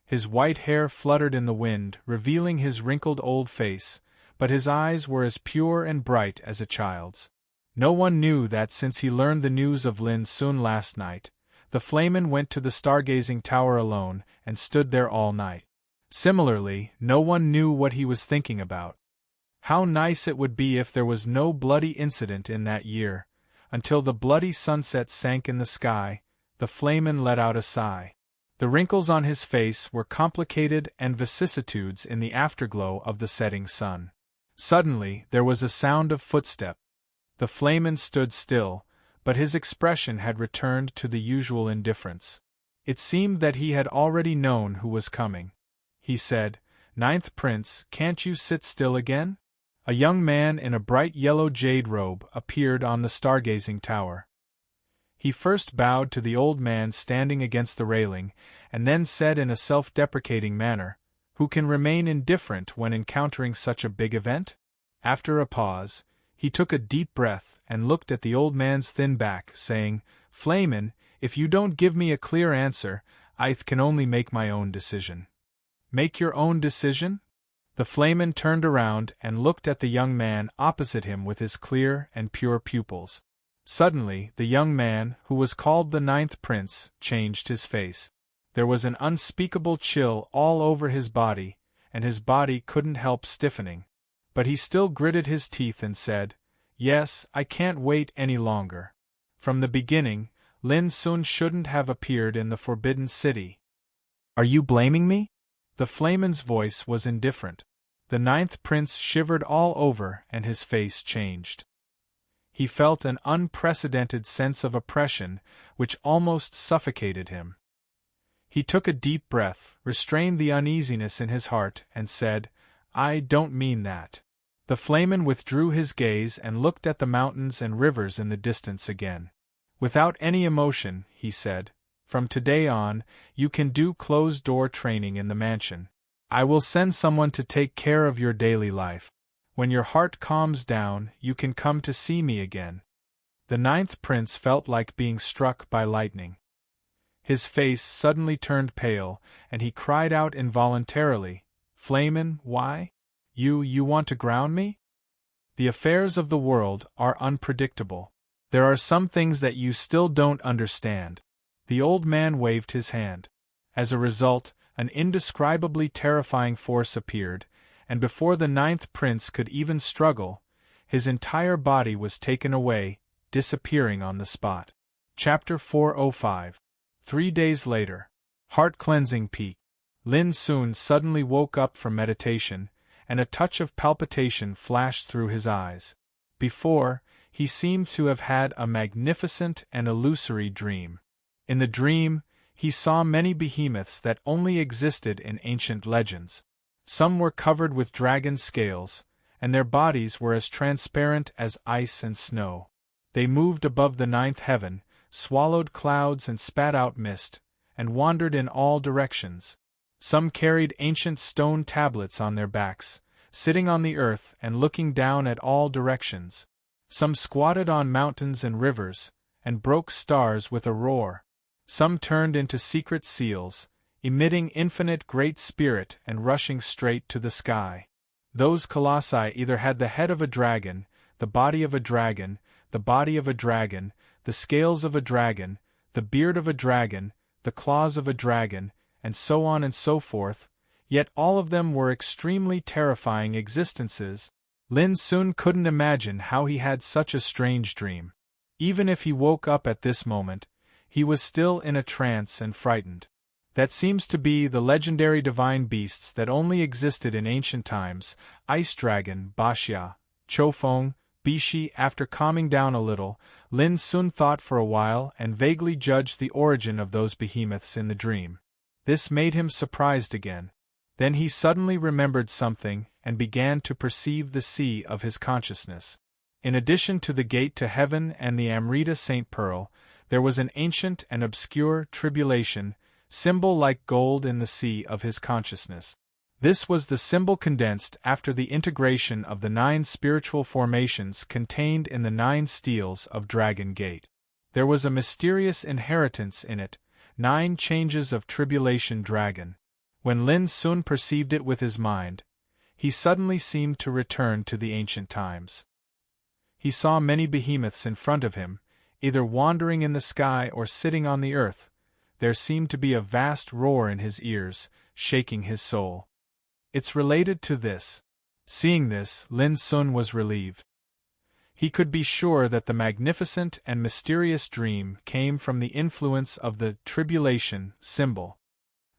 His white hair fluttered in the wind, revealing his wrinkled old face, but his eyes were as pure and bright as a child's. No one knew that since he learned the news of Lin Sun last night, the Flamen went to the stargazing tower alone and stood there all night. Similarly, no one knew what he was thinking about. How nice it would be if there was no bloody incident in that year. Until the bloody sunset sank in the sky, the Flamen let out a sigh. The wrinkles on his face were complicated and vicissitudes in the afterglow of the setting sun. Suddenly, there was a sound of footstep. The Flamen stood still, but his expression had returned to the usual indifference. It seemed that he had already known who was coming. He said, Ninth Prince, can't you sit still again? A young man in a bright yellow jade robe appeared on the stargazing tower. He first bowed to the old man standing against the railing, and then said in a self-deprecating manner, Who can remain indifferent when encountering such a big event? After a pause, he took a deep breath and looked at the old man's thin back, saying, Flamen, if you don't give me a clear answer, I can only make my own decision. Make your own decision? The Flamen turned around and looked at the young man opposite him with his clear and pure pupils. Suddenly, the young man, who was called the Ninth Prince, changed his face. There was an unspeakable chill all over his body, and his body couldn't help stiffening. But he still gritted his teeth and said, Yes, I can't wait any longer. From the beginning, Lin Sun shouldn't have appeared in the Forbidden City. Are you blaming me? The Flamen's voice was indifferent. The Ninth Prince shivered all over and his face changed. He felt an unprecedented sense of oppression which almost suffocated him. He took a deep breath, restrained the uneasiness in his heart, and said, I don't mean that. The Flamen withdrew his gaze and looked at the mountains and rivers in the distance again. Without any emotion, he said, From today on, you can do closed-door training in the mansion. I will send someone to take care of your daily life. When your heart calms down, you can come to see me again. The Ninth Prince felt like being struck by lightning. His face suddenly turned pale, and he cried out involuntarily, Flamen, why? You want to ground me? The affairs of the world are unpredictable. There are some things that you still don't understand. The old man waved his hand. As a result, an indescribably terrifying force appeared, and before the Ninth Prince could even struggle, his entire body was taken away, disappearing on the spot. Chapter 405. 3 days later. Heart-cleansing peak. Lin Sun suddenly woke up from meditation, and a touch of palpitation flashed through his eyes. Before, he seemed to have had a magnificent and illusory dream. In the dream, he saw many behemoths that only existed in ancient legends. Some were covered with dragon scales, and their bodies were as transparent as ice and snow. They moved above the ninth heaven, swallowed clouds and spat out mist, and wandered in all directions. Some carried ancient stone tablets on their backs, sitting on the earth and looking down at all directions. Some squatted on mountains and rivers, and broke stars with a roar. Some turned into secret seals, emitting infinite great spirit and rushing straight to the sky. Those colossi either had the head of a dragon, the body of a dragon, the body of a dragon, the scales of a dragon, the beard of a dragon, the claws of a dragon, and so on and so forth, yet all of them were extremely terrifying existences. Lin Sun couldn't imagine how he had such a strange dream. Even if he woke up at this moment, he was still in a trance and frightened. That seems to be the legendary divine beasts that only existed in ancient times: Ice Dragon, Baxia, Chofeng, Bishi. After calming down a little, Lin Sun thought for a while and vaguely judged the origin of those behemoths in the dream. This made him surprised again. Then he suddenly remembered something and began to perceive the sea of his consciousness. In addition to the gate to heaven and the Amrita Saint Pearl, there was an ancient and obscure tribulation symbol like gold in the sea of his consciousness. This was the symbol condensed after the integration of the 9 spiritual formations contained in the 9 steels of Dragon Gate. There was a mysterious inheritance in it, 9 changes of tribulation dragon. When Lin Sun perceived it with his mind, he suddenly seemed to return to the ancient times. He saw many behemoths in front of him, either wandering in the sky or sitting on the earth. There seemed to be a vast roar in his ears, shaking his soul. It's related to this. Seeing this, Lin Sun was relieved. He could be sure that the magnificent and mysterious dream came from the influence of the tribulation symbol.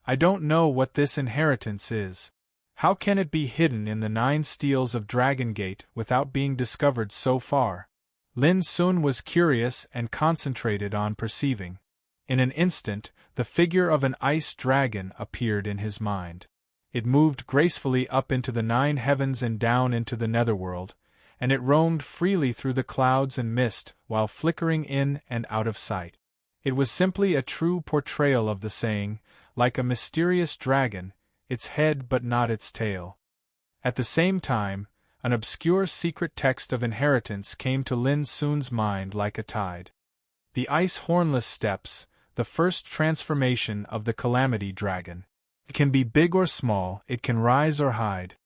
I don't know what this inheritance is. How can it be hidden in the 9 steels of Dragon Gate without being discovered so far? Lin Sun was curious and concentrated on perceiving. In an instant, the figure of an ice dragon appeared in his mind. It moved gracefully up into the 9 heavens and down into the netherworld, and it roamed freely through the clouds and mist while flickering in and out of sight. It was simply a true portrayal of the saying, like a mysterious dragon, its head but not its tail. At the same time, an obscure secret text of inheritance came to Lin Sun's mind like a tide. The ice hornless steps, the first transformation of the Calamity Dragon. It can be big or small, it can rise or hide.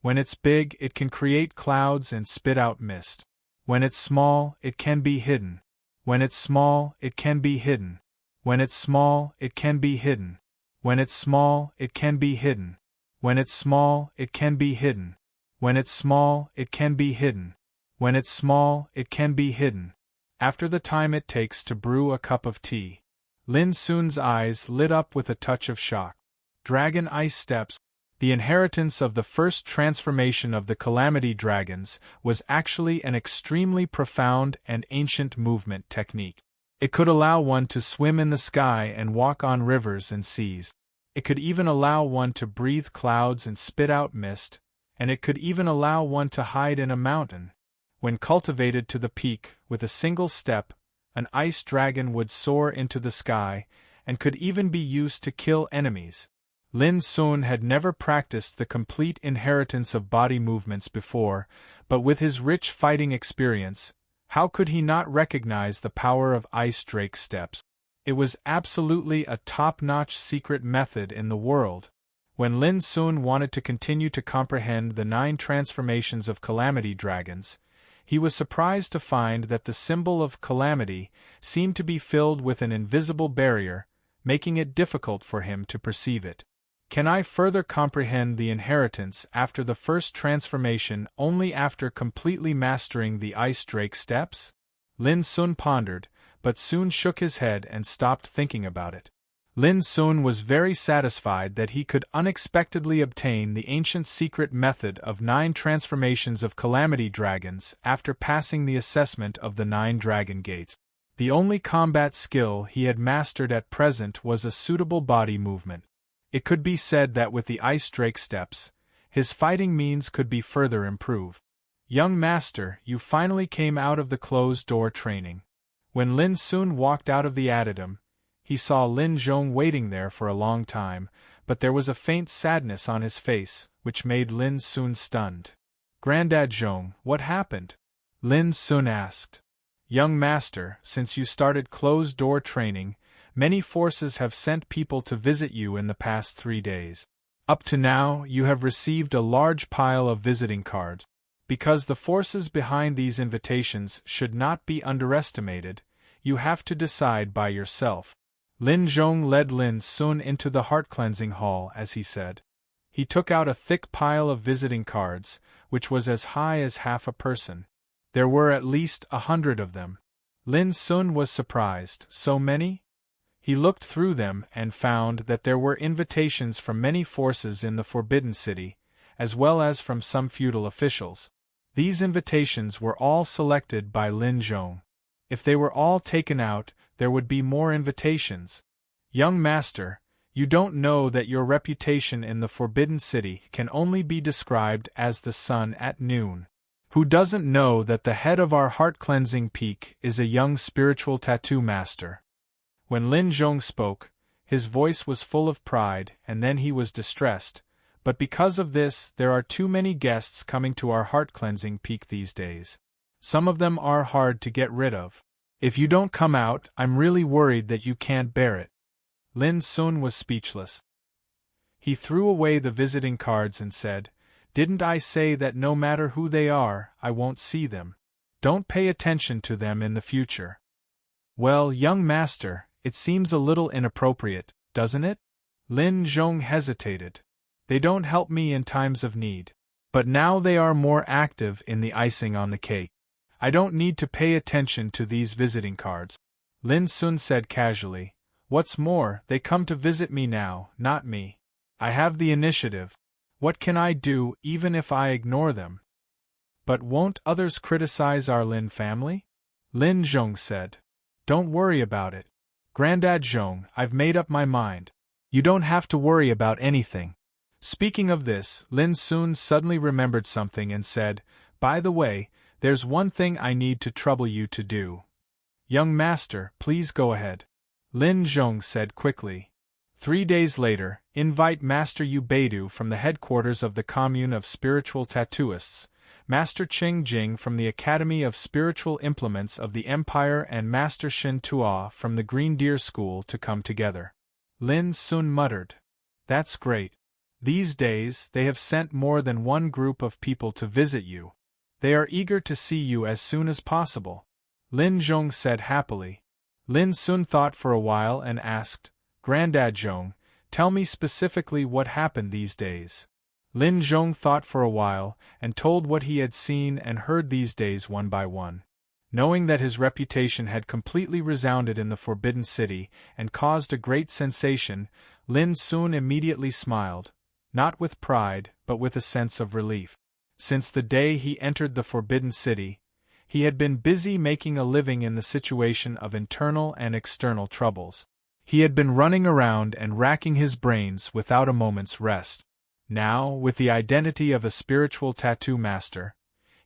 When it's big, it can create clouds and spit out mist. When it's small, it can be hidden. When it's small, it can be hidden. When it's small, it can be hidden. When it's small, it can be hidden. When it's small, it can be hidden. When it's small, it can be hidden. When it's small, it can be hidden. After the time it takes to brew a cup of tea. Lin Sun's eyes lit up with a touch of shock. Dragon Ice Steps, the inheritance of the first transformation of the Calamity Dragons, was actually an extremely profound and ancient movement technique. It could allow one to swim in the sky and walk on rivers and seas. It could even allow one to breathe clouds and spit out mist, and it could even allow one to hide in a mountain. When cultivated to the peak, with a single step, an ice dragon would soar into the sky, and could even be used to kill enemies. Lin Sun had never practiced the complete inheritance of body movements before, but with his rich fighting experience, how could he not recognize the power of Ice Drake Steps? It was absolutely a top-notch secret method in the world. When Lin Sun wanted to continue to comprehend the 9 transformations of Calamity Dragons, he was surprised to find that the symbol of Calamity seemed to be filled with an invisible barrier, making it difficult for him to perceive it. Can I further comprehend the inheritance after the first transformation only after completely mastering the Ice Drake Steps? Lin Sun pondered, but soon shook his head and stopped thinking about it. Lin Sun was very satisfied that he could unexpectedly obtain the ancient secret method of 9 transformations of Calamity Dragons after passing the assessment of the 9 Dragon Gates. The only combat skill he had mastered at present was a suitable body movement. It could be said that with the Ice Drake Steps, his fighting means could be further improved. Young master, you finally came out of the closed-door training. When Lin Sun walked out of the adytum, he saw Lin Zhong waiting there for a long time, but there was a faint sadness on his face, which made Lin Sun stunned. "Grandad Zhong, what happened?" Lin Sun asked. "Young master, since you started closed-door training, many forces have sent people to visit you in the past 3 days. Up to now, you have received a large pile of visiting cards. Because the forces behind these invitations should not be underestimated, you have to decide by yourself." Lin Zhong led Lin Sun into the heart-cleansing hall as he said. He took out a thick pile of visiting cards, which was as high as half a person. There were at least 100 of them. Lin Sun was surprised. So many? He looked through them and found that there were invitations from many forces in the Forbidden City, as well as from some feudal officials. These invitations were all selected by Lin Zhong. If they were all taken out, there would be more invitations. "Young master, you don't know that your reputation in the Forbidden City can only be described as the sun at noon. Who doesn't know that the head of our heart-cleansing peak is a young spiritual tattoo master?" When Lin Zhong spoke, his voice was full of pride, and then he was distressed. "But because of this, there are too many guests coming to our heart-cleansing peak these days. Some of them are hard to get rid of. If you don't come out, I'm really worried that you can't bear it." Lin Sun was speechless. He threw away the visiting cards and said, "Didn't I say that no matter who they are, I won't see them? Don't pay attention to them in the future." "Well, young master, it seems a little inappropriate, doesn't it?" Lin Zhong hesitated. "They don't help me in times of need. But now they are more active in the icing on the cake. I don't need to pay attention to these visiting cards," Lin Sun said casually. "What's more, they come to visit me now, not me. I have the initiative. What can I do even if I ignore them?" "But won't others criticize our Lin family?" Lin Zhong said. "Don't worry about it. Grandad Zhong, I've made up my mind. You don't have to worry about anything." Speaking of this, Lin Sun suddenly remembered something and said, "By the way, there's one thing I need to trouble you to do." "Young master, please go ahead," Lin Zhong said quickly. 3 days later, invite Master Yu Beidou from the headquarters of the Commune of Spiritual Tattooists, Master Qing Jing from the Academy of Spiritual Implements of the Empire and Master Shin Tuo from the Green Deer School to come together. Lin Sun muttered. "That's great. These days, they have sent more than one group of people to visit you. They are eager to see you as soon as possible," Lin Zhong said happily. Lin Sun thought for a while and asked, "Grandad Zhong, tell me specifically what happened these days." Lin Zhong thought for a while and told what he had seen and heard these days one by one. Knowing that his reputation had completely resounded in the Forbidden City and caused a great sensation, Lin Sun immediately smiled, not with pride but with a sense of relief. Since the day he entered the Forbidden City, he had been busy making a living in the situation of internal and external troubles. He had been running around and racking his brains without a moment's rest. Now, with the identity of a spiritual tattoo master,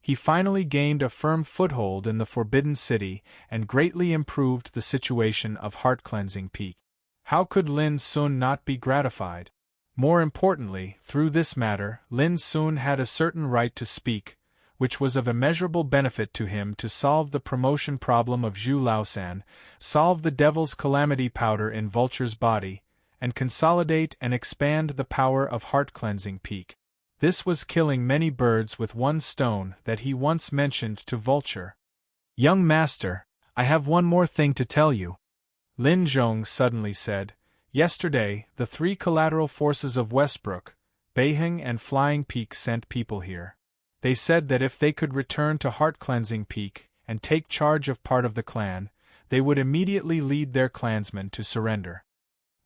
he finally gained a firm foothold in the Forbidden City and greatly improved the situation of Heart-Cleansing Peak. How could Lin Sun not be gratified? More importantly, through this matter, Lin Sun had a certain right to speak, which was of immeasurable benefit to him to solve the promotion problem of Zhu Laosan, solve the Devil's Calamity powder in Vulture's body, and consolidate and expand the power of Heart-Cleansing Peak. This was killing many birds with one stone that he once mentioned to Vulture. "Young master, I have one more thing to tell you," Lin Zhong suddenly said. "Yesterday, the 3 collateral forces of Westbrook, Beiheng and Flying Peak sent people here. They said that if they could return to Heart-Cleansing Peak and take charge of part of the clan, they would immediately lead their clansmen to surrender."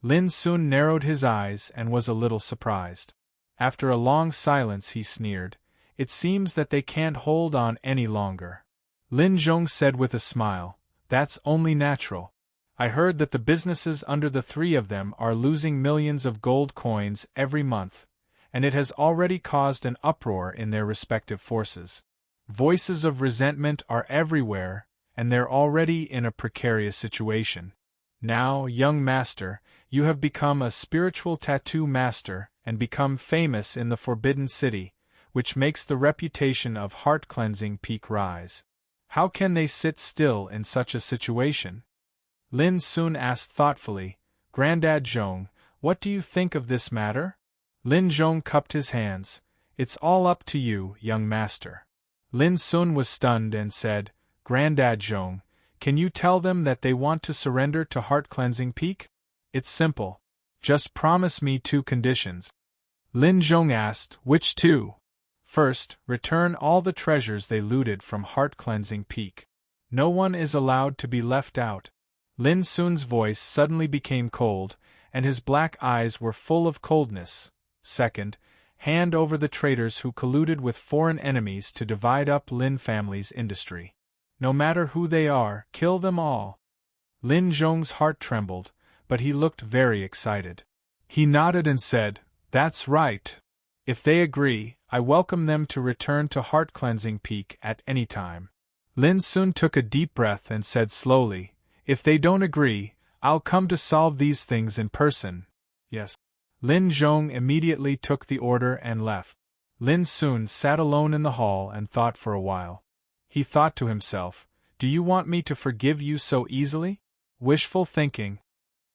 Lin Sun narrowed his eyes and was a little surprised. After a long silence he sneered, "It seems that they can't hold on any longer." Lin Zhong said with a smile, "That's only natural. I heard that the businesses under the 3 of them are losing millions of gold coins every month, and it has already caused an uproar in their respective forces. Voices of resentment are everywhere, and they're already in a precarious situation. Now, young master, You have become a spiritual tattoo master and become famous in the Forbidden City, which makes the reputation of heart-cleansing Peak rise. How can they sit still in such a situation? Lin Sun asked thoughtfully, Grandad Zhong, what do you think of this matter? Lin Zhong cupped his hands. It's all up to you, young master. Lin Sun was stunned and said, Grandad Zhong, can you tell them that they want to surrender to heart-cleansing Peak? It's simple. Just promise me 2 conditions. Lin Zhong asked, which 2? First, return all the treasures they looted from heart-cleansing Peak. No one is allowed to be left out. Lin Sun's voice suddenly became cold, and his black eyes were full of coldness. Second, hand over the traitors who colluded with foreign enemies to divide up Lin family's industry. No matter who they are, kill them all. Lin Zhong's heart trembled, but he looked very excited. He nodded and said, That's right. If they agree, I welcome them to return to heart-cleansing Peak at any time. Lin Sun took a deep breath and said slowly, If they don't agree, I'll come to solve these things in person. Yes. Lin Zhong immediately took the order and left. Lin Sun sat alone in the hall and thought for a while. He thought to himself, Do you want me to forgive you so easily? Wishful thinking.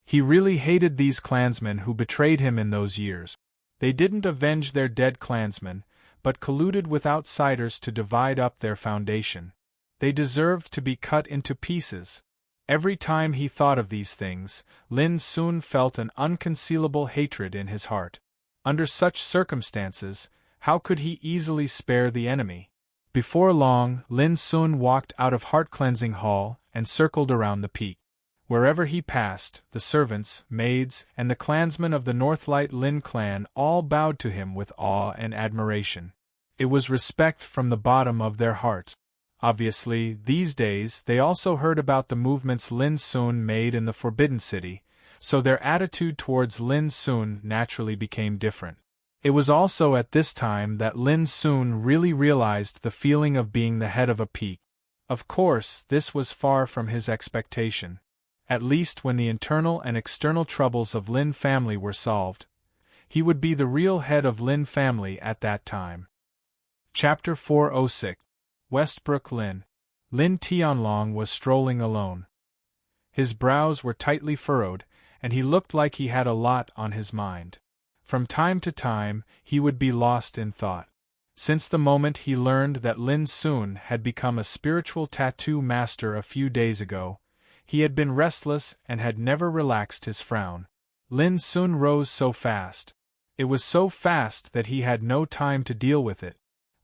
He really hated these clansmen who betrayed him in those years. They didn't avenge their dead clansmen, but colluded with outsiders to divide up their foundation. They deserved to be cut into pieces. Every time he thought of these things, Lin Sun felt an unconcealable hatred in his heart. Under such circumstances, how could he easily spare the enemy? Before long, Lin Sun walked out of Heart-Cleansing Hall and circled around the peak. Wherever he passed, the servants, maids, and the clansmen of the Northlight Lin clan all bowed to him with awe and admiration. It was respect from the bottom of their hearts. Obviously, these days they also heard about the movements Lin Sun made in the Forbidden City, so their attitude towards Lin Sun naturally became different. It was also at this time that Lin Sun really realized the feeling of being the head of a peak. Of course, this was far from his expectation. At least when the internal and external troubles of Lin family were solved, he would be the real head of Lin family at that time. Chapter 406. Westbrook Lin. Lin Tianlong was strolling alone. His brows were tightly furrowed, and he looked like he had a lot on his mind. From time to time, he would be lost in thought. Since the moment he learned that Lin Sun had become a spiritual tattoo master a few days ago, he had been restless and had never relaxed his frown. Lin Sun rose so fast. It was so fast that he had no time to deal with it.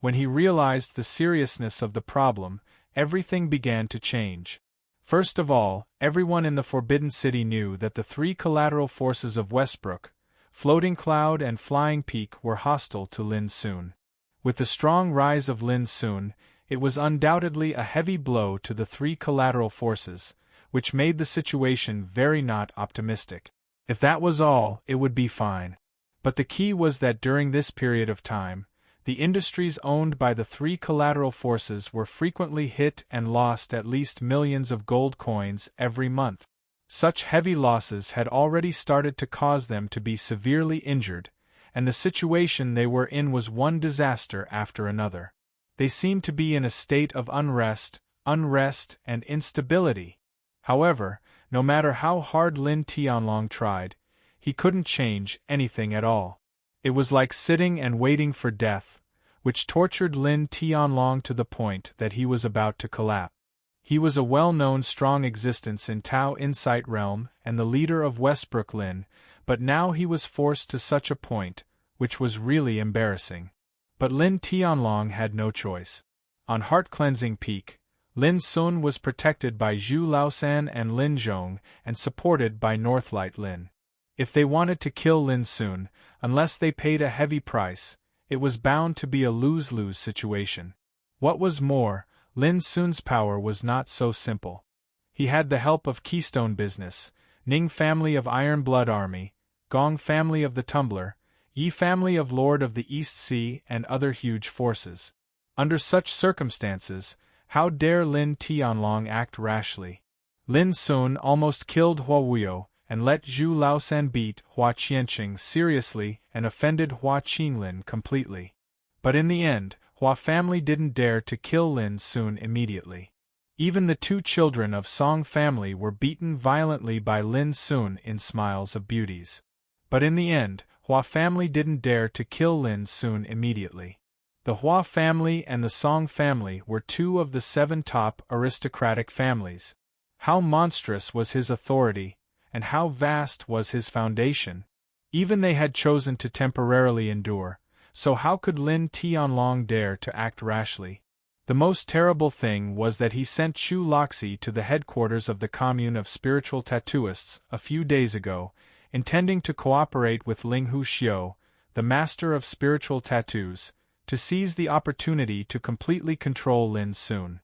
When he realized the seriousness of the problem, everything began to change. First of all, everyone in the Forbidden City knew that the 3 collateral forces of Westbrook, Floating Cloud and Flying Peak, were hostile to Lin Sun. With the strong rise of Lin Sun, it was undoubtedly a heavy blow to the 3 collateral forces, which made the situation very not optimistic. If that was all, it would be fine. But the key was that during this period of time, the industries owned by the 3 collateral forces were frequently hit and lost at least millions of gold coins every month. Such heavy losses had already started to cause them to be severely injured, and the situation they were in was one disaster after another. They seemed to be in a state of unrest, and instability. However, no matter how hard Lin Tianlong tried, he couldn't change anything at all. It was like sitting and waiting for death, which tortured Lin Tianlong to the point that he was about to collapse. He was a well-known strong existence in Tao Insight Realm and the leader of Westbrook Lin, but now he was forced to such a point, which was really embarrassing. But Lin Tianlong had no choice. On Heart-Cleansing Peak, Lin Sun was protected by Zhu Laosan and Lin Zhong and supported by Northlight Lin. If they wanted to kill Lin Sun, unless they paid a heavy price, it was bound to be a lose-lose situation. What was more, Lin Sun's power was not so simple. He had the help of Keystone Business, Ning family of Iron Blood Army, Gong family of the Tumbler, Yi family of Lord of the East Sea, and other huge forces. Under such circumstances, how dare Lin Tianlong act rashly? Lin Sun almost killed Huo Wuyo, and let Zhu Laosan beat Hua Qianqing seriously and offended Hua Qinglin completely. But in the end, Hua family didn't dare to kill Lin Sun immediately. Even the two children of Song family were beaten violently by Lin Sun in Smiles of Beauties. But in the end, Hua family didn't dare to kill Lin Sun immediately. The Hua family and the Song family were two of the 7 top aristocratic families. How monstrous was his authority, and how vast was his foundation. Even they had chosen to temporarily endure, so how could Lin Tianlong dare to act rashly? The most terrible thing was that he sent Chu Loxi to the headquarters of the commune of spiritual tattooists a few days ago, intending to cooperate with Ling Hu Xiu, the master of spiritual tattoos, to seize the opportunity to completely control Lin Sun.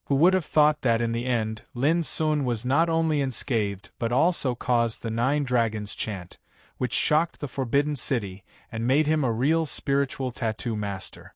Who would have thought that in the end, Lin Sun was not only unscathed but also caused the 9 dragons chant, which shocked the Forbidden City and made him a real spiritual tattoo master.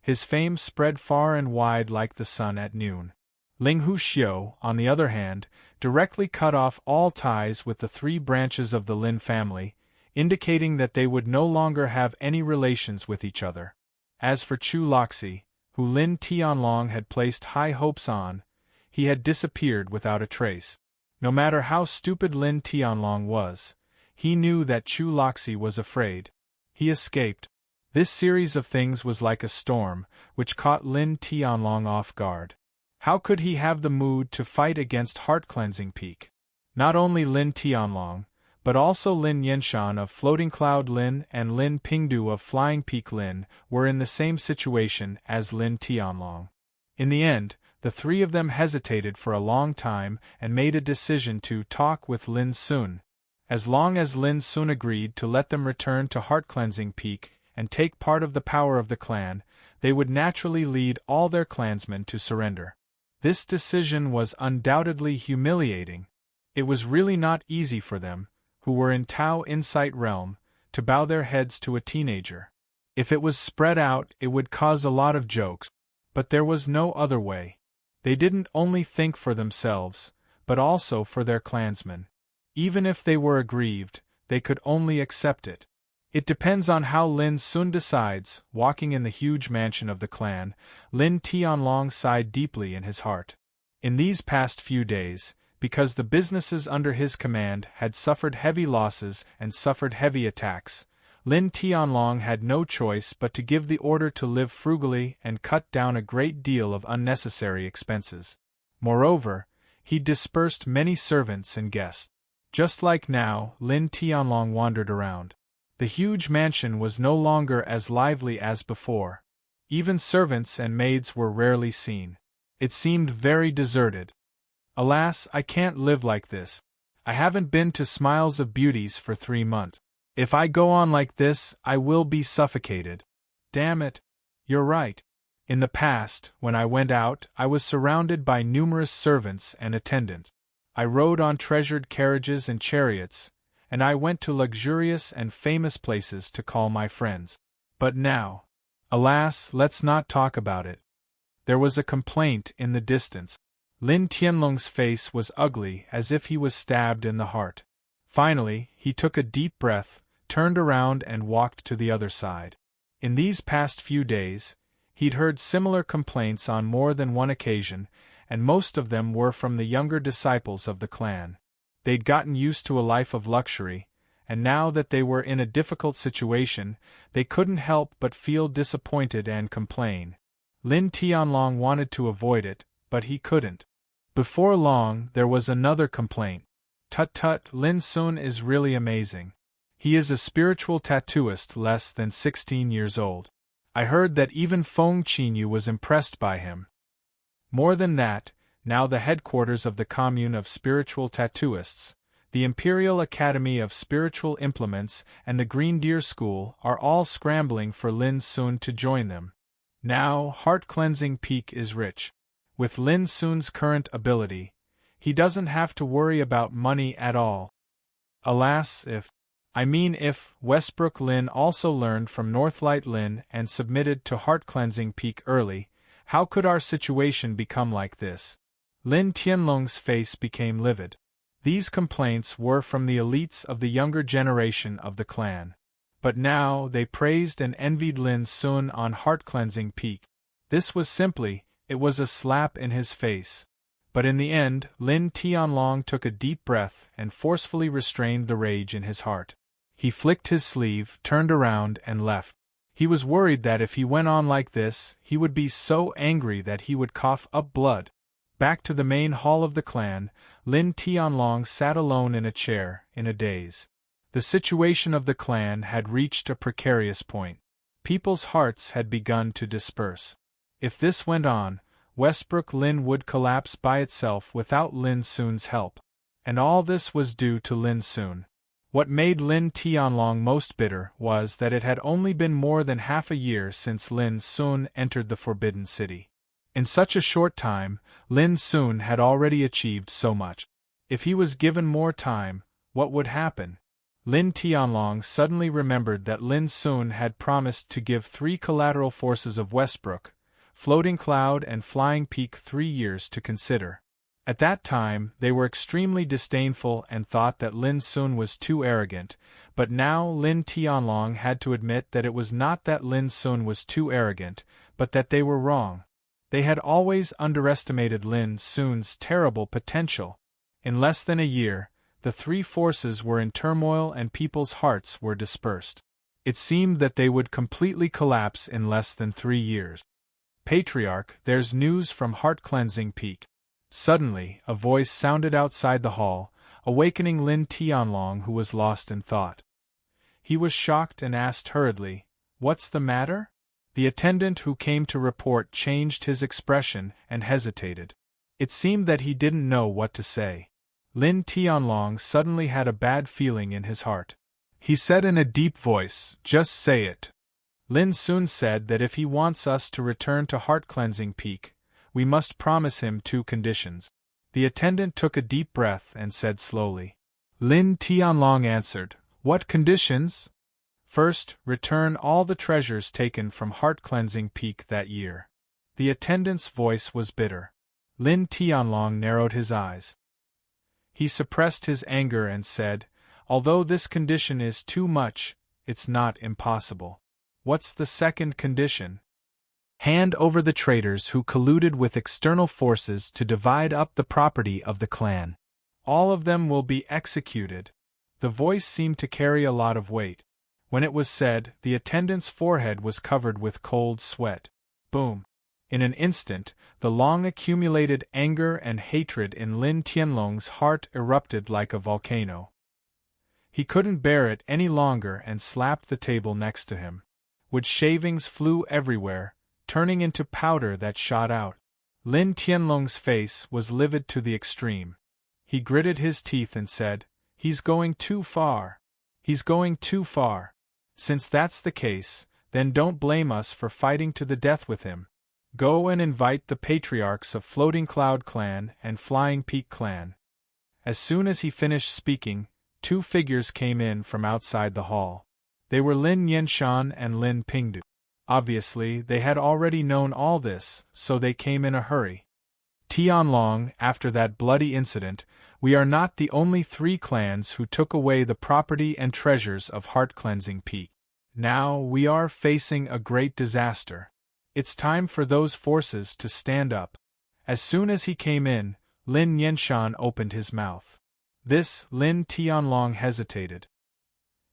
His fame spread far and wide like the sun at noon. Ling Hu Xiu, on the other hand, directly cut off all ties with the 3 branches of the Lin family, indicating that they would no longer have any relations with each other. As for Chu Loxi, who Lin Tianlong had placed high hopes on, he had disappeared without a trace. No matter how stupid Lin Tianlong was, he knew that Chu Loxi was afraid. He escaped. This series of things was like a storm, which caught Lin Tianlong off guard. How could he have the mood to fight against Heart-Cleansing Peak? Not only Lin Tianlong, but also Lin Yenshan of Floating Cloud Lin and Lin Pingdu of Flying Peak Lin were in the same situation as Lin Tianlong. In the end, the 3 of them hesitated for a long time and made a decision to talk with Lin Sun. As long as Lin Sun agreed to let them return to Heart-Cleansing Peak and take part of the power of the clan, they would naturally lead all their clansmen to surrender. This decision was undoubtedly humiliating. It was really not easy for them, who were in Tao Insight Realm, to bow their heads to a teenager. If it was spread out, it would cause a lot of jokes, but there was no other way. They didn't only think for themselves, but also for their clansmen. Even if they were aggrieved, they could only accept it. It depends on how Lin Sun decides. Walking in the huge mansion of the clan, Lin Tianlong sighed deeply in his heart. In these past few days, because the businesses under his command had suffered heavy losses and suffered heavy attacks, Lin Tianlong had no choice but to give the order to live frugally and cut down a great deal of unnecessary expenses. Moreover, he dispersed many servants and guests. Just like now, Lin Tianlong wandered around. The huge mansion was no longer as lively as before. Even servants and maids were rarely seen. It seemed very deserted. Alas, I can't live like this. I haven't been to Smiles of Beauties for 3 months. If I go on like this, I will be suffocated. Damn it. You're right. In the past, when I went out, I was surrounded by numerous servants and attendants. I rode on treasured carriages and chariots, and I went to luxurious and famous places to call my friends. But now, alas, let's not talk about it. There was a complaint in the distance. Lin Tianlong's face was ugly as if he was stabbed in the heart. Finally, he took a deep breath, turned around and walked to the other side. In these past few days, he'd heard similar complaints on more than one occasion, and most of them were from the younger disciples of the clan. They'd gotten used to a life of luxury, and now that they were in a difficult situation, they couldn't help but feel disappointed and complain. Lin Tianlong wanted to avoid it, but he couldn't. Before long, there was another complaint. Tut, Lin Sun is really amazing. He is a spiritual tattooist less than 16 years old. I heard that even Feng Qinyu was impressed by him. More than that, now the headquarters of the Commune of Spiritual Tattooists, the Imperial Academy of Spiritual Implements and the Green Deer School are all scrambling for Lin Sun to join them. Now, Heart-Cleansing Peak is rich. With Lin Sun's current ability, he doesn't have to worry about money at all. Alas, if Westbrook Lin also learned from Northlight Lin and submitted to Heart-Cleansing Peak early, how could our situation become like this? Lin Tianlong's face became livid. These complaints were from the elites of the younger generation of the clan. But now they praised and envied Lin Sun on heart-cleansing peak. This was it was a slap in his face. But in the end, Lin Tianlong took a deep breath and forcefully restrained the rage in his heart. He flicked his sleeve, turned around, and left. He was worried that if he went on like this, he would be so angry that he would cough up blood. Back to the main hall of the clan, Lin Tianlong sat alone in a chair, in a daze. The situation of the clan had reached a precarious point. People's hearts had begun to disperse. If this went on, Westbrook Lin would collapse by itself without Lin Sun's help. And all this was due to Lin Sun. What made Lin Tianlong most bitter was that it had only been more than half a year since Lin Sun entered the Forbidden City. In such a short time, Lin Sun had already achieved so much. If he was given more time, what would happen? Lin Tianlong suddenly remembered that Lin Sun had promised to give 3 collateral forces of Westbrook, Floating Cloud and Flying Peak 3 years to consider. At that time, they were extremely disdainful and thought that Lin Sun was too arrogant, but now Lin Tianlong had to admit that it was not that Lin Sun was too arrogant, but that they were wrong. They had always underestimated Lin Sun's terrible potential. In less than a year, the 3 forces were in turmoil and people's hearts were dispersed. It seemed that they would completely collapse in less than 3 years. Patriarch, there's news from Heart-Cleansing Peak. Suddenly, a voice sounded outside the hall, awakening Lin Tianlong, who was lost in thought. He was shocked and asked hurriedly, "What's the matter?" The attendant who came to report changed his expression and hesitated. It seemed that he didn't know what to say. Lin Tianlong suddenly had a bad feeling in his heart. He said in a deep voice, "Just say it." Lin Sun said that if he wants us to return to Heart-Cleansing Peak, we must promise him 2 conditions. The attendant took a deep breath and said slowly. Lin Tianlong answered, "What conditions?" "First, return all the treasures taken from Heart-Cleansing Peak that year." The attendant's voice was bitter. Lin Tianlong narrowed his eyes. He suppressed his anger and said, "Although this condition is too much, it's not impossible." "What's the second condition?" "Hand over the traitors who colluded with external forces to divide up the property of the clan. All of them will be executed." The voice seemed to carry a lot of weight. When it was said, the attendant's forehead was covered with cold sweat. Boom! In an instant, the long-accumulated anger and hatred in Lin Tianlong's heart erupted like a volcano. He couldn't bear it any longer and slapped the table next to him. Wood shavings flew everywhere, turning into powder that shot out. Lin Tianlong's face was livid to the extreme. He gritted his teeth and said, "He's going too far. He's going too far. Since that's the case, then don't blame us for fighting to the death with him. Go and invite the patriarchs of Floating Cloud Clan and Flying Peak Clan." As soon as he finished speaking, 2 figures came in from outside the hall. They were Lin Yenshan and Lin Pingdu. Obviously, they had already known all this, so they came in a hurry. "Tianlong, after that bloody incident, we are not the only 3 clans who took away the property and treasures of Heart-Cleansing Peak. Now we are facing a great disaster. It's time for those forces to stand up." As soon as he came in, Lin Yenshan opened his mouth. This, Lin Tianlong hesitated.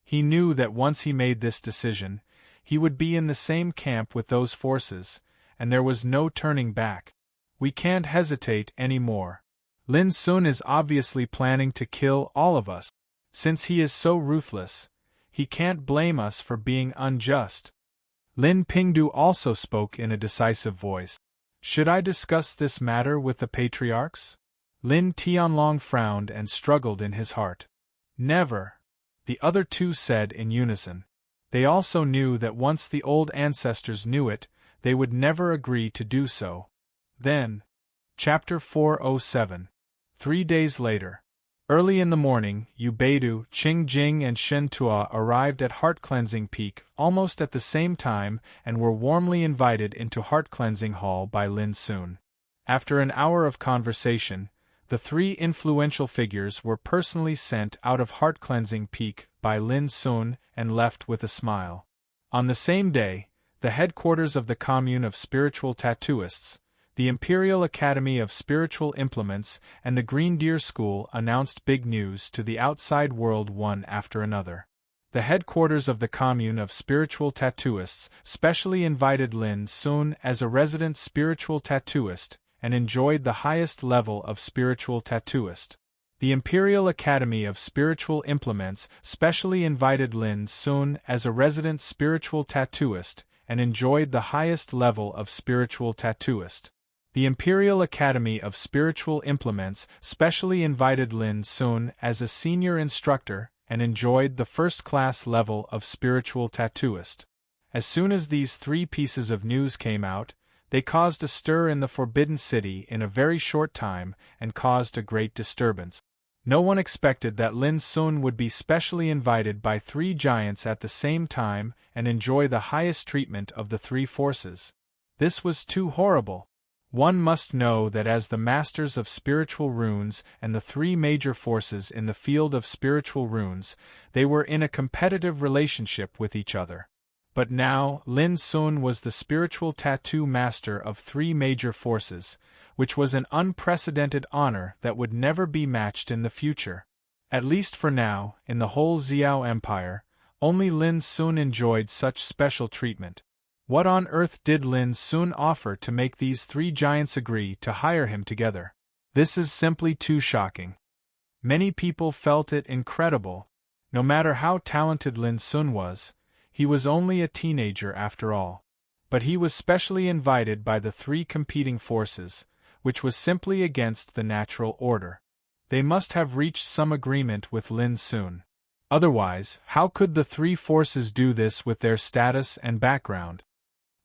He knew that once he made this decision, he would be in the same camp with those forces, and there was no turning back. "We can't hesitate any more. Lin Sun is obviously planning to kill all of us. Since he is so ruthless, he can't blame us for being unjust." Lin Pingdu also spoke in a decisive voice. "Should I discuss this matter with the patriarchs?" Lin Tianlong frowned and struggled in his heart. "Never," the other 2 said in unison. They also knew that once the old ancestors knew it, they would never agree to do so. Then, Chapter 407. 3 days later. Early in the morning, Yu Beidu, Qing Jing and Shen Tua arrived at Heart-Cleansing Peak almost at the same time and were warmly invited into Heart-Cleansing Hall by Lin Sun. After an hour of conversation, The three influential figures were personally sent out of heart-cleansing Peak by Lin Sun and left with a smile. On the same day, the headquarters of the Commune of Spiritual Tattooists, the Imperial Academy of Spiritual Implements, and the Green Deer School announced big news to the outside world one after another. The headquarters of the Commune of Spiritual Tattooists specially invited Lin Sun as a resident spiritual tattooist and enjoyed the highest level of spiritual tattooist. The Imperial Academy of Spiritual Implements specially invited Lin Sun as a resident spiritual tattooist and enjoyed the highest level of spiritual tattooist. The Imperial Academy of Spiritual Implements specially invited Lin Sun as a senior instructor and enjoyed the first-class level of spiritual tattooist. As soon as these three pieces of news came out, they caused a stir in the Forbidden City in a very short time and caused a great disturbance. No one expected that Lin Sun would be specially invited by three giants at the same time and enjoy the highest treatment of the three forces. This was too horrible. One must know that as the masters of spiritual runes and the three major forces in the field of spiritual runes, they were in a competitive relationship with each other. But now, Lin Sun was the spiritual tattoo master of three major forces, which was an unprecedented honor that would never be matched in the future. At least for now, in the whole Xiao Empire, only Lin Sun enjoyed such special treatment. What on earth did Lin Sun offer to make these three giants agree to hire him together? This is simply too shocking. Many people felt it incredible. No matter how talented Lin Sun was, he was only a teenager after all. But he was specially invited by the three competing forces, which was simply against the natural order. They must have reached some agreement with Lin Sun. Otherwise, how could the three forces do this with their status and background?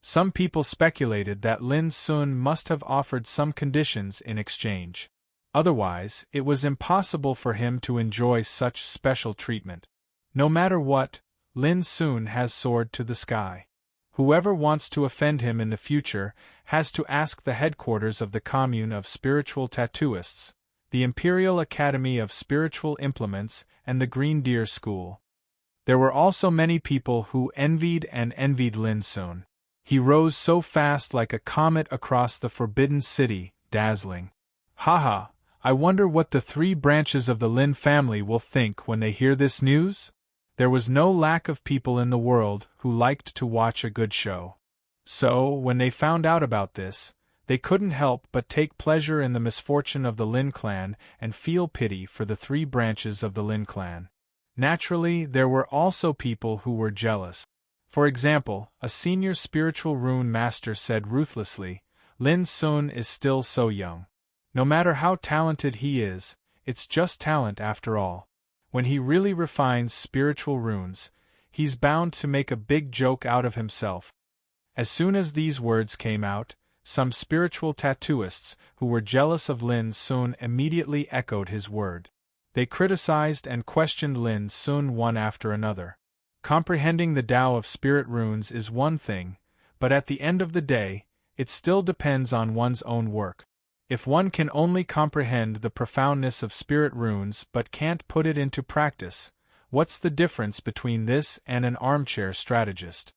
Some people speculated that Lin Sun must have offered some conditions in exchange. Otherwise, it was impossible for him to enjoy such special treatment. No matter what, Lin Sun has soared to the sky. Whoever wants to offend him in the future has to ask the headquarters of the Commune of Spiritual Tattooists, the Imperial Academy of Spiritual Implements, and the Green Deer School. There were also many people who envied Lin Sun. He rose so fast like a comet across the Forbidden City, dazzling. Haha, I wonder what the three branches of the Lin family will think when they hear this news? There was no lack of people in the world who liked to watch a good show. So, when they found out about this, they couldn't help but take pleasure in the misfortune of the Lin clan and feel pity for the three branches of the Lin clan. Naturally, there were also people who were jealous. For example, a senior spiritual rune master said ruthlessly, "Lin Sun is still so young. No matter how talented he is, it's just talent after all. When he really refines spiritual runes, he's bound to make a big joke out of himself." As soon as these words came out, some spiritual tattooists who were jealous of Lin Sun immediately echoed his word. They criticized and questioned Lin Sun one after another. Comprehending the Tao of spirit runes is one thing, but at the end of the day, it still depends on one's own work. If one can only comprehend the profoundness of spirit runes but can't put it into practice, what's the difference between this and an armchair strategist?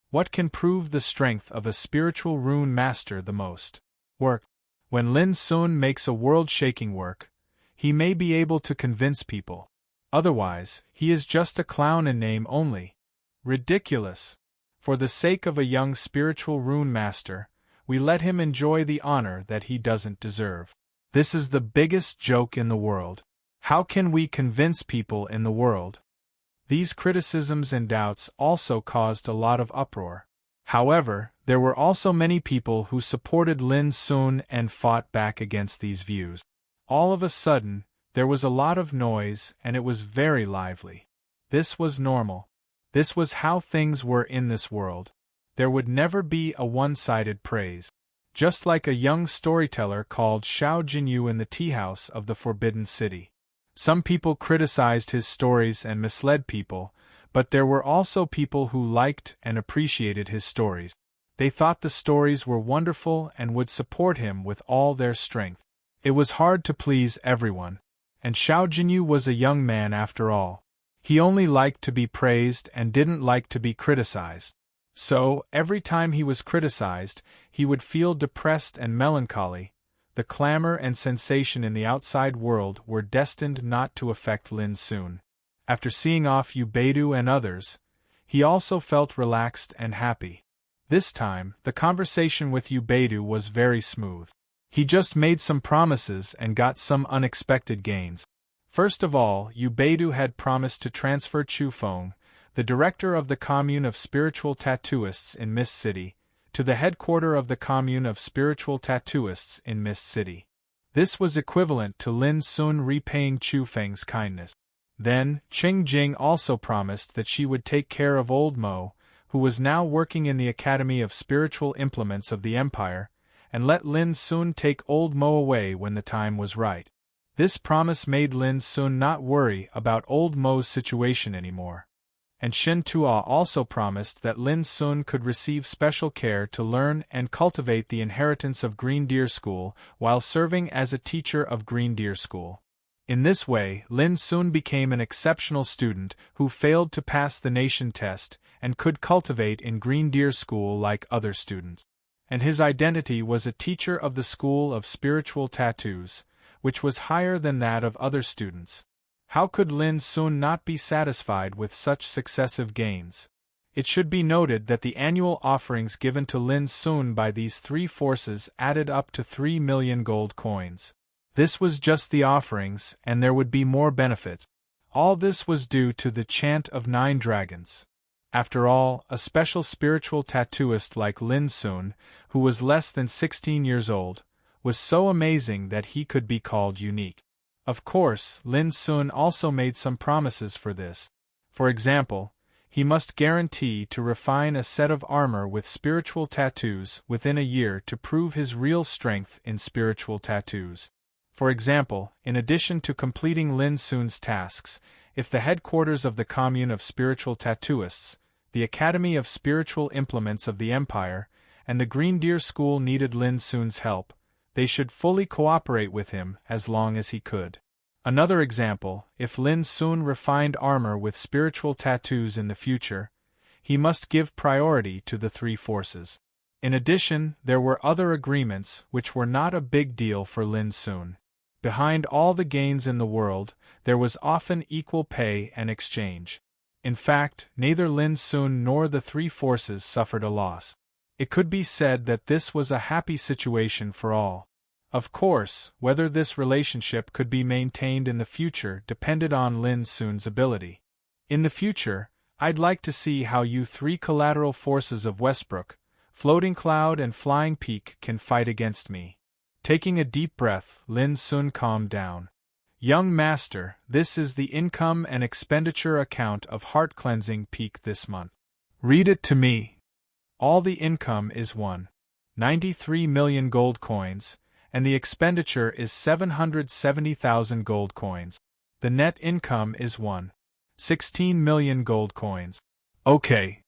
What can prove the strength of a spiritual rune master the most? Work. When Lin Sun makes a world-shaking work, he may be able to convince people. Otherwise, he is just a clown in name only. Ridiculous. For the sake of a young spiritual rune master, we let him enjoy the honor that he doesn't deserve. This is the biggest joke in the world. How can we convince people in the world? These criticisms and doubts also caused a lot of uproar. However, there were also many people who supported Lin Sun and fought back against these views. All of a sudden, there was a lot of noise and it was very lively. This was normal. This was how things were in this world. There would never be a one-sided praise. Just like a young storyteller called Xiao Jinyu in the tea house of the Forbidden City. Some people criticized his stories and misled people, but there were also people who liked and appreciated his stories. They thought the stories were wonderful and would support him with all their strength. It was hard to please everyone, and Xiao Jinyu was a young man after all. He only liked to be praised and didn't like to be criticized. So, every time he was criticized, he would feel depressed and melancholy. The clamor and sensation in the outside world were destined not to affect Lin soon. After seeing off Ubedu and others, he also felt relaxed and happy. This time, the conversation with Ubedu was very smooth. He just made some promises and got some unexpected gains. First of all, Ubedu had promised to transfer Chu Feng, the director of the commune of spiritual tattooists in Mist City, to the headquarters of the commune of spiritual tattooists in Mist City. This was equivalent to Lin Sun repaying Chu Feng's kindness. Then, Qing Jing also promised that she would take care of old Mo, who was now working in the Academy of Spiritual Implements of the Empire, and let Lin Sun take old Mo away when the time was right. This promise made Lin Sun not worry about old Mo's situation anymore. And Shen Tua also promised that Lin Sun could receive special care to learn and cultivate the inheritance of Green Deer School while serving as a teacher of Green Deer School. In this way, Lin Sun became an exceptional student who failed to pass the nation test and could cultivate in Green Deer School like other students. And his identity was a teacher of the School of Spiritual Tattoos, which was higher than that of other students. How could Lin Sun not be satisfied with such successive gains? It should be noted that the annual offerings given to Lin Sun by these three forces added up to 3 million gold coins. This was just the offerings, and there would be more benefits. All this was due to the chant of 9 dragons. After all, a special spiritual tattooist like Lin Sun, who was less than 16 years old, was so amazing that he could be called unique. Of course, Lin Sun also made some promises for this. For example, he must guarantee to refine a set of armor with spiritual tattoos within a year to prove his real strength in spiritual tattoos. For example, in addition to completing Lin Sun's tasks, if the headquarters of the commune of spiritual tattooists, the Academy of Spiritual Implements of the Empire, and the Green Deer School needed Lin Sun's help, they should fully cooperate with him as long as he could. Another example, if Lin Sun refined armor with spiritual tattoos in the future, he must give priority to the 3 forces. In addition, there were other agreements which were not a big deal for Lin Sun. Behind all the gains in the world, there was often equal pay and exchange. In fact, neither Lin Sun nor the 3 forces suffered a loss. It could be said that this was a happy situation for all. Of course, whether this relationship could be maintained in the future depended on Lin Sun's ability. In the future, I'd like to see how you 3 collateral forces of Westbrook, Floating Cloud and Flying Peak can fight against me. Taking a deep breath, Lin Sun calmed down. Young Master, this is the income and expenditure account of Heart Cleansing Peak this month. Read it to me. All the income is 1.93 million gold coins, and the expenditure is 770,000 gold coins. The net income is 1.16 million gold coins. Okay.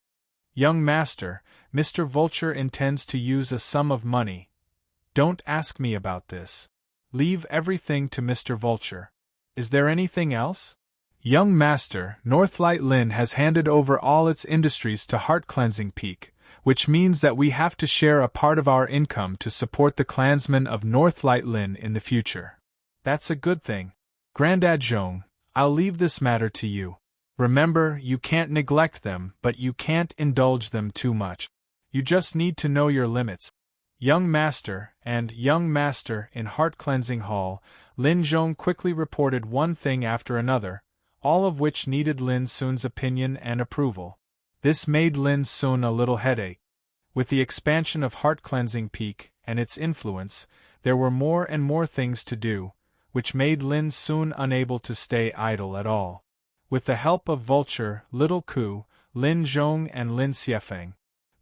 Young Master, Mr. Vulture intends to use a sum of money. Don't ask me about this. Leave everything to Mr. Vulture. Is there anything else? Young Master, Northlight Lin has handed over all its industries to Heart Cleansing Peak, which means that we have to share a part of our income to support the clansmen of Northlight Lin in the future. That's a good thing. Grandad Zhong, I'll leave this matter to you. Remember, you can't neglect them, but you can't indulge them too much. You just need to know your limits. Young Master, and Young Master in Heart Cleansing Hall, Lin Zhong quickly reported one thing after another, all of which needed Lin Sun's opinion and approval. This made Lin Sun a little headache. With the expansion of Heart Cleansing Peak and its influence, there were more and more things to do, which made Lin Sun unable to stay idle at all. With the help of Vulture, Little Ku, Lin Zhong and Lin Xiefeng.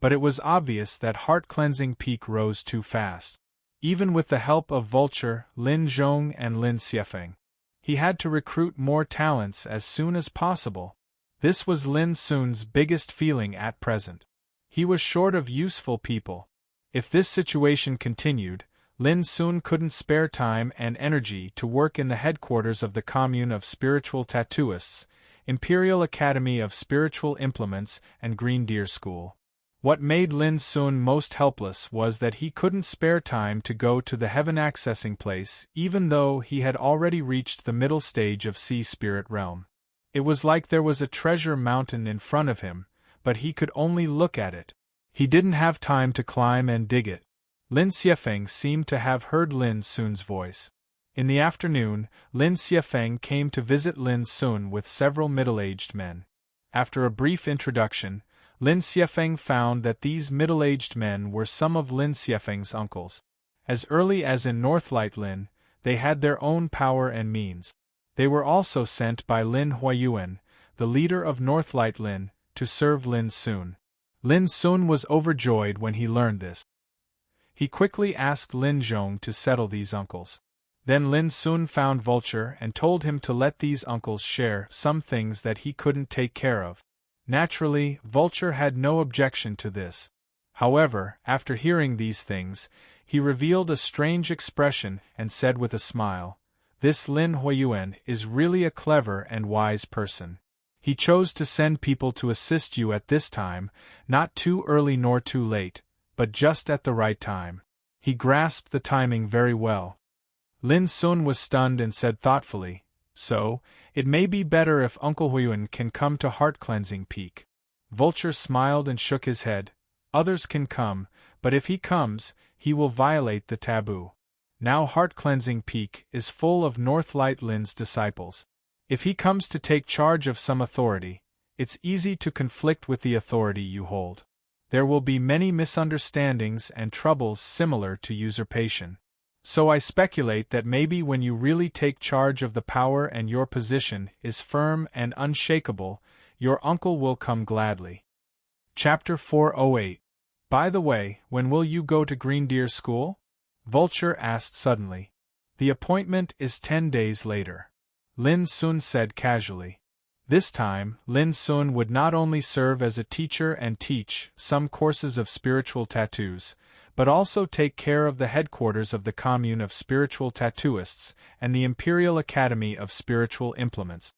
But it was obvious that Heart Cleansing Peak rose too fast. Even with the help of Vulture, Lin Zhong and Lin Xiefeng. He had to recruit more talents as soon as possible. This was Lin Sun's biggest feeling at present. He was short of useful people. If this situation continued, Lin Sun couldn't spare time and energy to work in the headquarters of the Commune of Spiritual Tattooists, Imperial Academy of Spiritual Implements, and Green Deer School. What made Lin Sun most helpless was that he couldn't spare time to go to the heaven accessing place, even though he had already reached the middle stage of Sea Spirit Realm. It was like there was a treasure mountain in front of him, but he could only look at it. He didn't have time to climb and dig it. Lin Xiefeng seemed to have heard Lin Sun's voice. In the afternoon, Lin Xiefeng came to visit Lin Sun with several middle-aged men. After a brief introduction, Lin Xiefeng found that these middle-aged men were some of Lin Xiefeng's uncles. As early as in Northlight Lin, they had their own power and means. They were also sent by Lin Huayuan, the leader of Northlight Lin, to serve Lin Sun. Lin Sun was overjoyed when he learned this. He quickly asked Lin Zhong to settle these uncles. Then Lin Sun found Vulture and told him to let these uncles share some things that he couldn't take care of. Naturally, Vulture had no objection to this. However, after hearing these things, he revealed a strange expression and said with a smile, "This Lin Huayuan is really a clever and wise person. He chose to send people to assist you at this time, not too early nor too late, but just at the right time. He grasped the timing very well." Lin Sun was stunned and said thoughtfully, "So, it may be better if Uncle Huayuan can come to Heart Cleansing Peak." Vulture smiled and shook his head. "Others can come, but if he comes, he will violate the taboo. Now Heart Cleansing Peak is full of Northlight Lin's disciples. If he comes to take charge of some authority, it's easy to conflict with the authority you hold. There will be many misunderstandings and troubles similar to usurpation. So I speculate that maybe when you really take charge of the power and your position is firm and unshakable, your uncle will come gladly." Chapter 408. "By the way, when will you go to Green Deer School?" Vulture asked suddenly. "The appointment is 10 days later," Lin Sun said casually. This time, Lin Sun would not only serve as a teacher and teach some courses of spiritual tattoos, but also take care of the headquarters of the Commune of Spiritual Tattooists and the Imperial Academy of Spiritual Implements.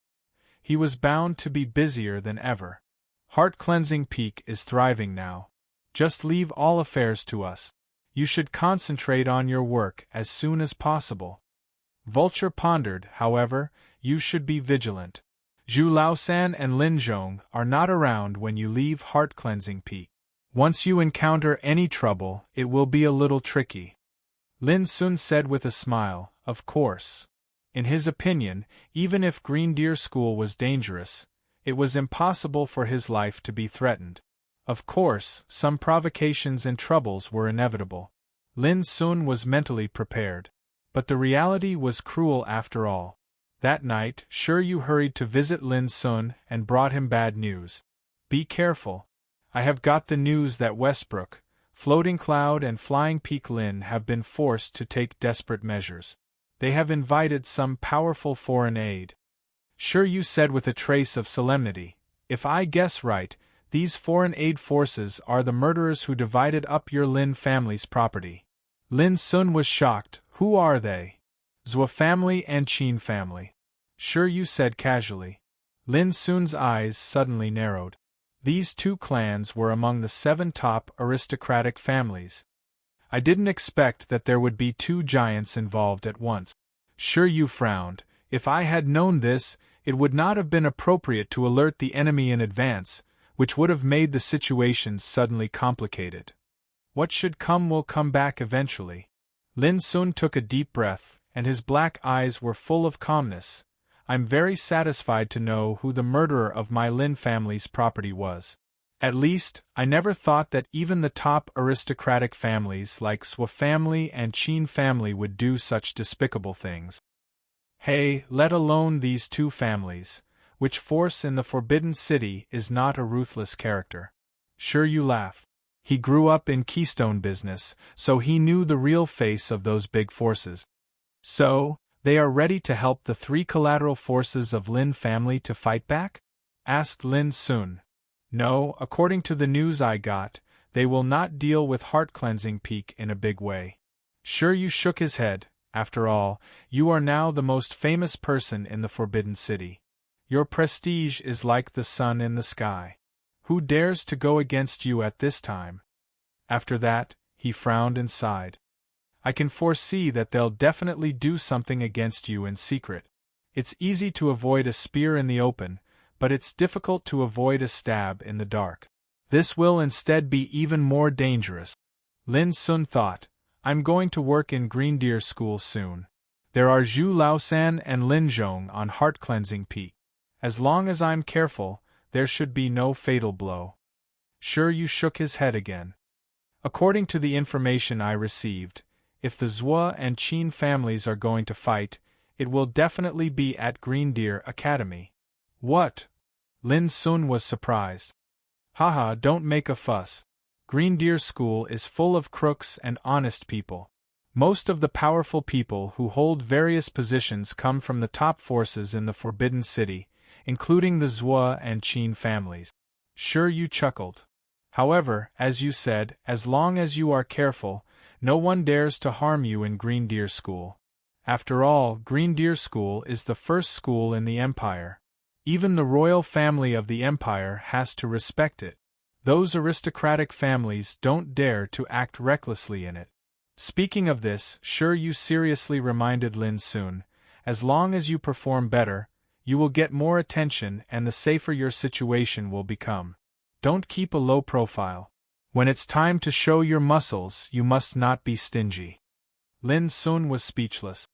He was bound to be busier than ever. Heart Cleansing Peak is thriving now. Just leave all affairs to us. You should concentrate on your work as soon as possible. Vulture pondered, however, you should be vigilant. Zhu Laosan and Lin Zhong are not around when you leave Heart Cleansing Peak. Once you encounter any trouble, it will be a little tricky. Lin Sun said with a smile, of course. In his opinion, even if Green Deer School was dangerous, it was impossible for his life to be threatened. Of course, some provocations and troubles were inevitable. Lin Sun was mentally prepared. But the reality was cruel after all. That night, Sure Yu hurried to visit Lin Sun and brought him bad news. "Be careful. I have got the news that Westbrook, Floating Cloud and Flying Peak Lin have been forced to take desperate measures. They have invited some powerful foreign aid." Sure Yu said with a trace of solemnity, "If I guess right, these foreign aid forces are the murderers who divided up your Lin family's property." Lin Sun was shocked. "Who are they?" "Zhou family and Qin family," Sure Yu said casually. Lin Sun's eyes suddenly narrowed. These two clans were among the 7 top aristocratic families. "I didn't expect that there would be 2 giants involved at once." Sure Yu frowned. "If I had known this, it would not have been appropriate to alert the enemy in advance, which would have made the situation suddenly complicated. What should come will come back eventually." Lin Sun took a deep breath, and his black eyes were full of calmness. "I'm very satisfied to know who the murderer of my Lin family's property was. At least, I never thought that even the top aristocratic families like Zhou family and Qin family would do such despicable things. Hey, let alone these 2 families, which force in the Forbidden City is not a ruthless character." Sure Yu laughed. He grew up in Keystone business, so he knew the real face of those big forces. "So, they are ready to help the 3 collateral forces of Lin family to fight back?" asked Lin Sun. "No, according to the news I got, they will not deal with Heart Cleansing Peak in a big way." Sure you shook his head. After all, you are now the most famous person in the Forbidden City. Your prestige is like the sun in the sky. Who dares to go against you at this time? After that, he frowned and sighed. I can foresee that they'll definitely do something against you in secret. It's easy to avoid a spear in the open, but it's difficult to avoid a stab in the dark. This will instead be even more dangerous. Lin Sun thought, I'm going to work in Green Deer School soon. There are Zhu Laosan and Lin Zhong on Heart Cleansing Peak. As long as I'm careful, there should be no fatal blow. Sure you shook his head again. According to the information I received, if the Zhua and Qin families are going to fight, it will definitely be at Green Deer Academy. What? Lin Sun was surprised. Haha, don't make a fuss. Green Deer School is full of crooks and honest people. Most of the powerful people who hold various positions come from the top forces in the Forbidden City, including the Zhua and Qin families. Sure you chuckled. However, as you said, as long as you are careful, no one dares to harm you in Green Deer School. After all, Green Deer School is the first school in the Empire. Even the royal family of the Empire has to respect it. Those aristocratic families don't dare to act recklessly in it. Speaking of this, sure you seriously reminded Lin Sun, as long as you perform better, you will get more attention and the safer your situation will become. Don't keep a low profile. When it's time to show your muscles, you must not be stingy. Lin Sun was speechless.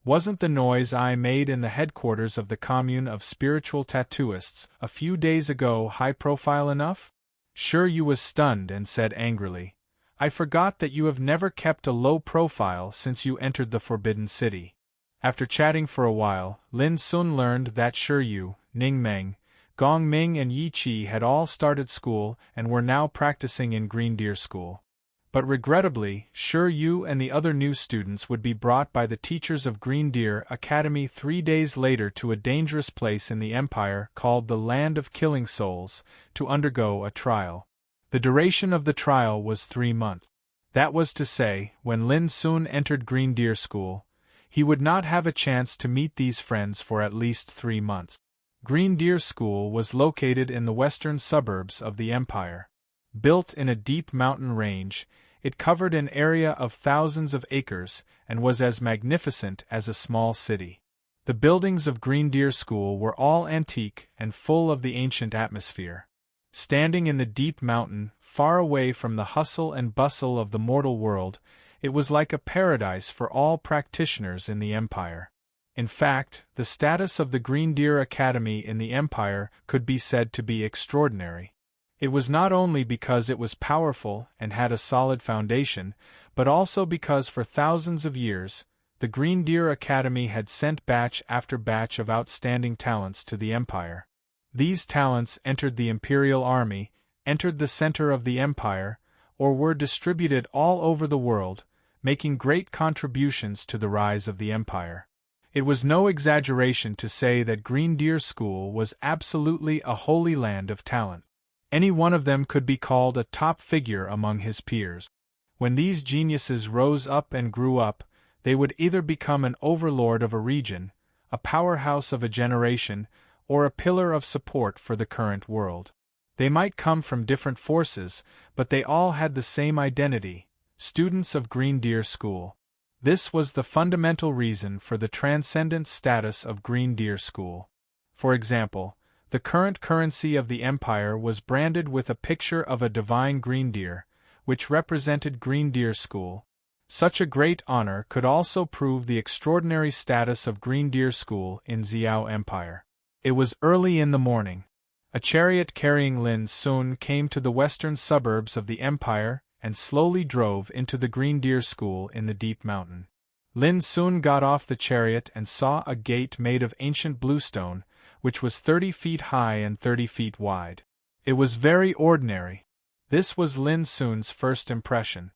Wasn't the noise I made in the headquarters of the commune of spiritual tattooists a few days ago high profile enough? Sure you was stunned and said angrily, I forgot that you have never kept a low profile since you entered the Forbidden City. After chatting for a while, Lin Sun learned that Sure Yu, Ning Meng, Gong Ming and Yi Qi had all started school and were now practicing in Green Deer School. But regrettably, Sure Yu and the other new students would be brought by the teachers of Green Deer Academy 3 days later to a dangerous place in the Empire called the Land of Killing Souls, to undergo a trial. The duration of the trial was 3 months. That was to say, when Lin Sun entered Green Deer School, he would not have a chance to meet these friends for at least 3 months. Green Deer School was located in the western suburbs of the Empire. Built in a deep mountain range, it covered an area of thousands of acres and was as magnificent as a small city. The buildings of Green Deer School were all antique and full of the ancient atmosphere. Standing in the deep mountain, far away from the hustle and bustle of the mortal world, it was like a paradise for all practitioners in the Empire. In fact, the status of the Green Deer Academy in the Empire could be said to be extraordinary. It was not only because it was powerful and had a solid foundation, but also because for thousands of years, the Green Deer Academy had sent batch after batch of outstanding talents to the Empire. These talents entered the Imperial Army, entered the center of the Empire, or were distributed all over the world, making great contributions to the rise of the Empire. It was no exaggeration to say that Green Deer School was absolutely a holy land of talent. Any one of them could be called a top figure among his peers. When these geniuses rose up and grew up, they would either become an overlord of a region, a powerhouse of a generation, or a pillar of support for the current world. They might come from different forces, but they all had the same identity: students of Green Deer School. This was the fundamental reason for the transcendent status of Green Deer School. For example, the current currency of the Empire was branded with a picture of a divine green deer, which represented Green Deer School. Such a great honor could also prove the extraordinary status of Green Deer School in Xiao Empire. It was early in the morning. A chariot carrying Lin Sun came to the western suburbs of the Empire and slowly drove into the Green Deer School in the deep mountain. Lin Sun got off the chariot and saw a gate made of ancient bluestone, which was 30 feet high and 30 feet wide. It was very ordinary. This was Lin Sun's first impression.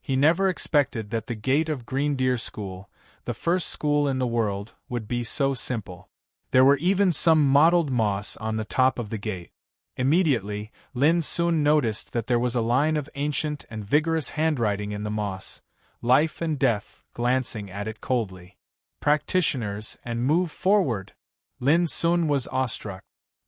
He never expected that the gate of Green Deer School, the first school in the world, would be so simple. There were even some mottled moss on the top of the gate. Immediately, Lin Sun noticed that there was a line of ancient and vigorous handwriting in the moss, life and death, glancing at it coldly. Practitioners and move forward. Lin Sun was awestruck.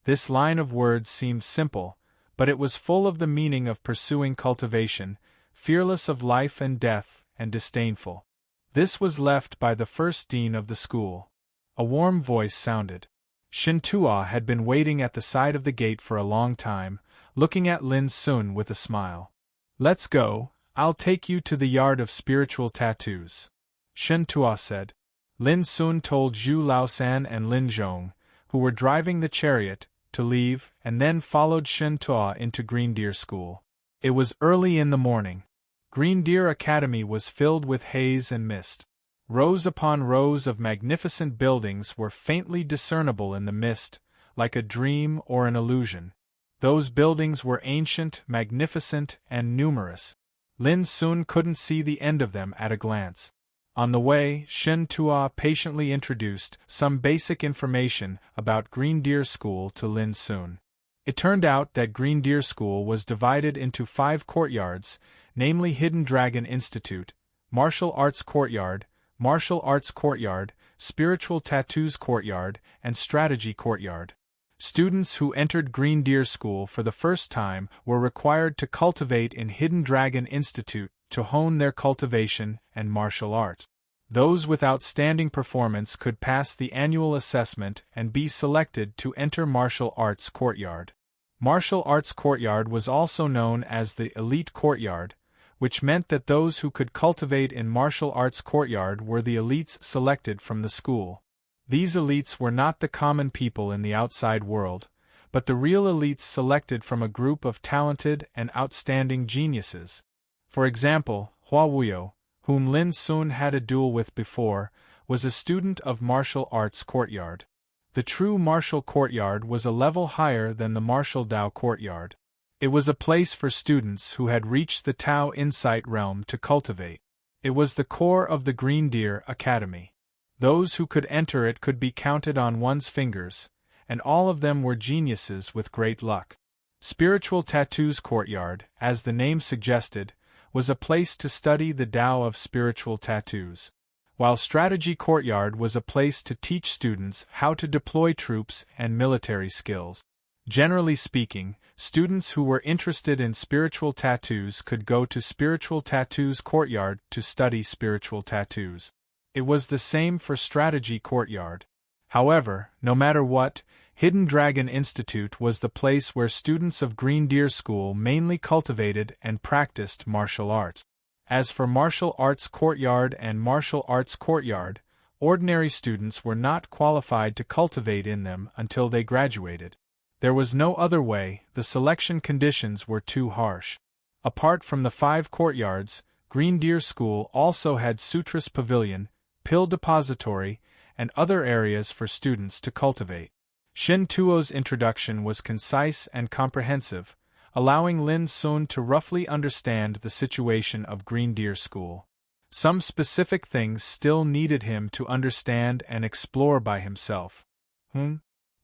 This line of words seemed simple, but it was full of the meaning of pursuing cultivation, fearless of life and death, and disdainful. This was left by the first dean of the school. A warm voice sounded. Shintua had been waiting at the side of the gate for a long time, looking at Lin Sun with a smile. "Let's go, I'll take you to the yard of spiritual tattoos," Shintua said. Lin Sun told Zhu Laosan and Lin Zhong, who were driving the chariot, to leave, and then followed Shintua into Green Deer School. It was early in the morning. Green Deer Academy was filled with haze and mist. Rows upon rows of magnificent buildings were faintly discernible in the mist, like a dream or an illusion. Those buildings were ancient, magnificent, and numerous. Lin Sun couldn't see the end of them at a glance. On the way, Shintua patiently introduced some basic information about Green Deer School to Lin Sun. It turned out that Green Deer School was divided into 5 courtyards, namely Hidden Dragon Institute, Martial Arts Courtyard, Martial Arts Courtyard, Spiritual Tattoos Courtyard, and Strategy Courtyard. Students who entered Green Deer School for the first time were required to cultivate in Hidden Dragon Institute to hone their cultivation and martial art. Those with outstanding performance could pass the annual assessment and be selected to enter Martial Arts Courtyard. Martial Arts Courtyard was also known as the Elite Courtyard, which meant that those who could cultivate in Martial Arts Courtyard were the elites selected from the school. These elites were not the common people in the outside world, but the real elites selected from a group of talented and outstanding geniuses. For example, Hua Wuyo, whom Lin Sun had a duel with before, was a student of Martial Arts Courtyard. The true Martial Courtyard was a level higher than the Martial Dao Courtyard. It was a place for students who had reached the Tao Insight realm to cultivate. It was the core of the Green Deer Academy. Those who could enter it could be counted on one's fingers, and all of them were geniuses with great luck. Spiritual Tattoos Courtyard, as the name suggested, was a place to study the Tao of spiritual tattoos, while Strategy Courtyard was a place to teach students how to deploy troops and military skills. Generally speaking, students who were interested in spiritual tattoos could go to Spiritual Tattoos Courtyard to study spiritual tattoos. It was the same for Strategy Courtyard. However, no matter what, Hidden Dragon Institute was the place where students of Green Deer School mainly cultivated and practiced martial arts. As for Martial Arts Courtyard and Martial Arts Courtyard, ordinary students were not qualified to cultivate in them until they graduated. There was no other way, the selection conditions were too harsh. Apart from the 5 courtyards, Green Deer School also had Sutras Pavilion, Pill Depository, and other areas for students to cultivate. Shin Tuo's introduction was concise and comprehensive, allowing Lin Sun to roughly understand the situation of Green Deer School. Some specific things still needed him to understand and explore by himself.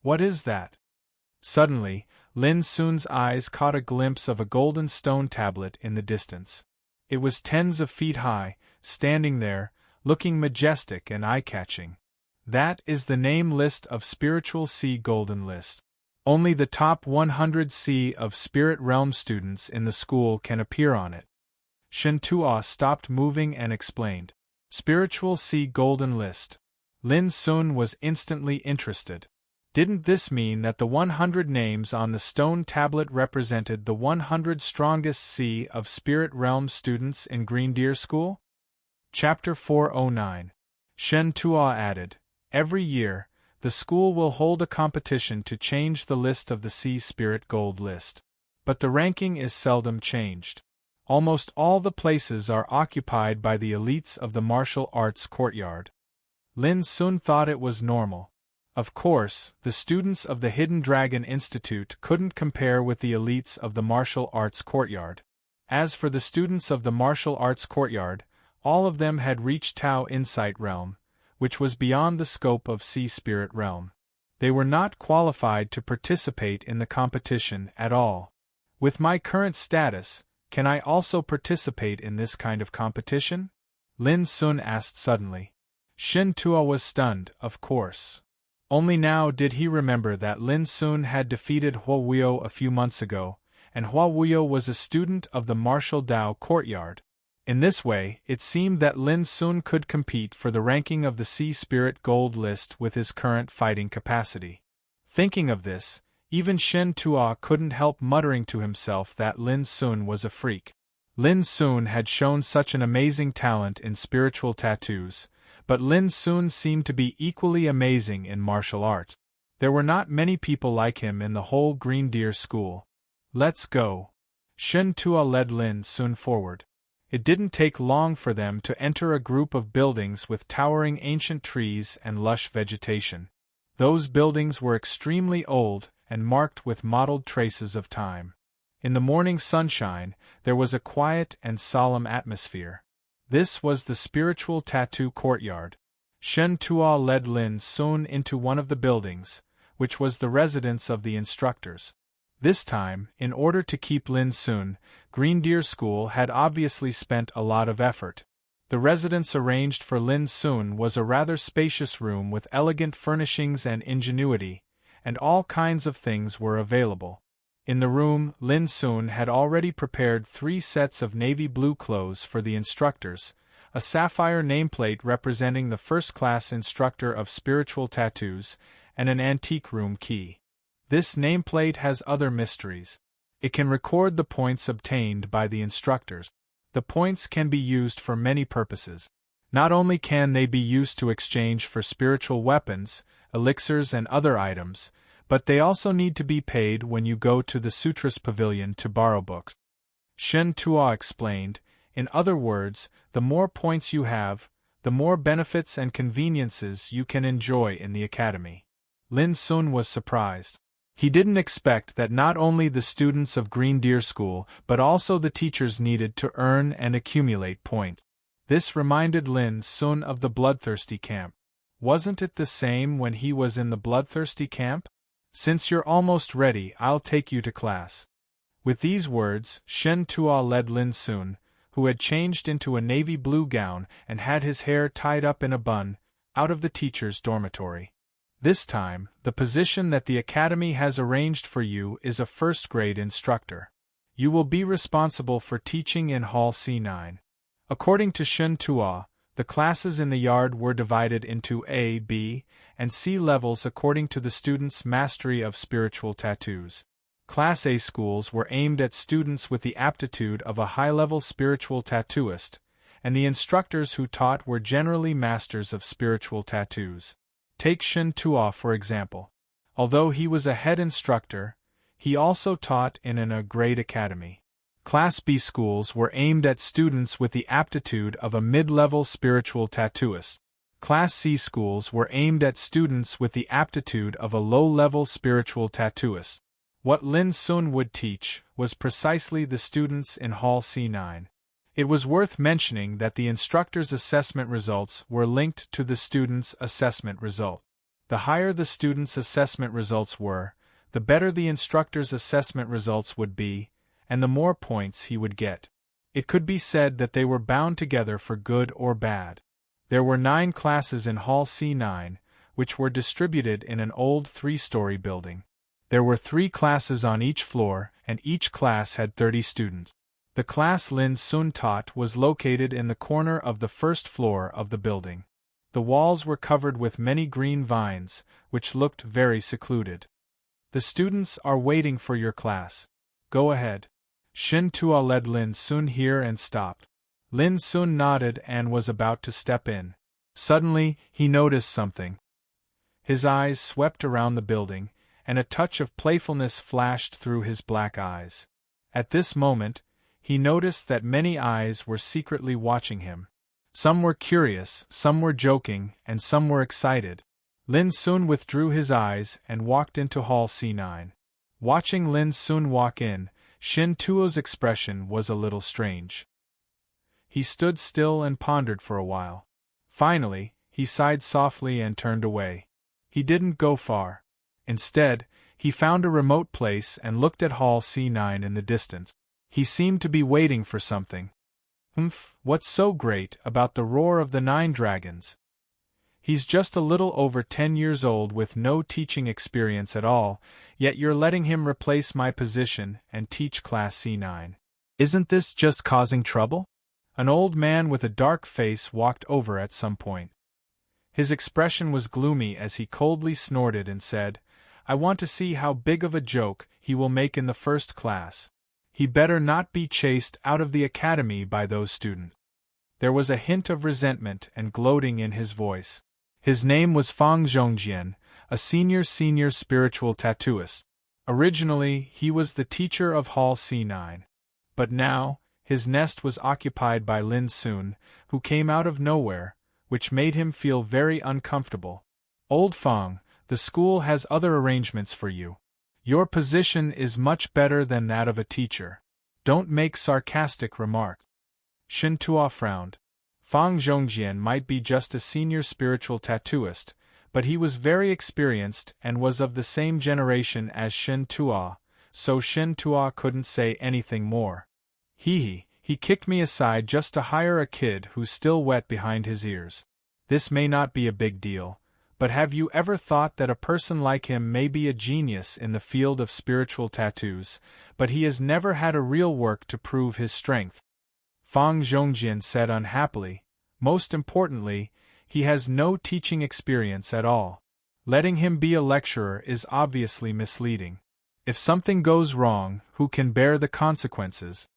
What is that? Suddenly, Lin Sun's eyes caught a glimpse of a golden stone tablet in the distance. It was tens of feet high, standing there, looking majestic and eye-catching. That is the name list of Spiritual Sea Golden List. Only the top 100 Sea of Spirit Realm students in the school can appear on it. Shintua stopped moving and explained. Spiritual Sea Golden List. Lin Sun was instantly interested. Didn't this mean that the 100 names on the stone tablet represented the 100 strongest Sea of Spirit Realm students in Green Deer School? Chapter 409. Shintua added, every year, the school will hold a competition to change the list of the Sea Spirit Gold List. But the ranking is seldom changed. Almost all the places are occupied by the elites of the Martial Arts Courtyard. Lin Sun thought it was normal. Of course, the students of the Hidden Dragon Institute couldn't compare with the elites of the Martial Arts Courtyard. As for the students of the Martial Arts Courtyard, all of them had reached Tao Insight Realm, which was beyond the scope of Sea Spirit Realm. They were not qualified to participate in the competition at all. With my current status, can I also participate in this kind of competition? Lin Sun asked suddenly. Shen Tuo was stunned, of course. Only now did he remember that Lin Sun had defeated Hua Wuyo a few months ago, and Hua Wuyo was a student of the martial Dao courtyard. In this way, it seemed that Lin Sun could compete for the ranking of the Sea Spirit Gold list with his current fighting capacity. Thinking of this, even Shen Tuo couldn't help muttering to himself that Lin Sun was a freak. Lin Sun had shown such an amazing talent in spiritual tattoos, but Lin Sun seemed to be equally amazing in martial arts. There were not many people like him in the whole Green Deer School. Let's go. Shen Tuo led Lin Sun forward. It didn't take long for them to enter a group of buildings with towering ancient trees and lush vegetation. Those buildings were extremely old and marked with mottled traces of time. In the morning sunshine, there was a quiet and solemn atmosphere. This was the spiritual tattoo courtyard. Shen Tuo led Lin Sun into one of the buildings, which was the residence of the instructors. This time, in order to keep Lin Sun, Green Deer School had obviously spent a lot of effort. The residence arranged for Lin Sun was a rather spacious room with elegant furnishings and ingenuity, and all kinds of things were available. In the room, Lin Sun had already prepared 3 sets of navy blue clothes for the instructors, a sapphire nameplate representing the first-class instructor of spiritual tattoos, and an antique room key. This nameplate has other mysteries. It can record the points obtained by the instructors. The points can be used for many purposes. Not only can they be used to exchange for spiritual weapons, elixirs and other items, but they also need to be paid when you go to the Sutras Pavilion to borrow books. Shen Tuo explained, in other words, the more points you have, the more benefits and conveniences you can enjoy in the academy. Lin Sun was surprised. He didn't expect that not only the students of Green Deer School but also the teachers needed to earn and accumulate points. This reminded Lin Sun of the Bloodthirsty camp. Wasn't it the same when he was in the Bloodthirsty camp? Since you're almost ready, I'll take you to class. With these words, Shen Tuo led Lin Sun, who had changed into a navy blue gown and had his hair tied up in a bun, out of the teacher's dormitory. This time, the position that the academy has arranged for you is a first-grade instructor. You will be responsible for teaching in Hall C9. According to Shen Tuo, the classes in the yard were divided into A, B, and C levels according to the students' mastery of spiritual tattoos. Class A schools were aimed at students with the aptitude of a high-level spiritual tattooist, and the instructors who taught were generally masters of spiritual tattoos. Take Shen Tuo for example. Although he was a head instructor, he also taught in an A-grade academy. Class B schools were aimed at students with the aptitude of a mid-level spiritual tattooist. Class C schools were aimed at students with the aptitude of a low-level spiritual tattooist. What Lin Sun would teach was precisely the students in Hall C9. It was worth mentioning that the instructor's assessment results were linked to the student's assessment result. The higher the student's assessment results were, the better the instructor's assessment results would be, and the more points he would get. It could be said that they were bound together for good or bad. There were 9 classes in Hall C9, which were distributed in an old 3-story building. There were 3 classes on each floor, and each class had 30 students. The class Lin Sun taught was located in the corner of the first floor of the building. The walls were covered with many green vines, which looked very secluded. The students are waiting for your class. Go ahead. Shen Tuo led Lin Sun here and stopped. Lin Sun nodded and was about to step in. Suddenly, he noticed something. His eyes swept around the building, and a touch of playfulness flashed through his black eyes. At this moment, he noticed that many eyes were secretly watching him. Some were curious, some were joking, and some were excited. Lin Sun withdrew his eyes and walked into Hall C9. Watching Lin Sun walk in, Shen Tuo's expression was a little strange. He stood still and pondered for a while. Finally, he sighed softly and turned away. He didn't go far. Instead, he found a remote place and looked at Hall C9 in the distance. He seemed to be waiting for something. What's so great about the roar of the 9 dragons? He's just a little over 10 years old with no teaching experience at all, yet you're letting him replace my position and teach Class C9. Isn't this just causing trouble? An old man with a dark face walked over at some point. His expression was gloomy as he coldly snorted and said, I want to see how big of a joke he will make in the first class. He better not be chased out of the academy by those students. There was a hint of resentment and gloating in his voice. His name was Fang Zhongjian, a senior spiritual tattooist. Originally, he was the teacher of Hall C9. But now, his nest was occupied by Lin Sun, who came out of nowhere, which made him feel very uncomfortable. Old Fang, the school has other arrangements for you. Your position is much better than that of a teacher. Don't make sarcastic remarks. Shen Tuo frowned. Fang Zhongjian might be just a senior spiritual tattooist, but he was very experienced and was of the same generation as Shen Tuo, so Shen Tuo couldn't say anything more. He kicked me aside just to hire a kid who's still wet behind his ears. This may not be a big deal, but have you ever thought that a person like him may be a genius in the field of spiritual tattoos, but he has never had a real work to prove his strength? Fang Zhongjian said unhappily. Most importantly, he has no teaching experience at all. Letting him be a lecturer is obviously misleading. If something goes wrong, who can bear the consequences?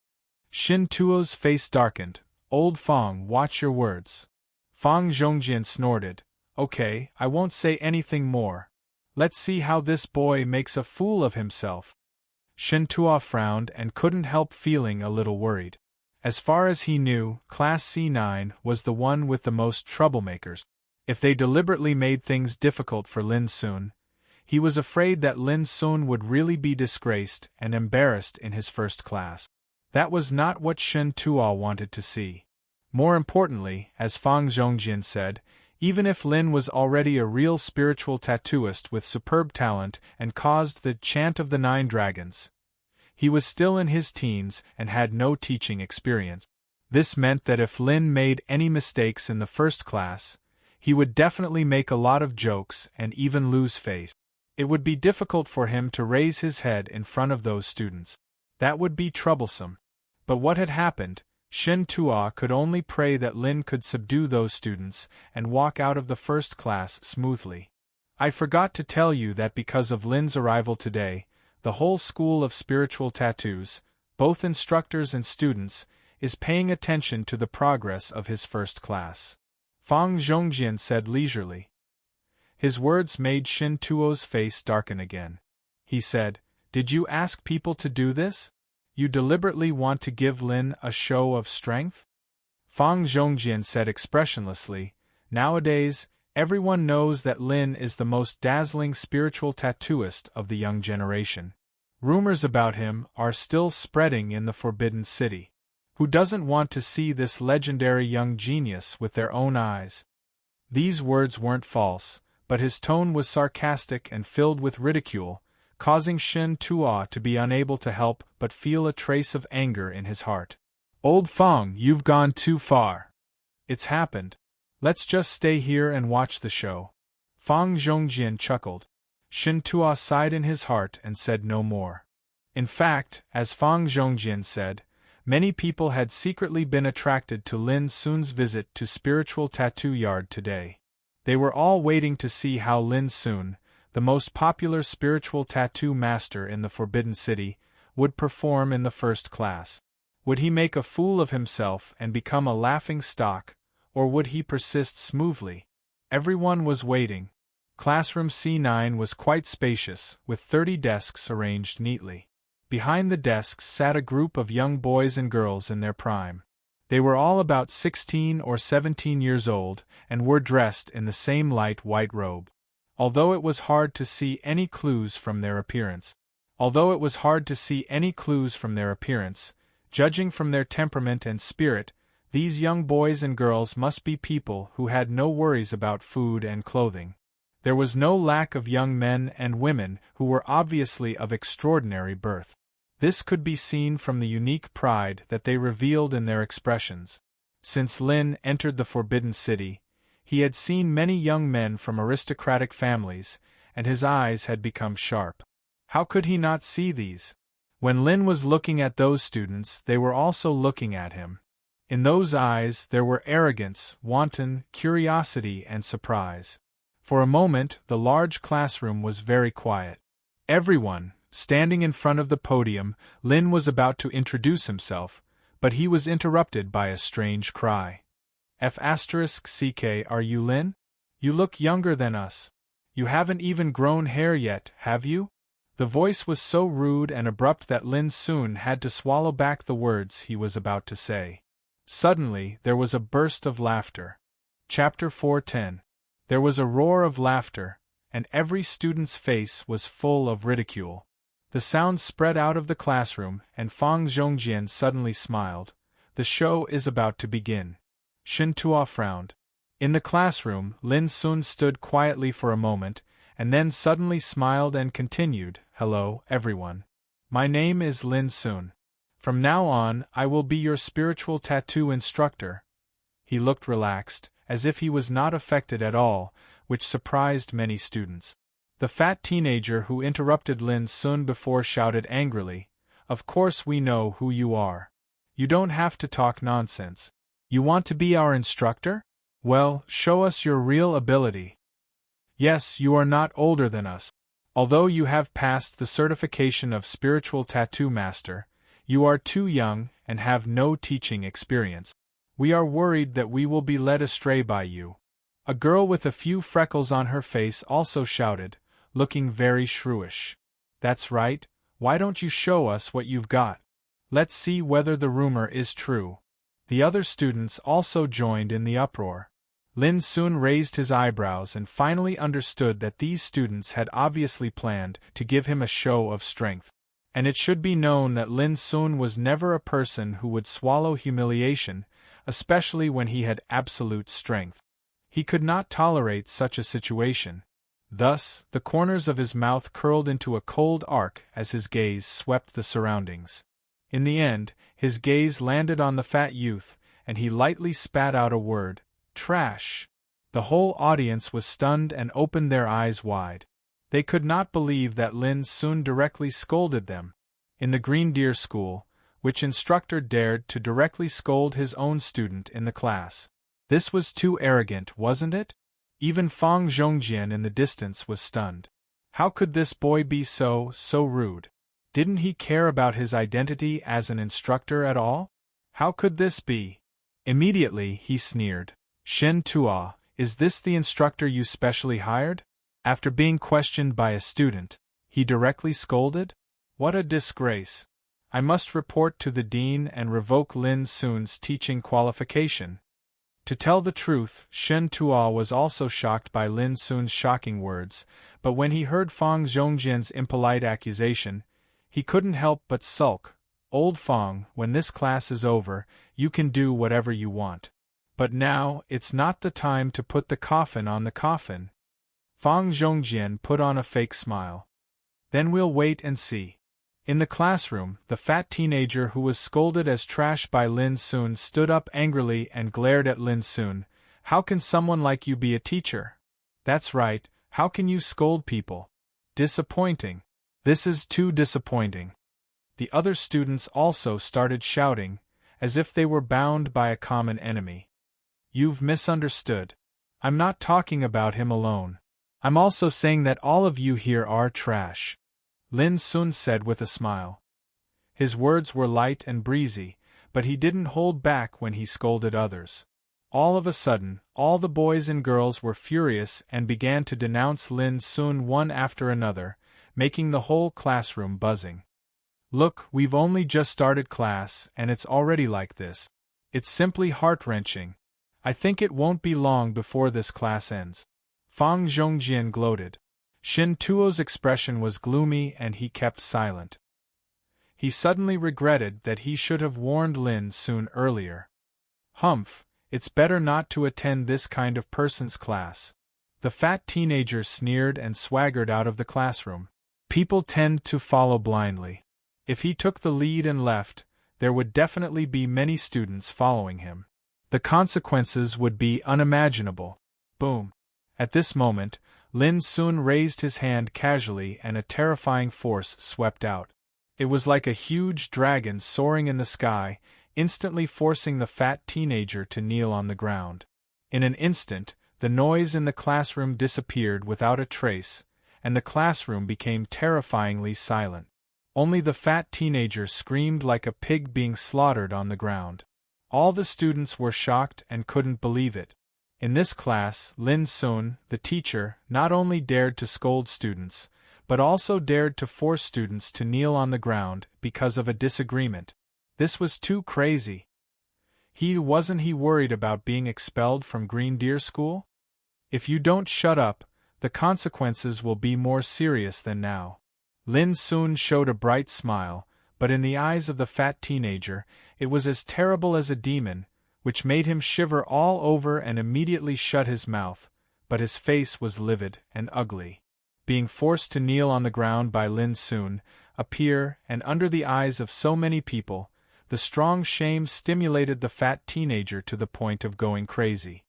Shin Tuo's face darkened. Old Fang, watch your words. Fang Zhongjian snorted. Okay, I won't say anything more. Let's see how this boy makes a fool of himself. Shin Tuo frowned and couldn't help feeling a little worried. As far as he knew, Class C9 was the one with the most troublemakers. If they deliberately made things difficult for Lin Sun, he was afraid that Lin Sun would really be disgraced and embarrassed in his first class. That was not what Shen Tuo wanted to see. More importantly, as Fang Zhongjian said, even if Lin was already a real spiritual tattooist with superb talent and caused the chant of the 9 dragons, he was still in his teens and had no teaching experience. This meant that if Lin made any mistakes in the first class, he would definitely make a lot of jokes and even lose face. It would be difficult for him to raise his head in front of those students. That would be troublesome. But what had happened, Shen Tuo could only pray that Lin could subdue those students and walk out of the first class smoothly. I forgot to tell you that because of Lin's arrival today, the whole school of spiritual tattoos, both instructors and students, is paying attention to the progress of his first class. Fang Zhongjian said leisurely. His words made Shin Tuo's face darken again. He said, Did you ask people to do this? You deliberately want to give Lin a show of strength? Fang Zhongjian said expressionlessly, Nowadays, everyone knows that Lin is the most dazzling spiritual tattooist of the young generation. Rumors about him are still spreading in the Forbidden City. Who doesn't want to see this legendary young genius with their own eyes? These words weren't false, but his tone was sarcastic and filled with ridicule, causing Shen Tuo to be unable to help but feel a trace of anger in his heart. Old Fang, you've gone too far. It's happened. Let's just stay here and watch the show. Fang Zhongjian chuckled. Shen Tuo sighed in his heart and said no more. In fact, as Fang Zhongjian said, many people had secretly been attracted to Lin Sun's visit to Spiritual Tattoo Yard today. They were all waiting to see how Lin Sun, the most popular spiritual tattoo master in the Forbidden City, would perform in the first class. Would he make a fool of himself and become a laughing stock, or would he persist smoothly? Everyone was waiting. Classroom C9 was quite spacious, with 30 desks arranged neatly. Behind the desks sat a group of young boys and girls in their prime. They were all about 16 or 17 years old, and were dressed in the same light white robe. Although it was hard to see any clues from their appearance, judging from their temperament and spirit, these young boys and girls must be people who had no worries about food and clothing. There was no lack of young men and women who were obviously of extraordinary birth. This could be seen from the unique pride that they revealed in their expressions. Since Lin entered the Forbidden City, he had seen many young men from aristocratic families, and his eyes had become sharp. How could he not see these? When Lin was looking at those students, they were also looking at him. In those eyes there were arrogance, wanton curiosity, and surprise. For a moment, the large classroom was very quiet. Everyone, standing in front of the podium, Lin was about to introduce himself, but he was interrupted by a strange cry. F***ck, are you Lin? You look younger than us. You haven't even grown hair yet, have you? The voice was so rude and abrupt that Lin soon had to swallow back the words he was about to say. Suddenly, there was a burst of laughter. Chapter 4:10. There was a roar of laughter, and every student's face was full of ridicule. The sound spread out of the classroom, and Fang Zhongjian suddenly smiled. The show is about to begin. Shen Tuo frowned. In the classroom, Lin Sun stood quietly for a moment, and then suddenly smiled and continued, "Hello, everyone. My name is Lin Sun. From now on, I will be your spiritual tattoo instructor." He looked relaxed, as if he was not affected at all, which surprised many students. The fat teenager who interrupted Lin Sun before shouted angrily, "Of course we know who you are. You don't have to talk nonsense. You want to be our instructor? Well, show us your real ability. Yes, you are not older than us. Although you have passed the certification of spiritual tattoo master, you are too young and have no teaching experience. We are worried that we will be led astray by you." A girl with a few freckles on her face also shouted, looking very shrewish. "That's right, why don't you show us what you've got? Let's see whether the rumor is true." The other students also joined in the uproar. Lin Sun raised his eyebrows and finally understood that these students had obviously planned to give him a show of strength. And it should be known that Lin Sun was never a person who would swallow humiliation, especially when he had absolute strength. He could not tolerate such a situation. Thus, the corners of his mouth curled into a cold arc as his gaze swept the surroundings. In the end, his gaze landed on the fat youth, and he lightly spat out a word, "Trash." The whole audience was stunned and opened their eyes wide. They could not believe that Lin Sun directly scolded them. In the Green Deer School, which instructor dared to directly scold his own student in the class? This was too arrogant, wasn't it? Even Fang Zhongjian in the distance was stunned. How could this boy be so rude? Didn't he care about his identity as an instructor at all? How could this be? Immediately he sneered. "Shen Tuo, is this the instructor you specially hired?" After being questioned by a student, he directly scolded? What a disgrace! I must report to the dean and revoke Lin Sun's teaching qualification. To tell the truth, Shen Tuo was also shocked by Lin Sun's shocking words, but when he heard Fang Zhongjian's impolite accusation, he couldn't help but sulk. "Old Fang, when this class is over, you can do whatever you want. But now, it's not the time to put the coffin on the coffin." Fang Zhongjian put on a fake smile. "Then we'll wait and see." In the classroom, the fat teenager who was scolded as trash by Lin Sun stood up angrily and glared at Lin Sun. "How can someone like you be a teacher? That's right, how can you scold people? Disappointing. This is too disappointing." The other students also started shouting, as if they were bound by a common enemy. "You've misunderstood. I'm not talking about him alone. I'm also saying that all of you here are trash," Lin Sun said with a smile. His words were light and breezy, but he didn't hold back when he scolded others. All of a sudden, all the boys and girls were furious and began to denounce Lin Sun one after another, making the whole classroom buzzing. "Look, we've only just started class, and it's already like this. It's simply heart-wrenching. I think it won't be long before this class ends." Fang Zhongjian gloated. Shen Tuo's expression was gloomy and he kept silent. He suddenly regretted that he should have warned Lin Sun earlier. "Humph, it's better not to attend this kind of person's class." The fat teenager sneered and swaggered out of the classroom. People tend to follow blindly. If he took the lead and left, there would definitely be many students following him. The consequences would be unimaginable. Boom. At this moment, Lin Sun raised his hand casually and a terrifying force swept out. It was like a huge dragon soaring in the sky, instantly forcing the fat teenager to kneel on the ground. In an instant, the noise in the classroom disappeared without a trace, and the classroom became terrifyingly silent. Only the fat teenager screamed like a pig being slaughtered on the ground. All the students were shocked and couldn't believe it. In this class, Lin Sun, the teacher, not only dared to scold students, but also dared to force students to kneel on the ground because of a disagreement. This was too crazy. Wasn't he worried about being expelled from Green Deer School? If you don't shut up, the consequences will be more serious than now. Lin Sun showed a bright smile, but in the eyes of the fat teenager, it was as terrible as a demon, which made him shiver all over and immediately shut his mouth, but his face was livid and ugly. Being forced to kneel on the ground by Lin Sun, appear, and under the eyes of so many people, the strong shame stimulated the fat teenager to the point of going crazy.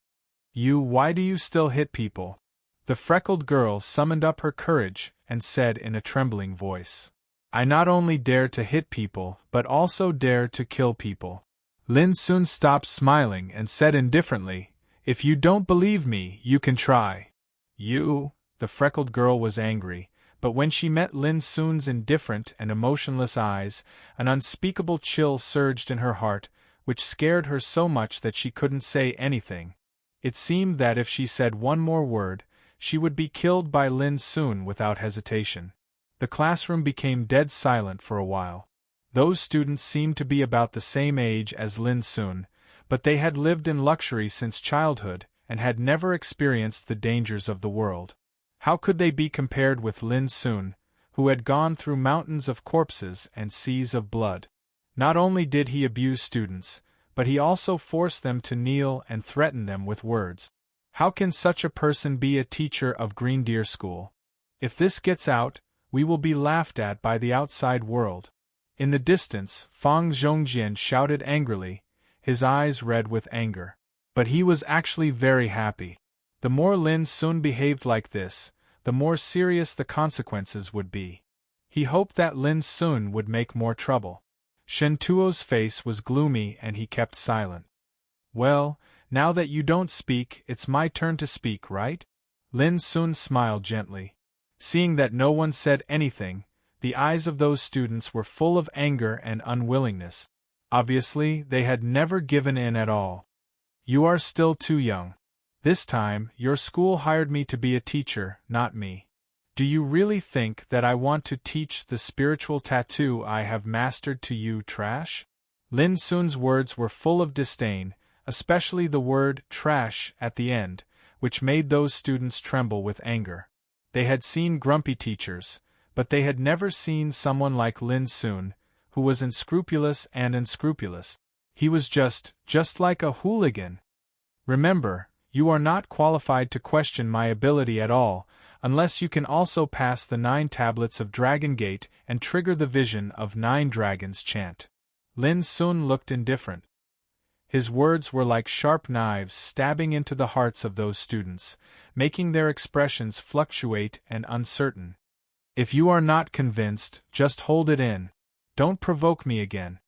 Why do you still hit people? The freckled girl summoned up her courage and said in a trembling voice. I not only dare to hit people, but also dare to kill people. Lin Sun stopped smiling and said indifferently, If you don't believe me, you can try. The freckled girl was angry, but when she met Lin Sun's indifferent and emotionless eyes, an unspeakable chill surged in her heart, which scared her so much that she couldn't say anything. It seemed that if she said one more word, she would be killed by Lin Sun without hesitation. The classroom became dead silent for a while. Those students seemed to be about the same age as Lin Sun, but they had lived in luxury since childhood and had never experienced the dangers of the world. How could they be compared with Lin Sun, who had gone through mountains of corpses and seas of blood? Not only did he abuse students, but he also forced them to kneel and threaten them with words. How can such a person be a teacher of Green Deer School? If this gets out, we will be laughed at by the outside world. In the distance, Fang Zhongjian shouted angrily, his eyes red with anger. But he was actually very happy. The more Lin Sun behaved like this, the more serious the consequences would be. He hoped that Lin Sun would make more trouble. Shen Tuo's face was gloomy and he kept silent. Well, now that you don't speak, it's my turn to speak, right? Lin Sun smiled gently. Seeing that no one said anything, the eyes of those students were full of anger and unwillingness. Obviously, they had never given in at all. You are still too young. This time, your school hired me to be a teacher, not me. Do you really think that I want to teach the spiritual tattoo I have mastered to you, trash? Lin Sun's words were full of disdain, especially the word trash at the end, which made those students tremble with anger. They had seen grumpy teachers, but they had never seen someone like Lin Sun, who was unscrupulous and unscrupulous. He was just like a hooligan. Remember, you are not qualified to question my ability at all, unless you can also pass the 9 tablets of Dragon Gate and trigger the vision of 9 dragons chant. Lin Sun looked indifferent. His words were like sharp knives stabbing into the hearts of those students, making their expressions fluctuate and uncertain. If you are not convinced, just hold it in. Don't provoke me again.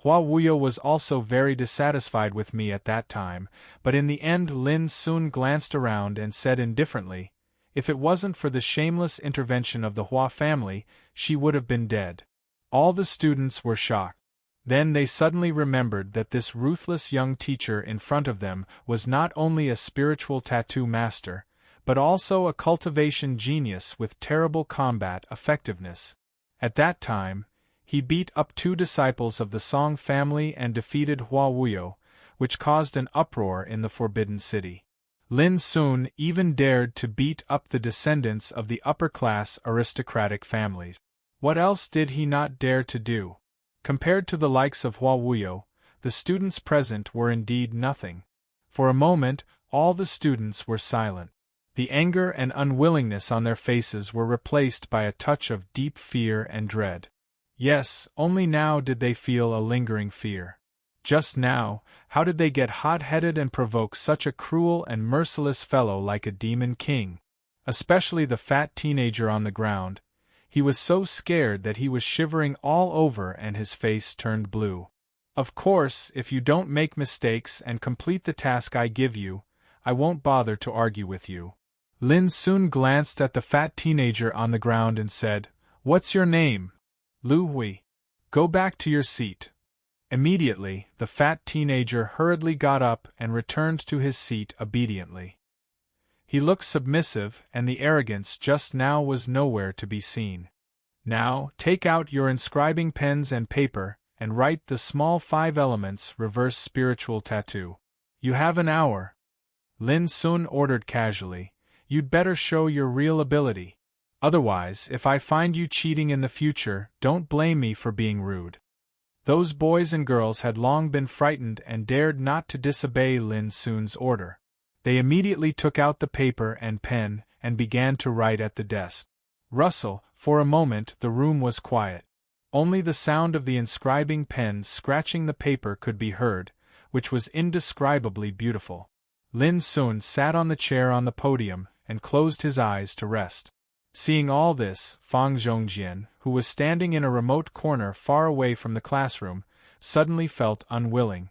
Hua Wuyo was also very dissatisfied with me at that time, but in the end Lin Sun glanced around and said indifferently, if it wasn't for the shameless intervention of the Hua family, she would have been dead. All the students were shocked. Then they suddenly remembered that this ruthless young teacher in front of them was not only a spiritual tattoo master, but also a cultivation genius with terrible combat effectiveness. At that time, he beat up 2 disciples of the Song family and defeated Hua Wuyo, which caused an uproar in the Forbidden City. Lin Sun even dared to beat up the descendants of the upper-class aristocratic families. What else did he not dare to do? Compared to the likes of Hua Wuyo, the students present were indeed nothing. For a moment, all the students were silent. The anger and unwillingness on their faces were replaced by a touch of deep fear and dread. Yes, only now did they feel a lingering fear. Just now, how did they get hot-headed and provoke such a cruel and merciless fellow like a demon king? Especially the fat teenager on the ground. He was so scared that he was shivering all over and his face turned blue. Of course, if you don't make mistakes and complete the task I give you, I won't bother to argue with you. Lin soon glanced at the fat teenager on the ground and said, "What's your name?" "Lu Hui." "Go back to your seat." Immediately, the fat teenager hurriedly got up and returned to his seat obediently. He looked submissive, and the arrogance just now was nowhere to be seen. "Now, take out your inscribing pens and paper, and write the small 5 elements reverse spiritual tattoo. You have an hour." Lin Sun ordered casually. "You'd better show your real ability. Otherwise, if I find you cheating in the future, don't blame me for being rude." Those boys and girls had long been frightened and dared not to disobey Lin Sun's order. They immediately took out the paper and pen and began to write at the desk. Rustle, for a moment the room was quiet. Only the sound of the inscribing pen scratching the paper could be heard, which was indescribably beautiful. Lin Sun sat on the chair on the podium and closed his eyes to rest. Seeing all this, Fang Zhongjian, who was standing in a remote corner far away from the classroom, suddenly felt unwilling.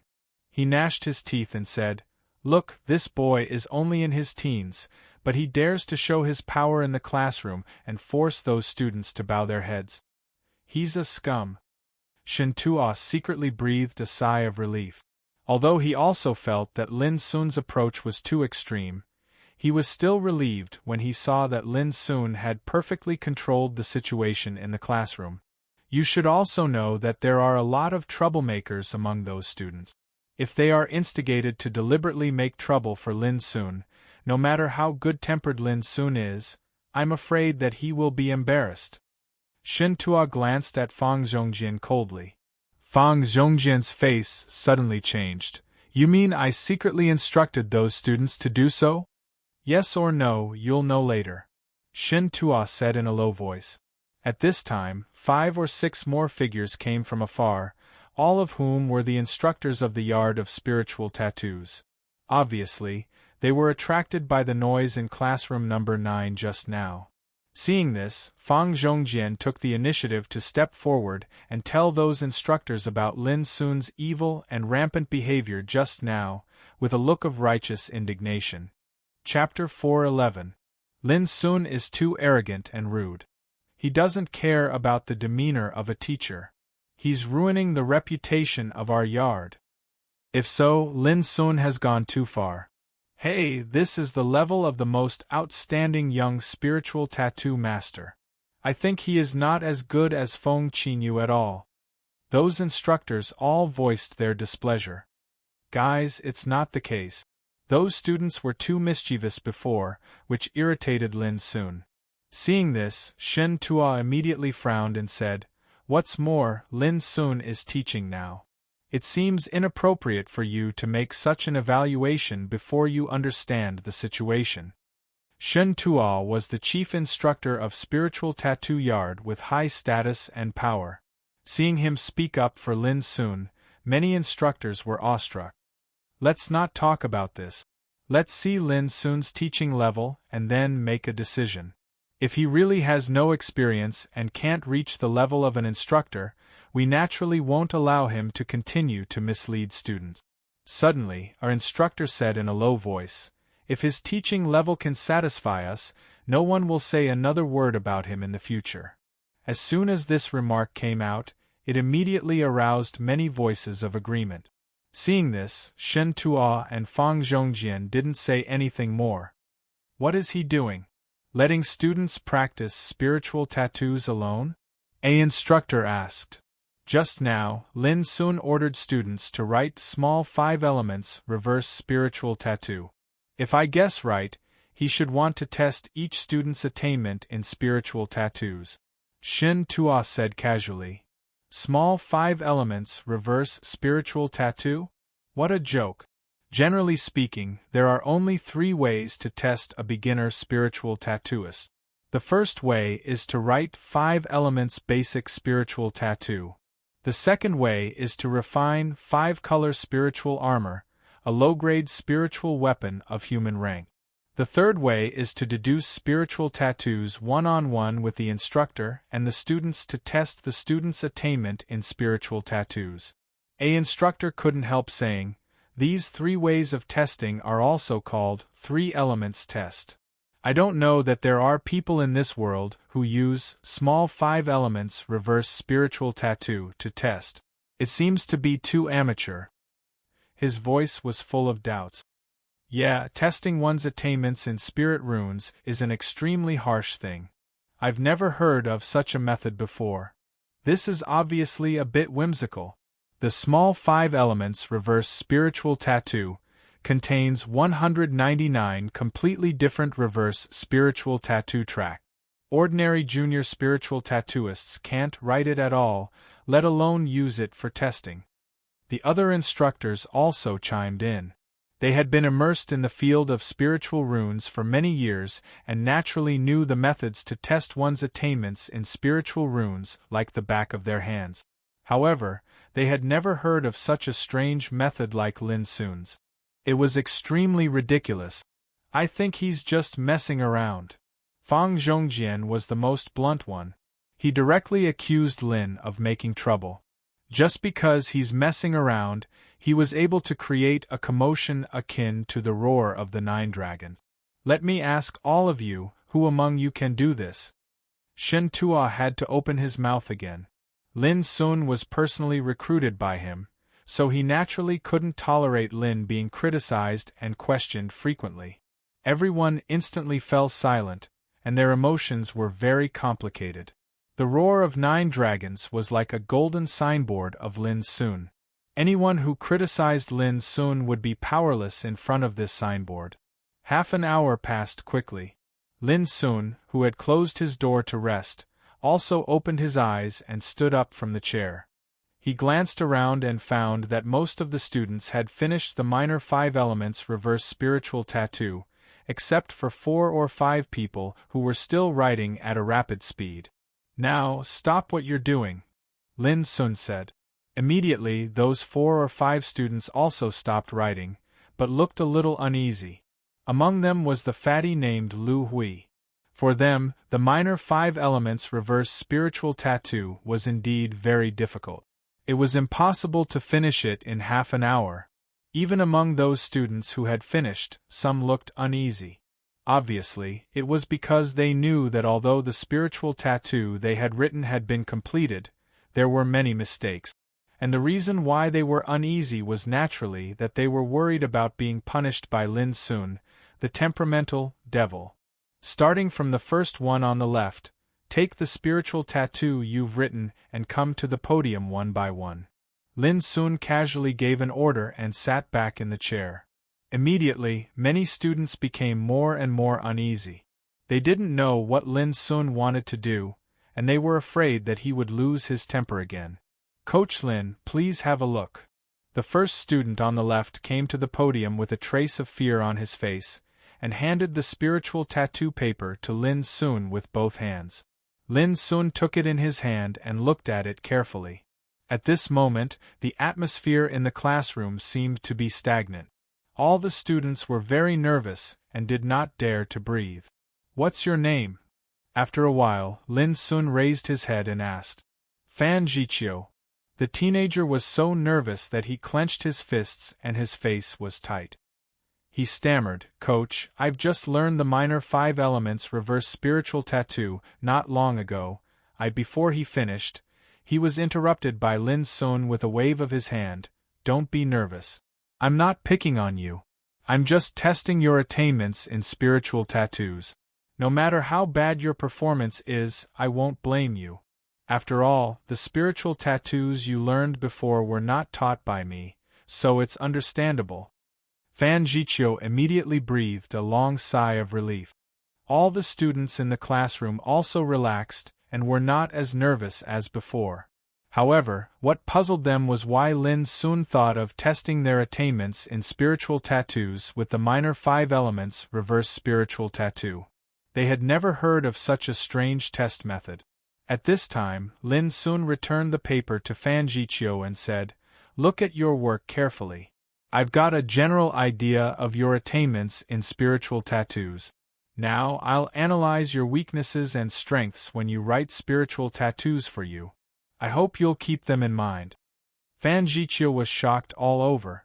He gnashed his teeth and said, "Look, this boy is only in his teens, but he dares to show his power in the classroom and force those students to bow their heads. He's a scum." Shen Tuo secretly breathed a sigh of relief. Although he also felt that Lin Sun's approach was too extreme, he was still relieved when he saw that Lin Sun had perfectly controlled the situation in the classroom. You should also know that there are a lot of troublemakers among those students. If they are instigated to deliberately make trouble for Lin Sun, no matter how good-tempered Lin Sun is, I'm afraid that he will be embarrassed. Shen Tuo glanced at Fang Zhongjian coldly. Fang Zhongjian's face suddenly changed. "You mean I secretly instructed those students to do so?" "Yes or no, you'll know later," Shen Tuo said in a low voice. At this time, 5 or 6 more figures came from afar, all of whom were the instructors of the Yard of Spiritual Tattoos. Obviously, they were attracted by the noise in classroom number 9 just now. Seeing this, Fang Zhongjian took the initiative to step forward and tell those instructors about Lin Sun's evil and rampant behavior just now, with a look of righteous indignation. Chapter 4:11. Lin Sun is too arrogant and rude. He doesn't care about the demeanor of a teacher. He's ruining the reputation of our yard. If so, Lin Sun has gone too far. Hey, this is the level of the most outstanding young spiritual tattoo master. I think he is not as good as Feng Qinyu at all. Those instructors all voiced their displeasure. Guys, it's not the case. Those students were too mischievous before, which irritated Lin Sun. Seeing this, Shen Tuo immediately frowned and said, "What's more, Lin Sun is teaching now. It seems inappropriate for you to make such an evaluation before you understand the situation." Shen Tuo was the chief instructor of Spiritual Tattoo Yard with high status and power. Seeing him speak up for Lin Sun, many instructors were awestruck. "Let's not talk about this. Let's see Lin Sun's teaching level and then make a decision. If he really has no experience and can't reach the level of an instructor, we naturally won't allow him to continue to mislead students." Suddenly, our instructor said in a low voice, "If his teaching level can satisfy us, no one will say another word about him in the future." As soon as this remark came out, it immediately aroused many voices of agreement. Seeing this, Shen Tuo and Fang Zhongjian didn't say anything more. What is he doing? Letting students practice spiritual tattoos alone? A instructor asked. Just now, Lin Sun ordered students to write small 5 elements reverse spiritual tattoo. If I guess right, he should want to test each student's attainment in spiritual tattoos. Shen Tuo said casually. Small 5 elements reverse spiritual tattoo? What a joke. Generally speaking, there are only 3 ways to test a beginner spiritual tattooist. The first way is to write 5 elements basic spiritual tattoo. The second way is to refine 5-color spiritual armor, a low-grade spiritual weapon of human rank. The third way is to deduce spiritual tattoos one-on-one with the instructor and the students to test the student's attainment in spiritual tattoos. An instructor couldn't help saying, these 3 ways of testing are also called 3 elements test. I don't know that there are people in this world who use small 5 elements reverse spiritual tattoo to test. It seems to be too amateur. His voice was full of doubts. Yeah, testing one's attainments in spirit runes is an extremely harsh thing. I've never heard of such a method before. This is obviously a bit whimsical. The small 5 elements reverse spiritual tattoo contains 199 completely different reverse spiritual tattoo track. Ordinary junior spiritual tattooists can't write it at all, let alone use it for testing. The other instructors also chimed in. They had been immersed in the field of spiritual runes for many years and naturally knew the methods to test one's attainments in spiritual runes like the back of their hands. However, they had never heard of such a strange method like Lin Sun's. It was extremely ridiculous. I think he's just messing around. Fang Zhongjian was the most blunt one. He directly accused Lin of making trouble. Just because he's messing around, he was able to create a commotion akin to the roar of the 9 dragons. Let me ask all of you, who among you can do this? Shen Tua had to open his mouth again. Lin Sun was personally recruited by him, so he naturally couldn't tolerate Lin being criticized and questioned frequently. Everyone instantly fell silent, and their emotions were very complicated. The roar of 9 dragons was like a golden signboard of Lin Sun. Anyone who criticized Lin Sun would be powerless in front of this signboard. Half an hour passed quickly. Lin Sun, who had closed his door to rest, also opened his eyes and stood up from the chair. He glanced around and found that most of the students had finished the minor 5 elements reverse spiritual tattoo, except for 4 or 5 people who were still writing at a rapid speed. Now, stop what you're doing, Lin Sun said. Immediately, those 4 or 5 students also stopped writing, but looked a little uneasy. Among them was the fatty named Lu Hui. For them, the minor 5 elements reverse spiritual tattoo was indeed very difficult. It was impossible to finish it in half an hour. Even among those students who had finished, some looked uneasy. Obviously, it was because they knew that although the spiritual tattoo they had written had been completed, there were many mistakes. And the reason why they were uneasy was naturally that they were worried about being punished by Lin Sun, the temperamental devil. Starting from the first one on the left, take the spiritual tattoo you've written and come to the podium one by one. Lin Sun casually gave an order and sat back in the chair. Immediately, many students became more and more uneasy. They didn't know what Lin Sun wanted to do, and they were afraid that he would lose his temper again. Coach Lin, please have a look. The first student on the left came to the podium with a trace of fear on his face, and handed the spiritual tattoo paper to Lin Sun with both hands. Lin Sun took it in his hand and looked at it carefully. At this moment, the atmosphere in the classroom seemed to be stagnant. All the students were very nervous and did not dare to breathe. What's your name? After a while, Lin Sun raised his head and asked. Fan Jiqiu. The teenager was so nervous that he clenched his fists and his face was tight. He stammered, Coach, I've just learned the minor 5 elements reverse spiritual tattoo not long ago. Before he finished, he was interrupted by Lin Sun with a wave of his hand. Don't be nervous. I'm not picking on you. I'm just testing your attainments in spiritual tattoos. No matter how bad your performance is, I won't blame you. After all, the spiritual tattoos you learned before were not taught by me, so it's understandable. Fan Jiqiu immediately breathed a long sigh of relief. All the students in the classroom also relaxed and were not as nervous as before. However, what puzzled them was why Lin Sun thought of testing their attainments in spiritual tattoos with the minor 5 elements reverse spiritual tattoo. They had never heard of such a strange test method. At this time, Lin Sun returned the paper to Fan Jiqiu and said, "Look at your work carefully. I've got a general idea of your attainments in spiritual tattoos. Now I'll analyze your weaknesses and strengths when you write spiritual tattoos for you. I hope you'll keep them in mind." Fan Jiqiu was shocked all over.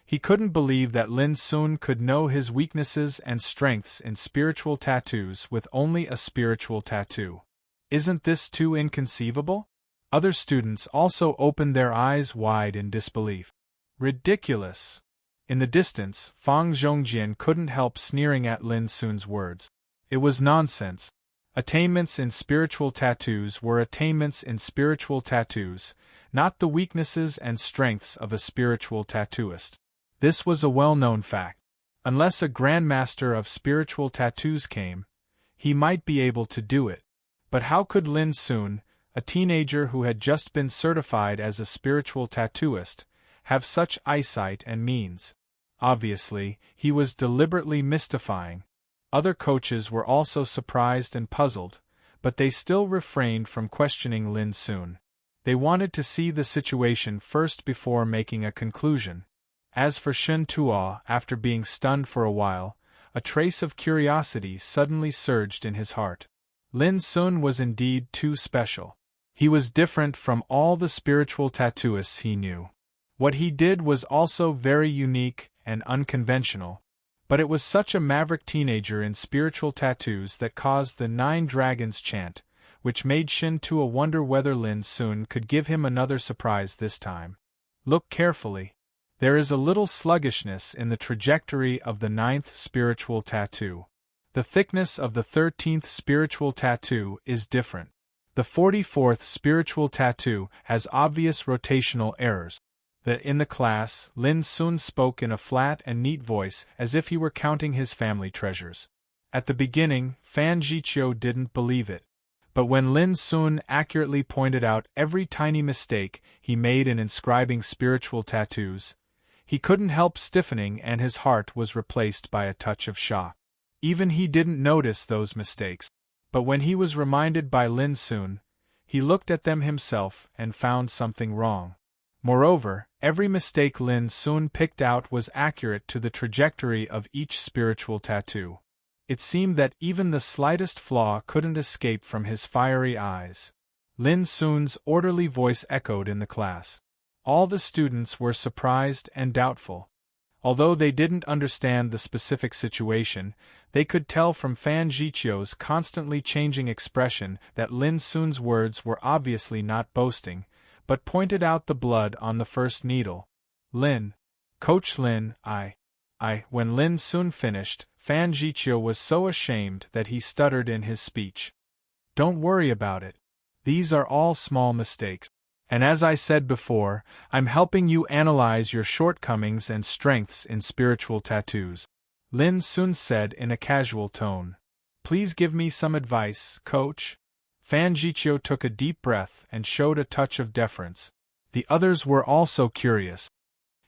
He couldn't believe that Lin Sun could know his weaknesses and strengths in spiritual tattoos with only a spiritual tattoo. Isn't this too inconceivable? Other students also opened their eyes wide in disbelief. Ridiculous! In the distance, Fang Zhongjian couldn't help sneering at Lin Sun's words. It was nonsense. Attainments in spiritual tattoos were attainments in spiritual tattoos, not the weaknesses and strengths of a spiritual tattooist. This was a well-known fact. Unless a grandmaster of spiritual tattoos came, he might be able to do it. But how could Lin Sun, a teenager who had just been certified as a spiritual tattooist, have such eyesight and means? Obviously, he was deliberately mystifying. Other coaches were also surprised and puzzled, but they still refrained from questioning Lin Sun. They wanted to see the situation first before making a conclusion. As for Shen Tuo, after being stunned for a while, a trace of curiosity suddenly surged in his heart. Lin Sun was indeed too special. He was different from all the spiritual tattooists he knew. What he did was also very unique and unconventional, but it was such a maverick teenager in spiritual tattoos that caused the 9 dragons chant, which made Shen Tuo wonder whether Lin Sun could give him another surprise this time. Look carefully. There is a little sluggishness in the trajectory of the 9th spiritual tattoo. The thickness of the 13th spiritual tattoo is different. The 44th spiritual tattoo has obvious rotational errors. In the class, Lin Sun spoke in a flat and neat voice as if he were counting his family treasures. At the beginning, Fan Jiqiu didn't believe it. But when Lin Sun accurately pointed out every tiny mistake he made in inscribing spiritual tattoos, he couldn't help stiffening and his heart was replaced by a touch of shock. Even he didn't notice those mistakes. But when he was reminded by Lin Sun, he looked at them himself and found something wrong. Moreover, every mistake Lin Sun picked out was accurate to the trajectory of each spiritual tattoo. It seemed that even the slightest flaw couldn't escape from his fiery eyes. Lin Sun's orderly voice echoed in the class. All the students were surprised and doubtful. Although they didn't understand the specific situation, they could tell from Fan Jiqiu's constantly changing expression that Lin Sun's words were obviously not boasting, but pointed out the blood on the first needle. Coach Lin, When Lin Sun finished, Fan Jiqiu was so ashamed that he stuttered in his speech. "Don't worry about it. These are all small mistakes. And as I said before, I'm helping you analyze your shortcomings and strengths in spiritual tattoos," Lin Sun said in a casual tone. "Please give me some advice, coach." Fan Jiqiu took a deep breath and showed a touch of deference. The others were also curious.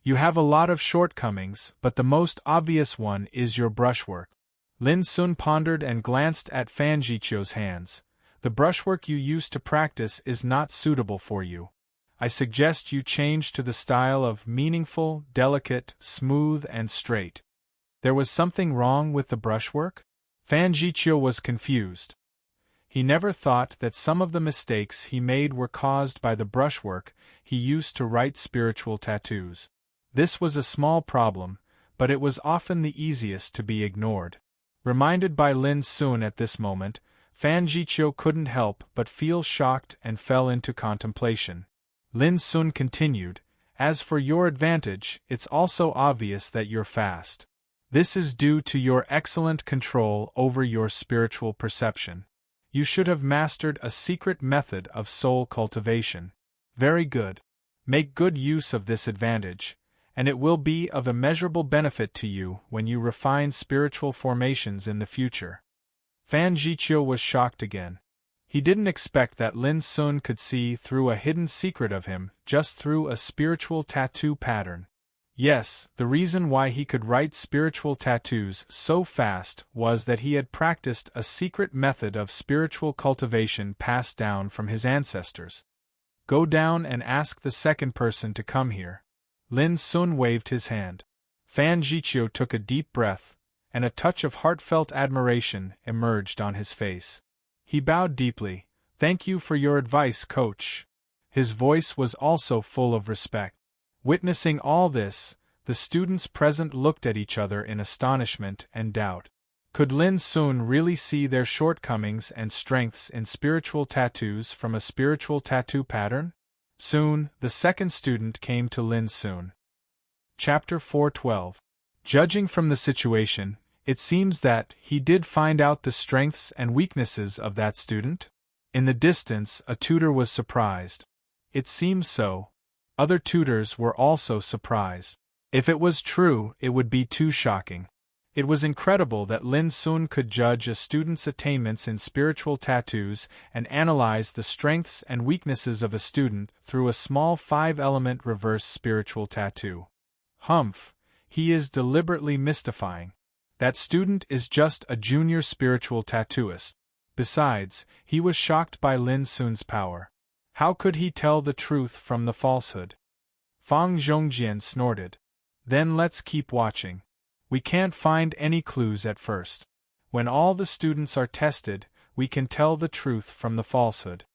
"You have a lot of shortcomings, but the most obvious one is your brushwork." Lin Sun pondered and glanced at Fan Jiqiu's hands. "The brushwork you use to practice is not suitable for you. I suggest you change to the style of meaningful, delicate, smooth and straight." There was something wrong with the brushwork? Fan Jiqiu was confused. He never thought that some of the mistakes he made were caused by the brushwork he used to write spiritual tattoos. This was a small problem, but it was often the easiest to be ignored. Reminded by Lin Sun at this moment, Fan Jiqiu couldn't help but feel shocked and fell into contemplation. Lin Sun continued, "As for your advantage, it's also obvious that you're fast. This is due to your excellent control over your spiritual perception. You should have mastered a secret method of soul cultivation. Very good. Make good use of this advantage, and it will be of immeasurable benefit to you when you refine spiritual formations in the future." Fan Jiqiu was shocked again. He didn't expect that Lin Sun could see through a hidden secret of him just through a spiritual tattoo pattern. Yes, the reason why he could write spiritual tattoos so fast was that he had practiced a secret method of spiritual cultivation passed down from his ancestors. Go down and ask the second person to come here. Lin Sun waved his hand. Fan Jiqiu took a deep breath, and a touch of heartfelt admiration emerged on his face. He bowed deeply. Thank you for your advice, coach. His voice was also full of respect. Witnessing all this, the students present looked at each other in astonishment and doubt. Could Lin Sun really see their shortcomings and strengths in spiritual tattoos from a spiritual tattoo pattern? Soon, the second student came to Lin Sun. Chapter 4:12. Judging from the situation, it seems that he did find out the strengths and weaknesses of that student? In the distance, a tutor was surprised. It seems so. Other tutors were also surprised. If it was true, it would be too shocking. It was incredible that Lin Sun could judge a student's attainments in spiritual tattoos and analyze the strengths and weaknesses of a student through a small 5-element reverse spiritual tattoo. Humph, he is deliberately mystifying. That student is just a junior spiritual tattooist. Besides, he was shocked by Lin Sun's power. How could he tell the truth from the falsehood? Fang Zhongjian snorted. Then let's keep watching. We can't find any clues at first. When all the students are tested, we can tell the truth from the falsehood.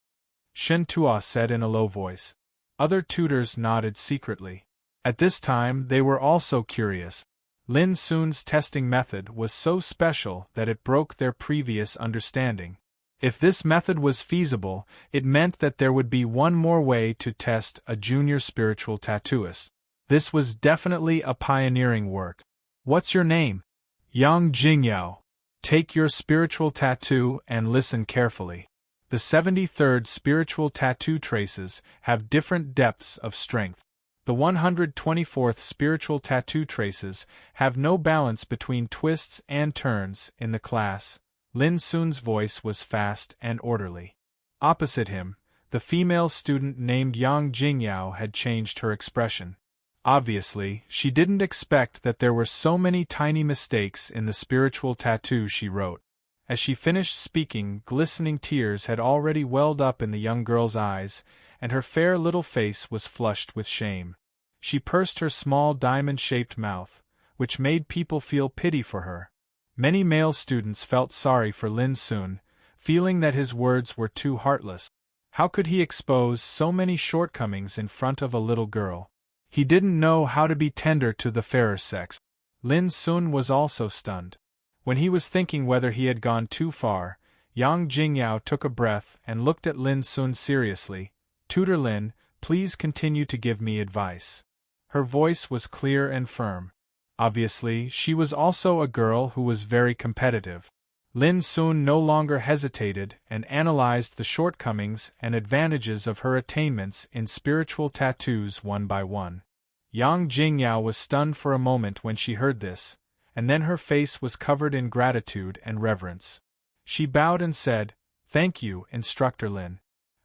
Shen Tua said in a low voice. Other tutors nodded secretly. At this time they were also curious. Lin Sun's testing method was so special that it broke their previous understanding. If this method was feasible, it meant that there would be one more way to test a junior spiritual tattooist. This was definitely a pioneering work. What's your name? Yang Jingyao. Take your spiritual tattoo and listen carefully. The 73rd spiritual tattoo traces have different depths of strength. The 124th spiritual tattoo traces have no balance between twists and turns in the class. Lin Sun's voice was fast and orderly. Opposite him, the female student named Yang Jingyao had changed her expression. Obviously, she didn't expect that there were so many tiny mistakes in the spiritual tattoo she wrote. As she finished speaking, glistening tears had already welled up in the young girl's eyes, and her fair little face was flushed with shame. She pursed her small diamond-shaped mouth, which made people feel pity for her. Many male students felt sorry for Lin Sun, feeling that his words were too heartless. How could he expose so many shortcomings in front of a little girl? He didn't know how to be tender to the fairer sex. Lin Sun was also stunned. When he was thinking whether he had gone too far, Yang Jingyao took a breath and looked at Lin Sun seriously. Tutor Lin, please continue to give me advice. Her voice was clear and firm. Obviously, she was also a girl who was very competitive. Lin Sun no longer hesitated and analyzed the shortcomings and advantages of her attainments in spiritual tattoos one by one. Yang Jingyao was stunned for a moment when she heard this, and then her face was covered in gratitude and reverence. She bowed and said, "Thank you, Instructor Lin.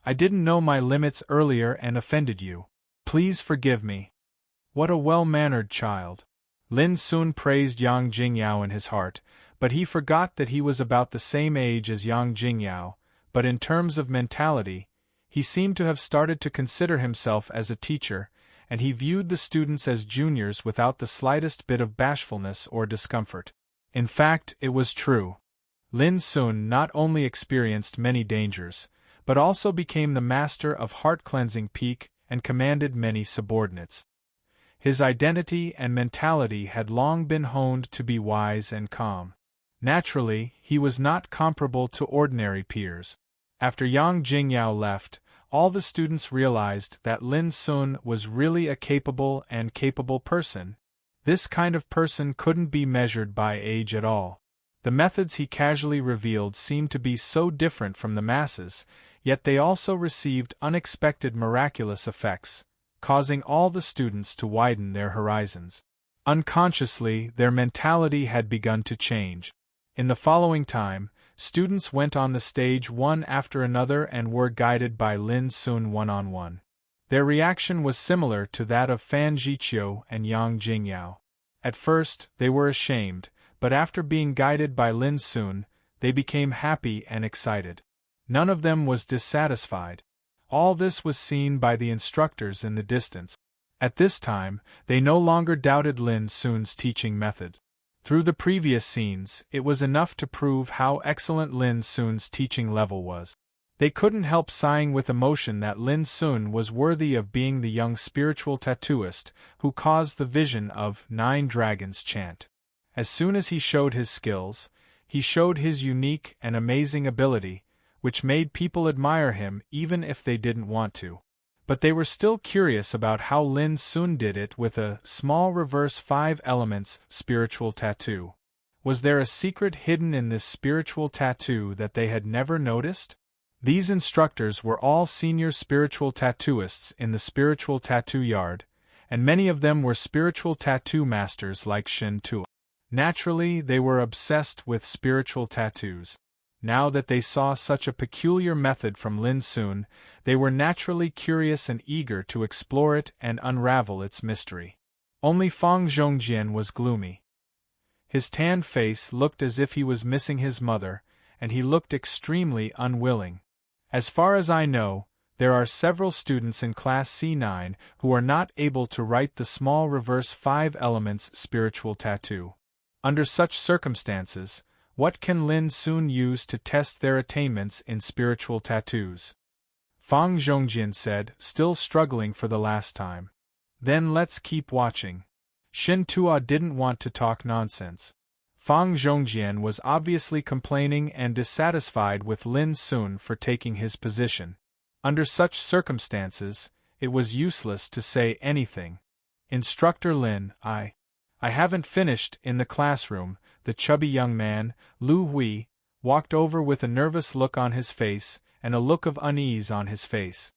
I didn't know my limits earlier and offended you. Please forgive me." What a well-mannered child. Lin Sun praised Yang Jingyao in his heart, but he forgot that he was about the same age as Yang Jingyao, but in terms of mentality, he seemed to have started to consider himself as a teacher, and he viewed the students as juniors without the slightest bit of bashfulness or discomfort. In fact, it was true. Lin Sun not only experienced many dangers, but also became the master of heart-cleansing peak and commanded many subordinates. His identity and mentality had long been honed to be wise and calm. Naturally, he was not comparable to ordinary peers. After Yang Jingyao left, all the students realized that Lin Sun was really a capable person. This kind of person couldn't be measured by age at all. The methods he casually revealed seemed to be so different from the masses, yet they also received unexpected miraculous effects, causing all the students to widen their horizons. Unconsciously, their mentality had begun to change. In the following time, students went on the stage one after another and were guided by Lin Sun one-on-one. Their reaction was similar to that of Fan Jiqiu and Yang Jingyao. At first, they were ashamed, but after being guided by Lin Sun, they became happy and excited. None of them was dissatisfied. All this was seen by the instructors in the distance. At this time, they no longer doubted Lin Sun's teaching method. Through the previous scenes, it was enough to prove how excellent Lin Sun's teaching level was. They couldn't help sighing with emotion that Lin Sun was worthy of being the young spiritual tattooist who caused the vision of 9 dragons chant. As soon as he showed his skills, he showed his unique and amazing ability, which made people admire him even if they didn't want to. But they were still curious about how Lin Sun did it with a small reverse 5 elements spiritual tattoo. Was there a secret hidden in this spiritual tattoo that they had never noticed? These instructors were all senior spiritual tattooists in the spiritual tattoo yard, and many of them were spiritual tattoo masters like Shen Tua. Naturally, they were obsessed with spiritual tattoos. Now that they saw such a peculiar method from Lin Sun, they were naturally curious and eager to explore it and unravel its mystery. Only Fang Zhongjian was gloomy. His tanned face looked as if he was missing his mother, and he looked extremely unwilling. As far as I know, there are several students in Class C9 who are not able to write the small reverse 5 elements spiritual tattoo. Under such circumstances, what can Lin Sun use to test their attainments in spiritual tattoos? Fang Zhongjin said, still struggling for the last time. Then let's keep watching. Shen Tua didn't want to talk nonsense. Fang Zhongjian was obviously complaining and dissatisfied with Lin Sun for taking his position. Under such circumstances, it was useless to say anything. Instructor Lin, I haven't finished. In the classroom, the chubby young man, Lu Hui, walked over with a nervous look on his face and a look of unease on his face.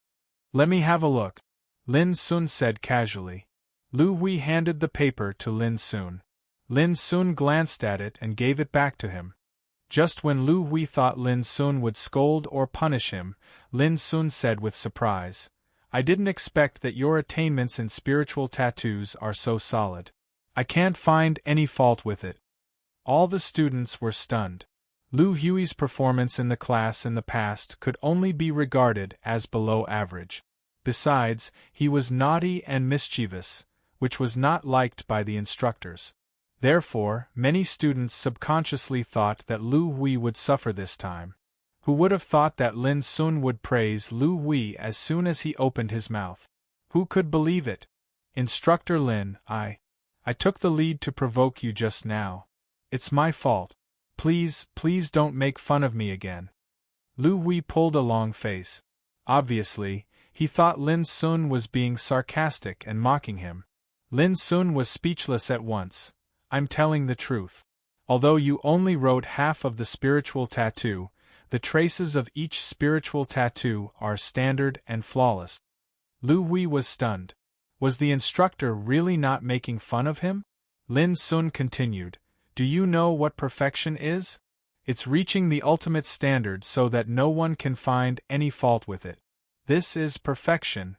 Let me have a look, Lin Sun said casually. Lu Hui handed the paper to Lin Sun. Lin Sun glanced at it and gave it back to him. Just when Lu Hui thought Lin Sun would scold or punish him, Lin Sun said with surprise, I didn't expect that your attainments in spiritual tattoos are so solid. I can't find any fault with it. All the students were stunned. Lu Hui's performance in the class in the past could only be regarded as below average. Besides, he was naughty and mischievous, which was not liked by the instructors. Therefore, many students subconsciously thought that Lu Hui would suffer this time. Who would have thought that Lin Sun would praise Lu Hui as soon as he opened his mouth? Who could believe it? Instructor Lin, I took the lead to provoke you just now. It's my fault. Please don't make fun of me again. Lu Hui pulled a long face. Obviously, he thought Lin Sun was being sarcastic and mocking him. Lin Sun was speechless at once. I'm telling the truth. Although you only wrote half of the spiritual tattoo, the traces of each spiritual tattoo are standard and flawless. Lu Hui was stunned. Was the instructor really not making fun of him? Lin Sun continued, Do you know what perfection is? It's reaching the ultimate standard so that no one can find any fault with it. This is perfection.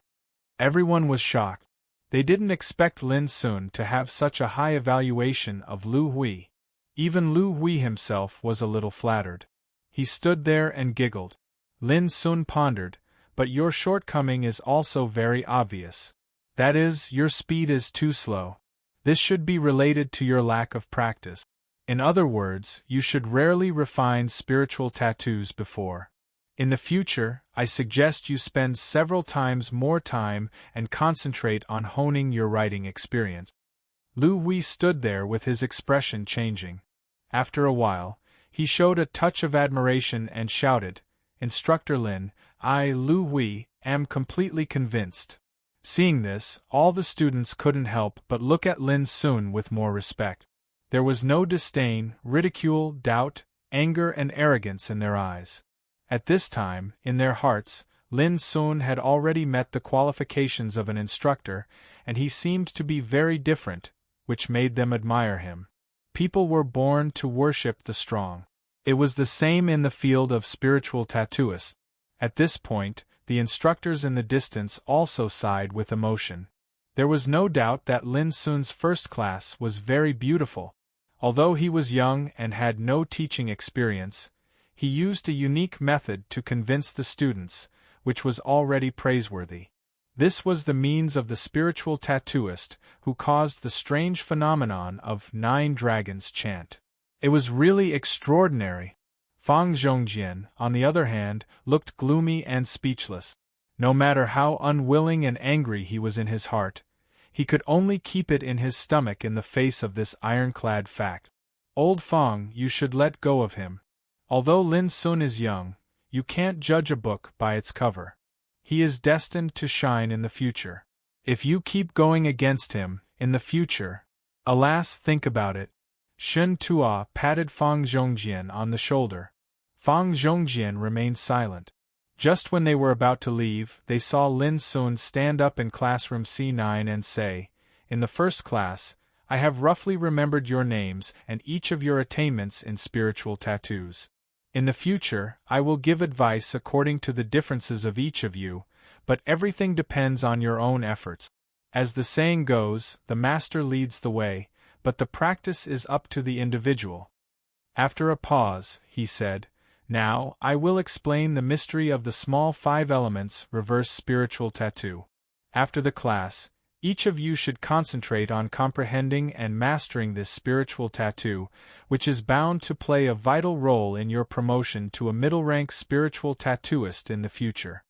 Everyone was shocked. They didn't expect Lin Sun to have such a high evaluation of Lu Hui. Even Lu Hui himself was a little flattered. He stood there and giggled. Lin Sun pondered, but your shortcoming is also very obvious. That is, your speed is too slow. This should be related to your lack of practice. In other words, you should rarely refine spiritual tattoos before. In the future, I suggest you spend several times more time and concentrate on honing your writing experience. Lu Hui stood there with his expression changing. After a while, he showed a touch of admiration and shouted, Instructor Lin, I, Lu Hui, am completely convinced. Seeing this, all the students couldn't help but look at Lin Sun with more respect. There was no disdain, ridicule, doubt, anger and arrogance in their eyes. At this time, in their hearts, Lin Sun had already met the qualifications of an instructor, and he seemed to be very different, which made them admire him. People were born to worship the strong. It was the same in the field of spiritual tattooists. At this point, the instructors in the distance also sighed with emotion. There was no doubt that Lin Sun's first class was very beautiful. Although he was young and had no teaching experience, he used a unique method to convince the students, which was already praiseworthy. This was the means of the spiritual tattooist who caused the strange phenomenon of 9 dragons chant. It was really extraordinary. Fang Zhongjian, on the other hand, looked gloomy and speechless. No matter how unwilling and angry he was in his heart, he could only keep it in his stomach in the face of this ironclad fact. Old Fang, you should let go of him. Although Lin Sun is young, you can't judge a book by its cover. He is destined to shine in the future. If you keep going against him, in the future, alas, think about it. Shen Tuo patted Fang Zhongjian on the shoulder. Fang Zhongjian remained silent. Just when they were about to leave, they saw Lin Sun stand up in classroom C9 and say, "In the first class, I have roughly remembered your names and each of your attainments in spiritual tattoos. In the future, I will give advice according to the differences of each of you, but everything depends on your own efforts. As the saying goes, the master leads the way, but the practice is up to the individual." After a pause, he said, "Now, I will explain the mystery of the small 5 elements reverse spiritual tattoo. After the class, each of you should concentrate on comprehending and mastering this spiritual tattoo, which is bound to play a vital role in your promotion to a middle-rank spiritual tattooist in the future."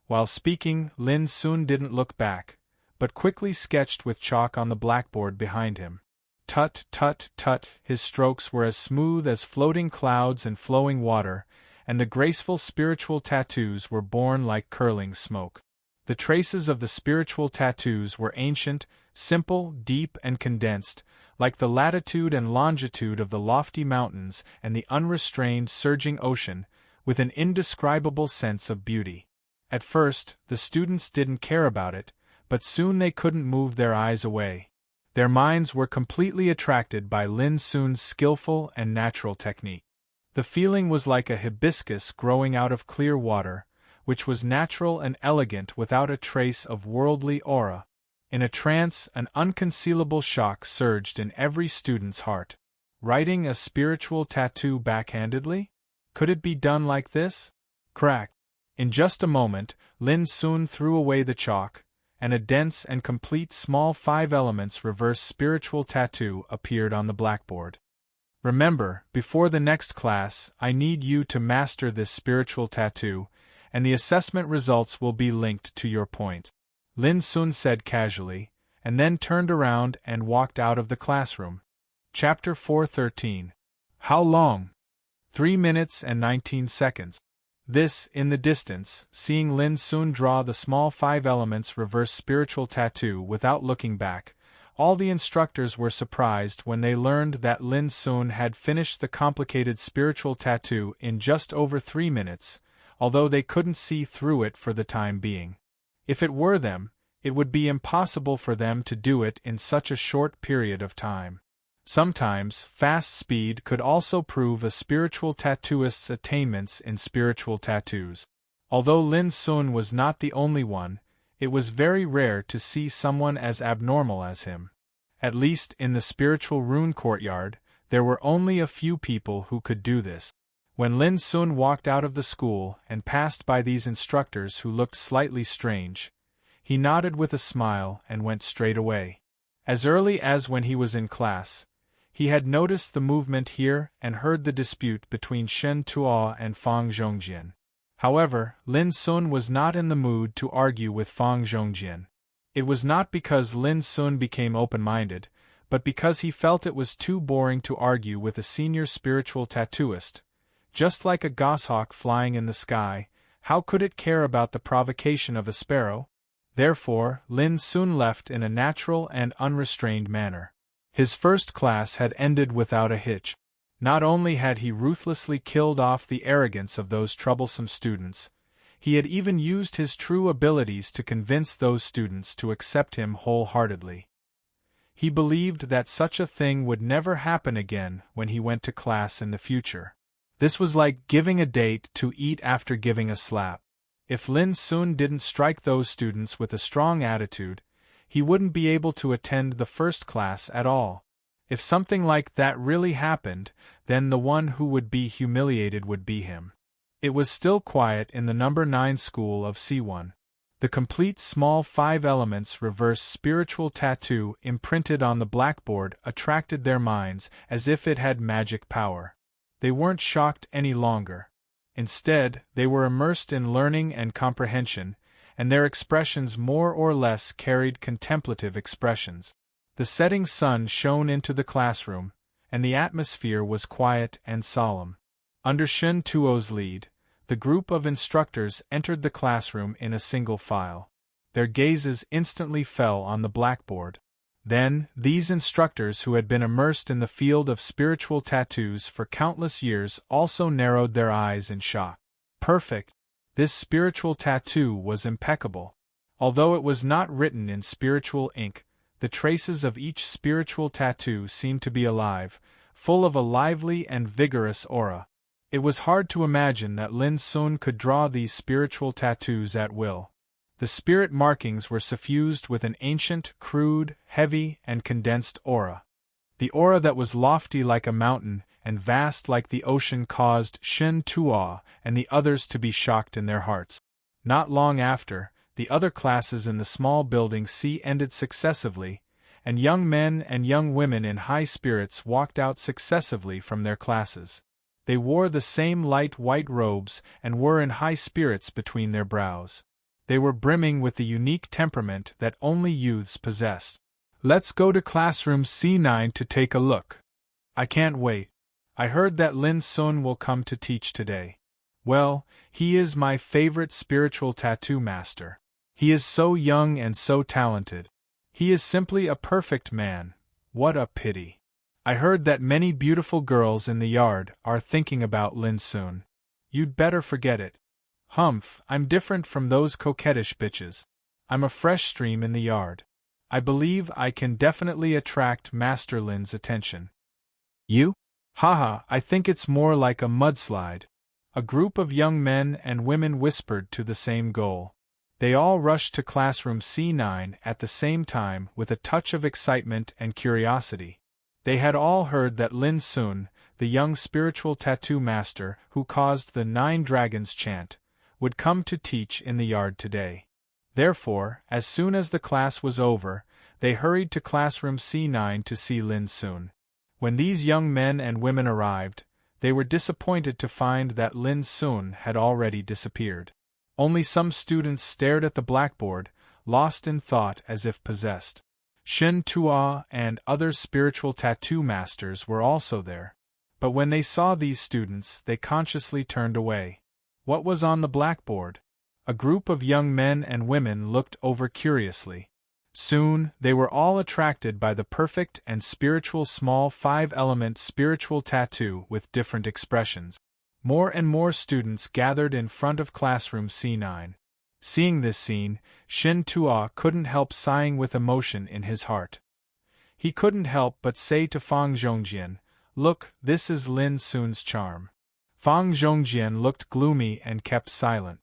While speaking, Lin Sun didn't look back, but quickly sketched with chalk on the blackboard behind him. Tut, tut, tut, his strokes were as smooth as floating clouds and flowing water, and the graceful spiritual tattoos were born like curling smoke. The traces of the spiritual tattoos were ancient, simple, deep and condensed, like the latitude and longitude of the lofty mountains and the unrestrained surging ocean, with an indescribable sense of beauty. At first, the students didn't care about it, but soon they couldn't move their eyes away. Their minds were completely attracted by Lin Sun's skillful and natural technique. The feeling was like a hibiscus growing out of clear water, which was natural and elegant without a trace of worldly aura. In a trance, an unconcealable shock surged in every student's heart. Writing a spiritual tattoo backhandedly? Could it be done like this? Crack! In just a moment, Lin Sun threw away the chalk, and a dense and complete small 5 elements reverse spiritual tattoo appeared on the blackboard. "Remember, before the next class, I need you to master this spiritual tattoo, and the assessment results will be linked to your point," Lin Sun said casually, and then turned around and walked out of the classroom. Chapter 413. How long? 3 minutes and 19 seconds. This, in the distance, seeing Lin Sun draw the small 5 elements reverse spiritual tattoo without looking back, all the instructors were surprised when they learned that Lin Sun had finished the complicated spiritual tattoo in just over 3 minutes, although they couldn't see through it for the time being. If it were them, it would be impossible for them to do it in such a short period of time. Sometimes, fast speed could also prove a spiritual tattooist's attainments in spiritual tattoos. Although Lin Sun was not the only one, it was very rare to see someone as abnormal as him. At least in the spiritual rune courtyard, there were only a few people who could do this. When Lin Sun walked out of the school and passed by these instructors who looked slightly strange, he nodded with a smile and went straight away. As early as when he was in class, he had noticed the movement here and heard the dispute between Shen Tuo and Fang Zhongjian. However, Lin Sun was not in the mood to argue with Fang Zhongjian. It was not because Lin Sun became open-minded, but because he felt it was too boring to argue with a senior spiritual tattooist. Just like a goshawk flying in the sky, how could it care about the provocation of a sparrow? Therefore, Lin Sun left in a natural and unrestrained manner. His first class had ended without a hitch. Not only had he ruthlessly killed off the arrogance of those troublesome students, he had even used his true abilities to convince those students to accept him wholeheartedly. He believed that such a thing would never happen again when he went to class in the future. This was like giving a date to eat after giving a slap. If Lin Sun didn't strike those students with a strong attitude, he wouldn't be able to attend the first class at all. If something like that really happened, then the one who would be humiliated would be him. It was still quiet in the number 9 school of C1. The complete small 5 elements reverse spiritual tattoo imprinted on the blackboard attracted their minds as if it had magic power. They weren't shocked any longer. Instead, they were immersed in learning and comprehension, and their expressions more or less carried contemplative expressions. The setting sun shone into the classroom, and the atmosphere was quiet and solemn. Under Shen Tuo's lead, the group of instructors entered the classroom in a single file. Their gazes instantly fell on the blackboard. Then, these instructors who had been immersed in the field of spiritual tattoos for countless years also narrowed their eyes in shock. Perfect! This spiritual tattoo was impeccable. Although it was not written in spiritual ink, the traces of each spiritual tattoo seemed to be alive, full of a lively and vigorous aura. It was hard to imagine that Lin Sun could draw these spiritual tattoos at will. The spirit markings were suffused with an ancient, crude, heavy, and condensed aura. The aura that was lofty like a mountain and vast like the ocean caused Shen Tuo and the others to be shocked in their hearts. Not long after, the other classes in the small building C ended successively, and young men and young women in high spirits walked out successively from their classes. They wore the same light white robes and were in high spirits between their brows. They were brimming with the unique temperament that only youths possessed. Let's go to classroom C9 to take a look. I can't wait. I heard that Lin Sun will come to teach today. Well, he is my favorite spiritual tattoo master. He is so young and so talented. He is simply a perfect man. What a pity. I heard that many beautiful girls in the yard are thinking about Lin Sun. You'd better forget it. Humph, I'm different from those coquettish bitches. I'm a fresh stream in the yard. I believe I can definitely attract Master Lin's attention. You? Haha, I think it's more like a mudslide. A group of young men and women whispered to the same goal. They all rushed to classroom C9 at the same time with a touch of excitement and curiosity. They had all heard that Lin Sun, the young spiritual tattoo master who caused the 9 dragons chant, would come to teach in the yard today. Therefore, as soon as the class was over, they hurried to classroom C9 to see Lin Sun. When these young men and women arrived, they were disappointed to find that Lin Sun had already disappeared. Only some students stared at the blackboard, lost in thought as if possessed. Shen Tuo and other spiritual tattoo masters were also there. But when they saw these students, they consciously turned away. What was on the blackboard? A group of young men and women looked over curiously. Soon, they were all attracted by the perfect and spiritual small 5-element spiritual tattoo with different expressions. More and more students gathered in front of classroom C9. Seeing this scene, Shen Tuo couldn't help sighing with emotion in his heart. He couldn't help but say to Fang Zhongjian, "Look, this is Lin Sun's charm." Fang Zhongjian looked gloomy and kept silent.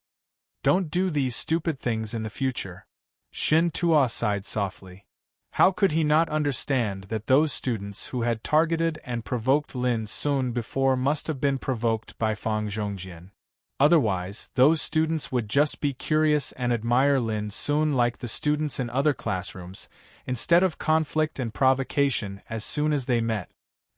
"Don't do these stupid things in the future." Shen Tuo sighed softly. How could he not understand that those students who had targeted and provoked Lin Sun before must have been provoked by Fang Zhongjian? Otherwise, those students would just be curious and admire Lin Sun like the students in other classrooms, instead of conflict and provocation as soon as they met.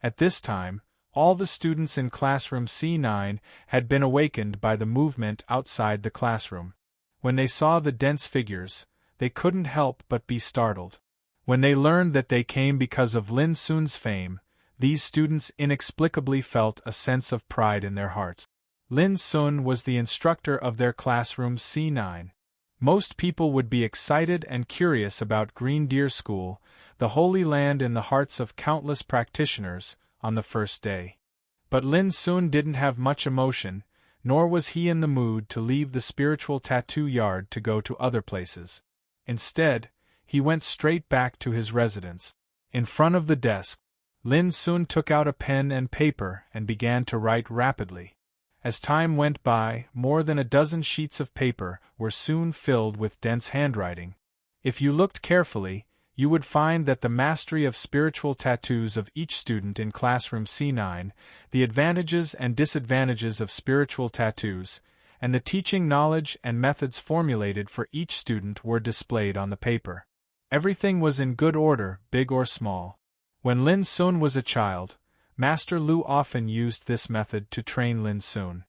At this time, all the students in classroom C9 had been awakened by the movement outside the classroom. When they saw the dense figures, they couldn't help but be startled. When they learned that they came because of Lin Sun's fame, these students inexplicably felt a sense of pride in their hearts. Lin Sun was the instructor of their classroom C9. Most people would be excited and curious about Green Deer School, the holy land in the hearts of countless practitioners, on the first day. But Lin Sun didn't have much emotion, nor was he in the mood to leave the spiritual tattoo yard to go to other places. Instead, he went straight back to his residence. In front of the desk, Lin Sun took out a pen and paper and began to write rapidly. As time went by, more than a dozen sheets of paper were soon filled with dense handwriting. If you looked carefully, you would find that the mastery of spiritual tattoos of each student in classroom C9, the advantages and disadvantages of spiritual tattoos, and the teaching knowledge and methods formulated for each student were displayed on the paper. Everything was in good order, big or small. When Lin Sun was a child, Master Lu often used this method to train Lin Sun.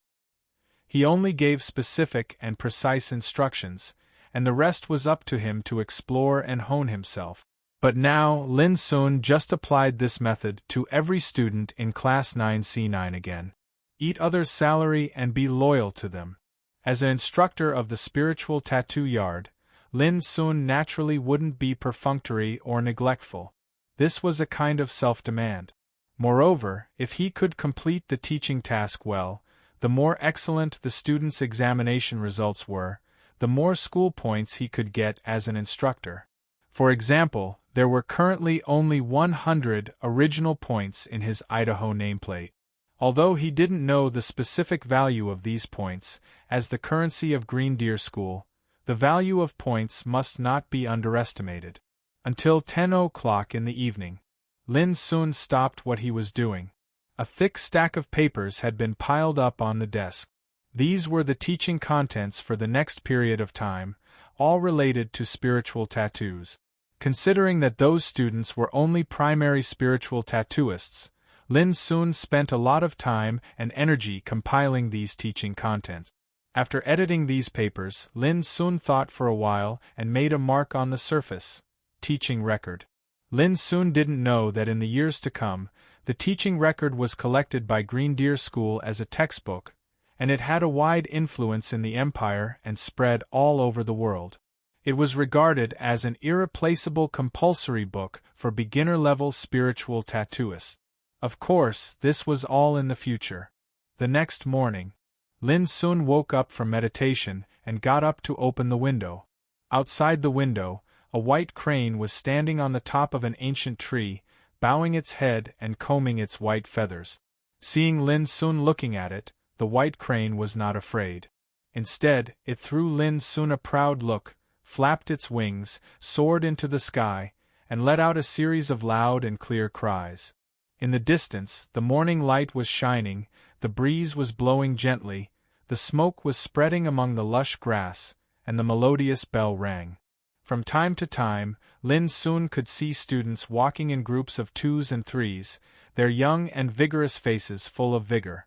He only gave specific and precise instructions, and the rest was up to him to explore and hone himself. But now, Lin Sun just applied this method to every student in Class 9C9 again. Eat others' salary and be loyal to them. As an instructor of the spiritual tattoo yard, Lin Sun naturally wouldn't be perfunctory or neglectful. This was a kind of self-demand. Moreover, if he could complete the teaching task well, the more excellent the student's examination results were, the more school points he could get as an instructor. For example, there were currently only 100 original points in his Idaho nameplate. Although he didn't know the specific value of these points, as the currency of Green Deer School, the value of points must not be underestimated. Until 10 o'clock in the evening, Lin Sun stopped what he was doing. A thick stack of papers had been piled up on the desk. These were the teaching contents for the next period of time, all related to spiritual tattoos. Considering that those students were only primary spiritual tattooists, Lin Sun spent a lot of time and energy compiling these teaching contents. After editing these papers, Lin Sun thought for a while and made a mark on the surface. Teaching record. Lin Sun didn't know that in the years to come, the teaching record was collected by Green Deer School as a textbook, and it had a wide influence in the empire and spread all over the world. It was regarded as an irreplaceable compulsory book for beginner-level spiritual tattooists. Of course, this was all in the future. The next morning, Lin Sun woke up from meditation and got up to open the window. Outside the window, a white crane was standing on the top of an ancient tree, bowing its head and combing its white feathers. Seeing Lin Sun looking at it, the white crane was not afraid. Instead, it threw Lin Sun a proud look, flapped its wings, soared into the sky, and let out a series of loud and clear cries. In the distance, the morning light was shining, the breeze was blowing gently, the smoke was spreading among the lush grass, and the melodious bell rang. From time to time, Lin Sun could see students walking in groups of 2s and 3s, their young and vigorous faces full of vigor.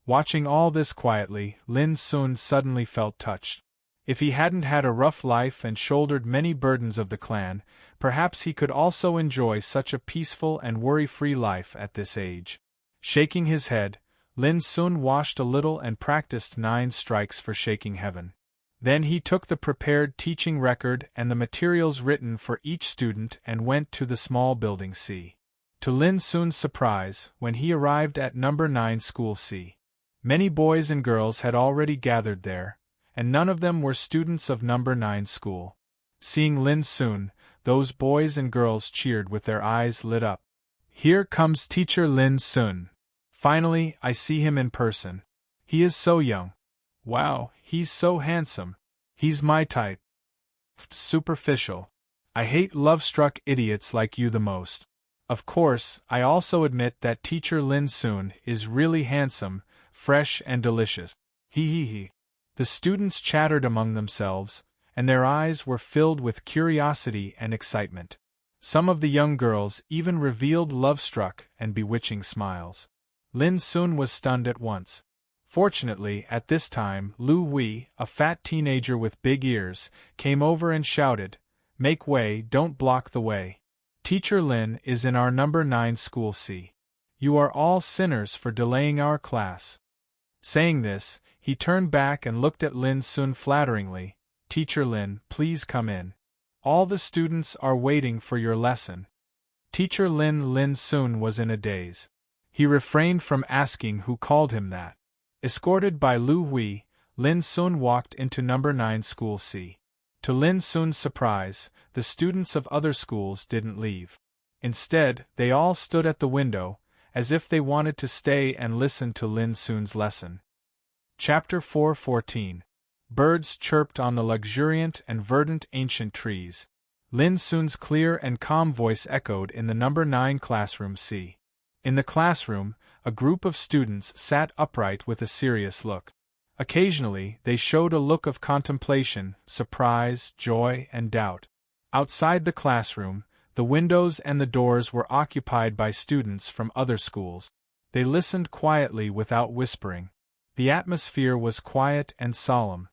Watching all this quietly, Lin Sun suddenly felt touched. If he hadn't had a rough life and shouldered many burdens of the clan, perhaps he could also enjoy such a peaceful and worry-free life at this age. Shaking his head, Lin Sun washed a little and practiced 9 strikes for shaking heaven. Then he took the prepared teaching record and the materials written for each student and went to the small building C. To Lin Sun's surprise, when he arrived at number 9 school C, many boys and girls had already gathered there, and none of them were students of number 9 school. Seeing Lin Sun, those boys and girls cheered with their eyes lit up. "Here comes teacher Lin Sun. Finally, I see him in person. He is so young. Wow, he's so handsome. He's my type." Superficial. I hate love-struck idiots like you the most. Of course, I also admit that teacher Lin Sun is really handsome, fresh and delicious. He. The students chattered among themselves, and their eyes were filled with curiosity and excitement. Some of the young girls even revealed love-struck and bewitching smiles. Lin Sun was stunned at once. Fortunately, at this time, Lu Hui, a fat teenager with big ears, came over and shouted, "Make way, don't block the way. Teacher Lin is in our number 9 school C. You are all sinners for delaying our class." Saying this, he turned back and looked at Lin Sun flatteringly. "Teacher Lin, please come in. All the students are waiting for your lesson." Teacher Lin Sun was in a daze. He refrained from asking who called him that. Escorted by Lu Hui, Lin Sun walked into number 9 school C. To Lin Sun's surprise, the students of other schools didn't leave. Instead, they all stood at the window, as if they wanted to stay and listen to Lin Sun's lesson. Chapter 4:14. Birds chirped on the luxuriant and verdant ancient trees. Lin Sun's clear and calm voice echoed in the number 9 classroom C. In the classroom, a group of students sat upright with a serious look. Occasionally, they showed a look of contemplation, surprise, joy, and doubt. Outside the classroom, the windows and the doors were occupied by students from other schools. They listened quietly without whispering. The atmosphere was quiet and solemn.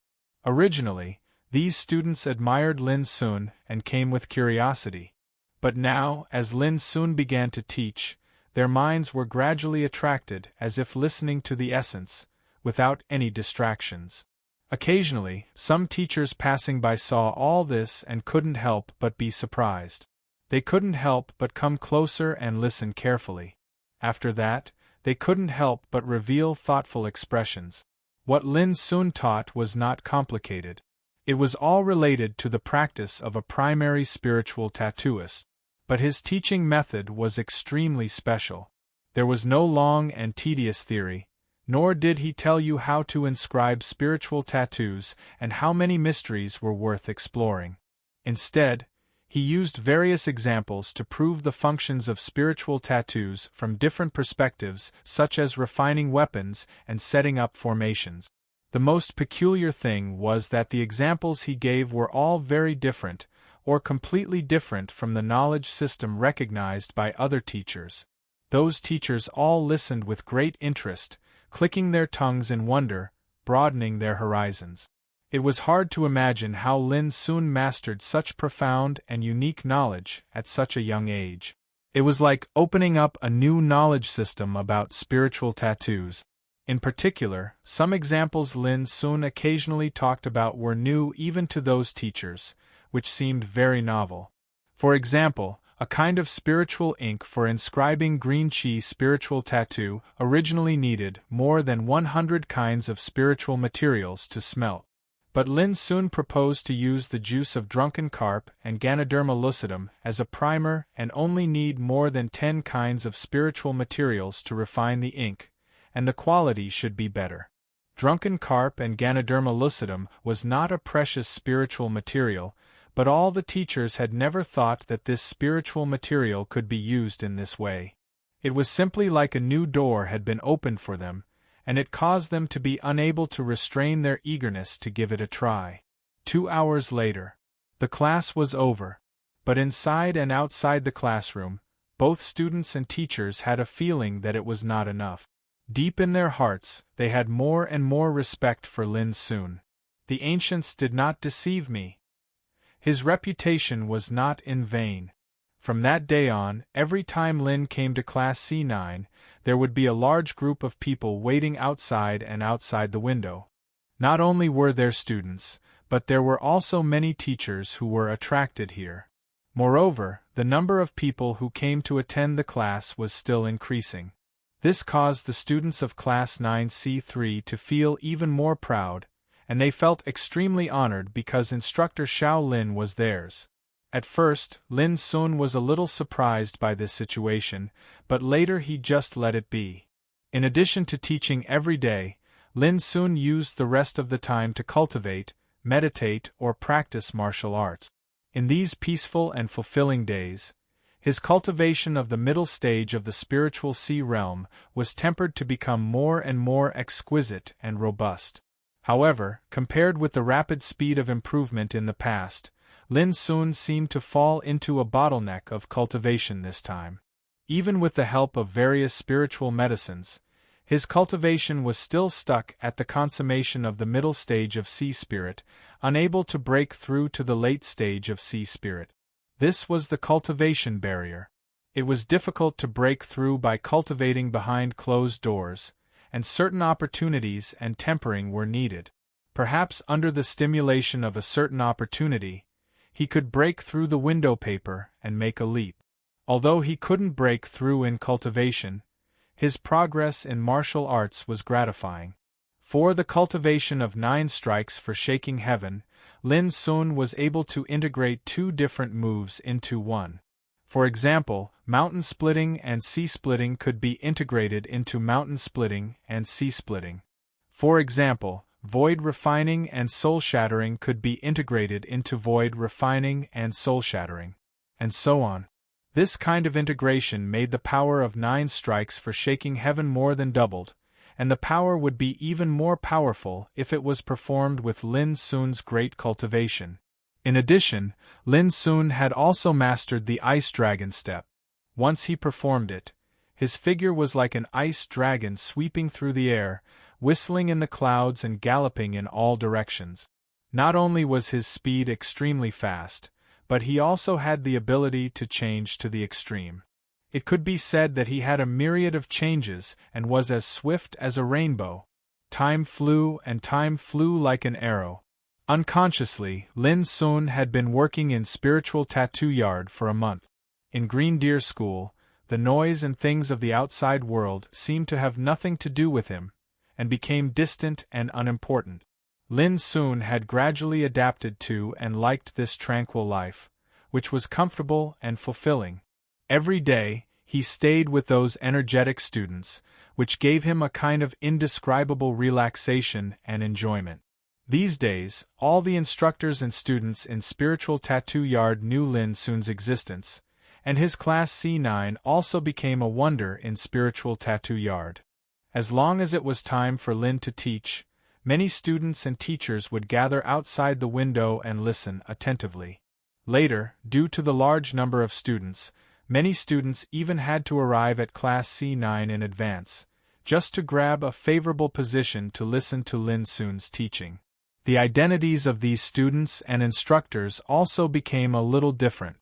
Originally, these students admired Lin Sun and came with curiosity. But now, as Lin Sun began to teach, their minds were gradually attracted as if listening to the essence, without any distractions. Occasionally, some teachers passing by saw all this and couldn't help but be surprised. They couldn't help but come closer and listen carefully. After that, they couldn't help but reveal thoughtful expressions. What Lin Sun taught was not complicated. It was all related to the practice of a primary spiritual tattooist. But his teaching method was extremely special. There was no long and tedious theory, nor did he tell you how to inscribe spiritual tattoos and how many mysteries were worth exploring. Instead, he used various examples to prove the functions of spiritual tattoos from different perspectives, such as refining weapons and setting up formations. The most peculiar thing was that the examples he gave were all very different, or completely different from the knowledge system recognized by other teachers. Those teachers all listened with great interest, clicking their tongues in wonder, broadening their horizons. It was hard to imagine how Lin Sun mastered such profound and unique knowledge at such a young age. It was like opening up a new knowledge system about spiritual tattoos. In particular, some examples Lin Sun occasionally talked about were new even to those teachers, which seemed very novel. For example, a kind of spiritual ink for inscribing green chi spiritual tattoo originally needed more than 100 kinds of spiritual materials to smelt. But Lin Sun proposed to use the juice of drunken carp and Ganoderma lucidum as a primer and only need more than 10 kinds of spiritual materials to refine the ink, and the quality should be better. Drunken carp and Ganoderma lucidum was not a precious spiritual material, but all the teachers had never thought that this spiritual material could be used in this way. It was simply like a new door had been opened for them, and it caused them to be unable to restrain their eagerness to give it a try. 2 hours later, the class was over, but inside and outside the classroom, both students and teachers had a feeling that it was not enough. Deep in their hearts, they had more and more respect for Lin Sun. The ancients did not deceive me. His reputation was not in vain. From that day on, every time Lin came to class C9, there would be a large group of people waiting outside and outside the window. Not only were there students, but there were also many teachers who were attracted here. Moreover, the number of people who came to attend the class was still increasing. This caused the students of class 9C3 to feel even more proud, and they felt extremely honored because instructor Xiao Lin was theirs. At first, Lin Sun was a little surprised by this situation, but later he just let it be. In addition to teaching every day, Lin Sun used the rest of the time to cultivate, meditate, or practice martial arts. In these peaceful and fulfilling days, his cultivation of the middle stage of the spiritual sea realm was tempered to become more and more exquisite and robust. However, compared with the rapid speed of improvement in the past, Lin Sun seemed to fall into a bottleneck of cultivation this time. Even with the help of various spiritual medicines, his cultivation was still stuck at the consummation of the middle stage of sea spirit, unable to break through to the late stage of sea spirit. This was the cultivation barrier. It was difficult to break through by cultivating behind closed doors, and certain opportunities and tempering were needed. Perhaps under the stimulation of a certain opportunity, he could break through the window paper and make a leap. Although he couldn't break through in cultivation, his progress in martial arts was gratifying. For the cultivation of 9 strikes for shaking heaven, Lin Sun was able to integrate 2 different moves into one. For example, mountain splitting and sea splitting could be integrated into mountain splitting and sea splitting. For example, void refining and soul shattering could be integrated into void refining and soul shattering, and so on. This kind of integration made the power of 9 strikes for shaking heaven more than doubled, and the power would be even more powerful if it was performed with Lin Sun's great cultivation. In addition, Lin Sun had also mastered the Ice Dragon step. Once he performed it, his figure was like an ice dragon sweeping through the air, whistling in the clouds and galloping in all directions. Not only was his speed extremely fast, but he also had the ability to change to the extreme. It could be said that he had a myriad of changes and was as swift as a rainbow. Time flew like an arrow. Unconsciously, Lin Sun had been working in spiritual tattoo yard for a month. In Green Deer School, the noise and things of the outside world seemed to have nothing to do with him, and became distant and unimportant. Lin Sun had gradually adapted to and liked this tranquil life, which was comfortable and fulfilling. Every day, he stayed with those energetic students, which gave him a kind of indescribable relaxation and enjoyment. These days, all the instructors and students in Spiritual Tattoo Yard knew Lin Sun's existence, and his class C9 also became a wonder in Spiritual Tattoo Yard. As long as it was time for Lin to teach, many students and teachers would gather outside the window and listen attentively. Later, due to the large number of students, many students even had to arrive at class C9 in advance, just to grab a favorable position to listen to Lin Sun's teaching. The identities of these students and instructors also became a little different.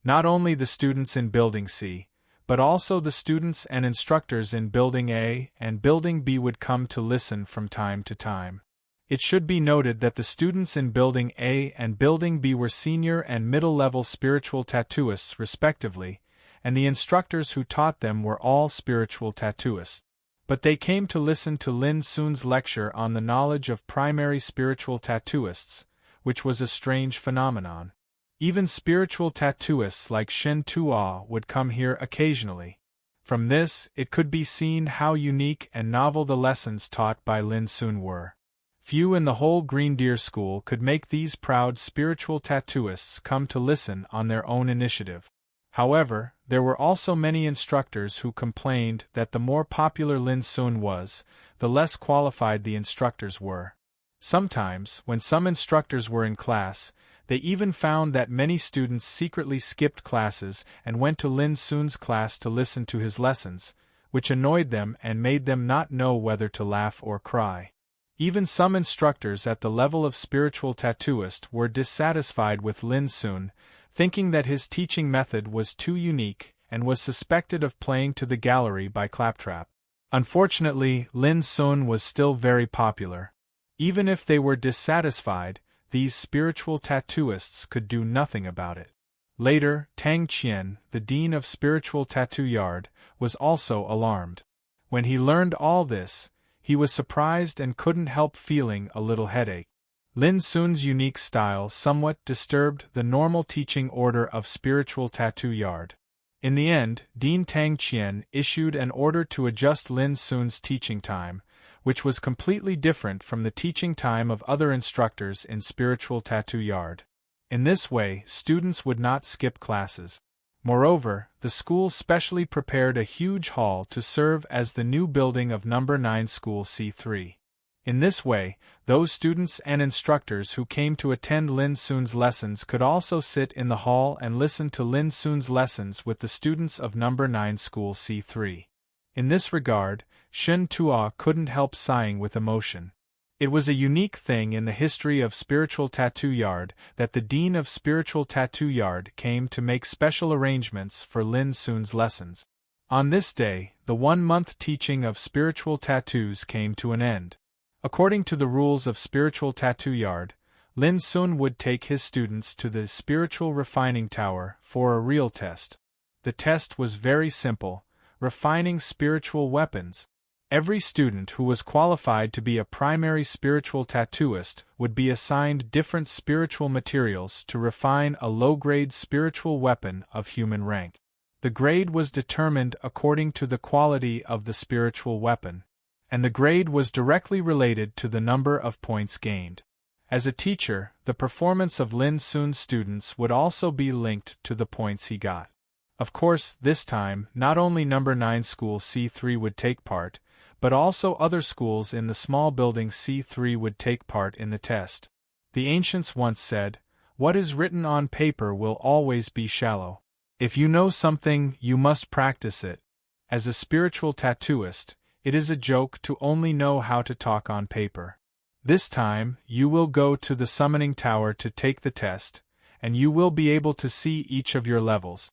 Not only the students in Building C, but also the students and instructors in Building A and Building B would come to listen from time to time. It should be noted that the students in Building A and Building B were senior and middle-level spiritual tattooists respectively, and the instructors who taught them were all spiritual tattooists. But they came to listen to Lin Sun's lecture on the knowledge of primary spiritual tattooists, which was a strange phenomenon. Even spiritual tattooists like Shen Tuo would come here occasionally. From this, it could be seen how unique and novel the lessons taught by Lin Sun were. Few in the whole Green Deer School could make these proud spiritual tattooists come to listen on their own initiative. However, there were also many instructors who complained that the more popular Lin Sun was, the less qualified the instructors were. Sometimes, when some instructors were in class, they even found that many students secretly skipped classes and went to Lin Sun's class to listen to his lessons, which annoyed them and made them not know whether to laugh or cry. Even some instructors at the level of spiritual tattooist were dissatisfied with Lin Sun, thinking that his teaching method was too unique and was suspected of playing to the gallery by claptrap. Unfortunately, Lin Sun was still very popular. Even if they were dissatisfied, these spiritual tattooists could do nothing about it. Later, Tang Qian, the dean of Spiritual Tattoo Yard, was also alarmed. When he learned all this, he was surprised and couldn't help feeling a little headache. Lin Sun's unique style somewhat disturbed the normal teaching order of Spiritual Tattoo Yard. In the end, Dean Tang Qian issued an order to adjust Lin Sun's teaching time, which was completely different from the teaching time of other instructors in Spiritual Tattoo Yard. In this way, students would not skip classes. Moreover, the school specially prepared a huge hall to serve as the new building of No. 9 School C3. In this way, those students and instructors who came to attend Lin Sun's lessons could also sit in the hall and listen to Lin Sun's lessons with the students of No. 9 School C3. In this regard, Shen Tuo couldn't help sighing with emotion. It was a unique thing in the history of Spiritual Tattoo Yard that the Dean of Spiritual Tattoo Yard came to make special arrangements for Lin Sun's lessons. On this day, the 1-month teaching of spiritual tattoos came to an end. According to the rules of Spiritual Tattoo Yard, Lin Sun would take his students to the Spiritual Refining Tower for a real test. The test was very simple: refining spiritual weapons. Every student who was qualified to be a primary spiritual tattooist would be assigned different spiritual materials to refine a low-grade spiritual weapon of human rank. The grade was determined according to the quality of the spiritual weapon. and the grade was directly related to the number of points gained. As a teacher, the performance of Lin Sun's students would also be linked to the points he got. Of course, this time, not only number 9 school C3 would take part, but also other schools in the small building C3 would take part in the test. The ancients once said, "What is written on paper will always be shallow. If you know something, you must practice it." As a spiritual tattooist, it is a joke to only know how to talk on paper. This time, you will go to the summoning tower to take the test, and you will be able to see each of your levels.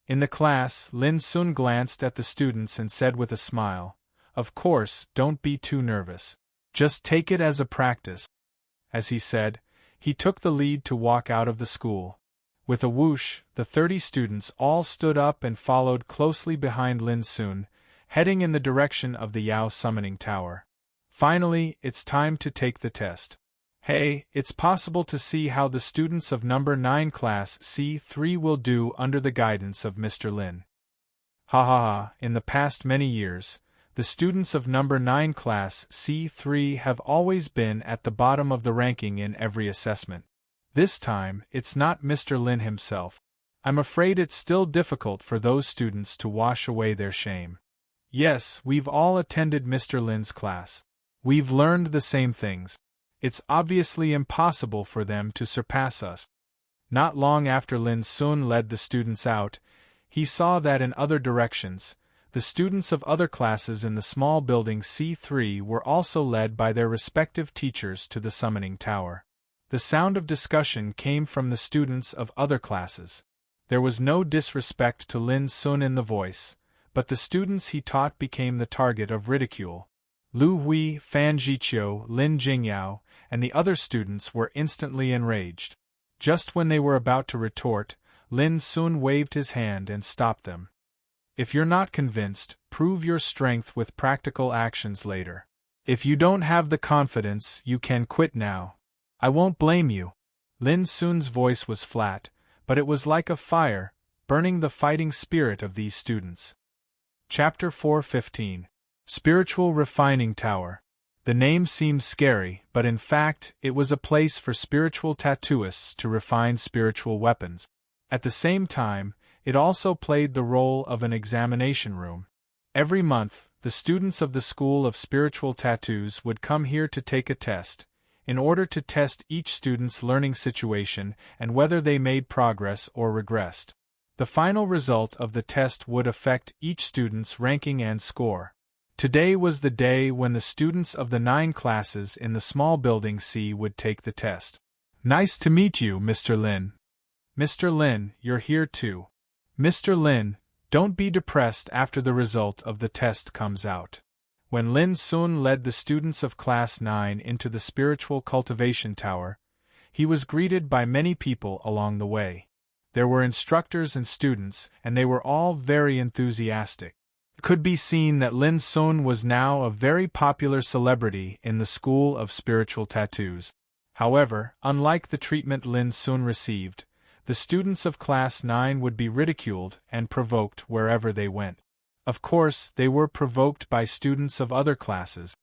In the class, Lin Sun glanced at the students and said with a smile, "Of course, don't be too nervous. Just take it as a practice." As he said, he took the lead to walk out of the school. With a whoosh, the 30 students all stood up and followed closely behind Lin Sun, heading in the direction of the Yao summoning tower. Finally, it's time to take the test. Hey, it's possible to see how the students of number 9 class C3 will do under the guidance of Mr. Lin. Ha ha ha, in the past many years, the students of number 9 class C3 have always been at the bottom of the ranking in every assessment. This time, it's not Mr. Lin himself. I'm afraid it's still difficult for those students to wash away their shame. Yes, we've all attended Mr. Lin's class. We've learned the same things. It's obviously impossible for them to surpass us. Not long after Lin Sun led the students out, he saw that in other directions, the students of other classes in the small building C3 were also led by their respective teachers to the summoning tower. The sound of discussion came from the students of other classes. There was no disrespect to Lin Sun in the voice, but the students he taught became the target of ridicule. Lu Hui, Fan Jiqiu, Lin Jingyao, and the other students were instantly enraged. Just when they were about to retort, Lin Sun waved his hand and stopped them. If you're not convinced, prove your strength with practical actions later. If you don't have the confidence, you can quit now. I won't blame you. Lin Sun's voice was flat, but it was like a fire, burning the fighting spirit of these students. Chapter 4:15. Spiritual Refining Tower. The name seems scary, but in fact, it was a place for spiritual tattooists to refine spiritual weapons. At the same time, it also played the role of an examination room. Every month, the students of the School of Spiritual Tattoos would come here to take a test, in order to test each student's learning situation and whether they made progress or regressed. The final result of the test would affect each student's ranking and score. Today was the day when the students of the 9 classes in the small building C would take the test. Nice to meet you, Mr. Lin. Mr. Lin, you're here too. Mr. Lin, don't be depressed after the result of the test comes out. When Lin Sun led the students of Class 9 into the Spiritual Cultivation Tower, he was greeted by many people along the way. There were instructors and students, and they were all very enthusiastic. It could be seen that Lin Sun was now a very popular celebrity in the School of Spiritual Tattoos. However, unlike the treatment Lin Sun received, the students of Class 9 would be ridiculed and provoked wherever they went. Of course, they were provoked by students of other classes.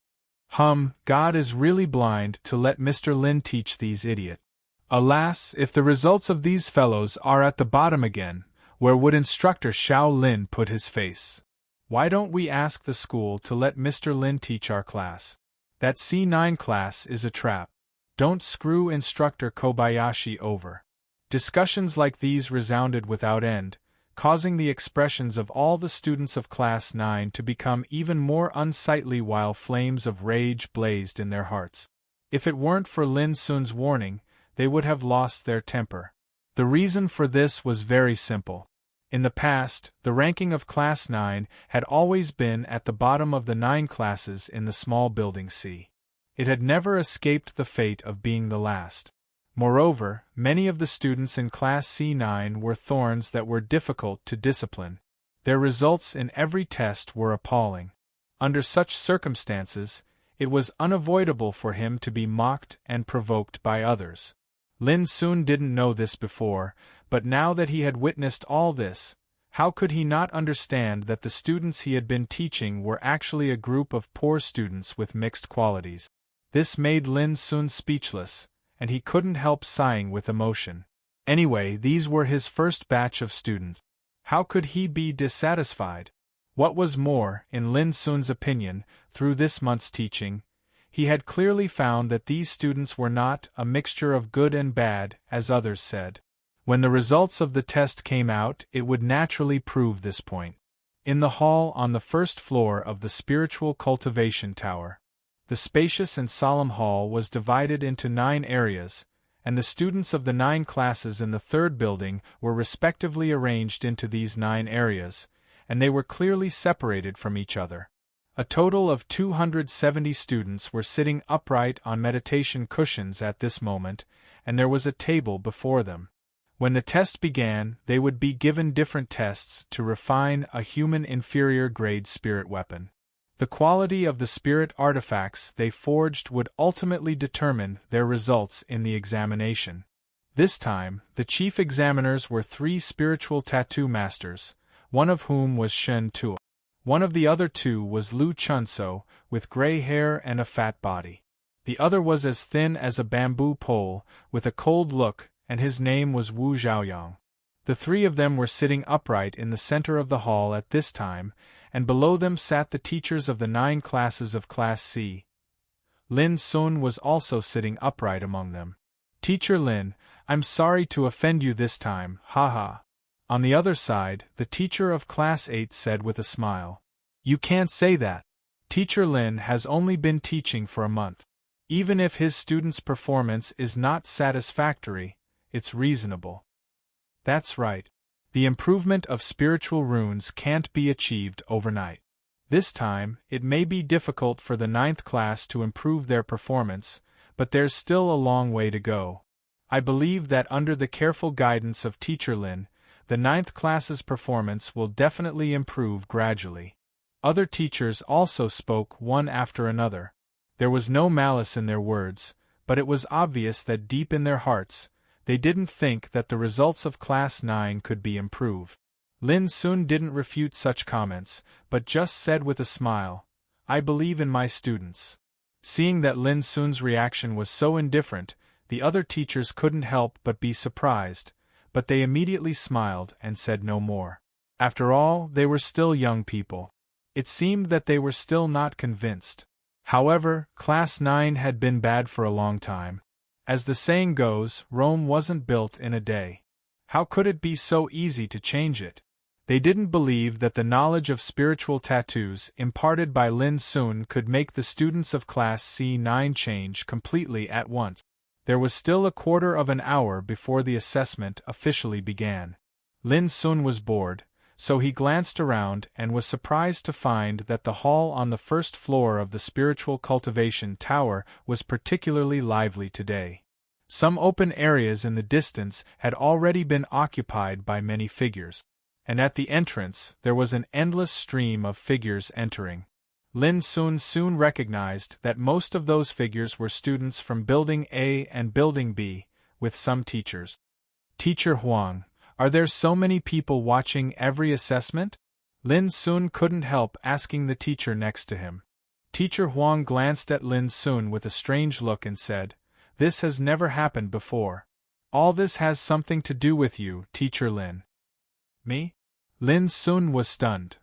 God is really blind to let Mr. Lin teach these idiots. Alas, if the results of these fellows are at the bottom again, where would Instructor Xiao Lin put his face? Why don't we ask the school to let Mr. Lin teach our class? That C9 class is a trap. Don't screw Instructor Kobayashi over. Discussions like these resounded without end, causing the expressions of all the students of Class 9 to become even more unsightly while flames of rage blazed in their hearts. If it weren't for Lin Sun's warning, they would have lost their temper. The reason for this was very simple. In the past, the ranking of Class 9 had always been at the bottom of the 9 classes in the small building C. It had never escaped the fate of being the last. Moreover, many of the students in Class C9 were thorns that were difficult to discipline. Their results in every test were appalling. Under such circumstances, it was unavoidable for him to be mocked and provoked by others. Lin Sun didn't know this before, but now that he had witnessed all this, How could he not understand that the students he had been teaching were actually a group of poor students with mixed qualities? This made Lin Sun speechless, and he couldn't help sighing with emotion. Anyway, these were his first batch of students. How could he be dissatisfied? What was more, in Lin Sun's opinion, through this month's teaching, he had clearly found that these students were not a mixture of good and bad, as others said. When the results of the test came out, it would naturally prove this point. In the hall on the first floor of the Spiritual Cultivation Tower, the spacious and solemn hall was divided into 9 areas, and the students of the 9 classes in the third building were respectively arranged into these 9 areas, and they were clearly separated from each other. A total of 270 students were sitting upright on meditation cushions at this moment, and there was a table before them. When the test began, they would be given different tests to refine a human inferior grade spirit weapon. The quality of the spirit artifacts they forged would ultimately determine their results in the examination. This time, the chief examiners were 3 spiritual tattoo masters, one of whom was Shen Tu. One of the other 2 was Lu Chunso, with gray hair and a fat body. The other was as thin as a bamboo pole, with a cold look, and his name was Wu Zhaoyang. The 3 of them were sitting upright in the center of the hall at this time, and below them sat the teachers of the 9 classes of Class C. Lin Sun was also sitting upright among them. "Teacher Lin, I'm sorry to offend you this time, haha." On the other side, the teacher of Class 8 said with a smile, "You can't say that. Teacher Lin has only been teaching for a month. Even if his students' performance is not satisfactory, it's reasonable." That's right. The improvement of spiritual runes can't be achieved overnight. This time, it may be difficult for the 9th class to improve their performance, but there's still a long way to go. I believe that under the careful guidance of Teacher Lin, the 9th class's performance will definitely improve gradually. Other teachers also spoke one after another. There was no malice in their words, but it was obvious that deep in their hearts, they didn't think that the results of Class 9 could be improved. Lin Sun didn't refute such comments, but just said with a smile, "I believe in my students." Seeing that Lin Sun's reaction was so indifferent, the other teachers couldn't help but be surprised, but they immediately smiled and said no more. After all, they were still young people. It seemed that they were still not convinced. However, Class 9 had been bad for a long time. As the saying goes, Rome wasn't built in a day. How could it be so easy to change it? They didn't believe that the knowledge of spiritual tattoos imparted by Lin Sun could make the students of Class C9 change completely at once. There was still a quarter of an hour before the assessment officially began. Lin Sun was bored, so he glanced around and was surprised to find that the hall on the first floor of the Spiritual Cultivation Tower was particularly lively today. Some open areas in the distance had already been occupied by many figures, and at the entrance there was an endless stream of figures entering. Lin Sun soon recognized that most of those figures were students from Building A and Building B, with some teachers. "Teacher Huang, are there so many people watching every assessment?" Lin Sun couldn't help asking the teacher next to him. Teacher Huang glanced at Lin Sun with a strange look and said, "This has never happened before. All this has something to do with you, Teacher Lin." "Me?" Lin Sun was stunned.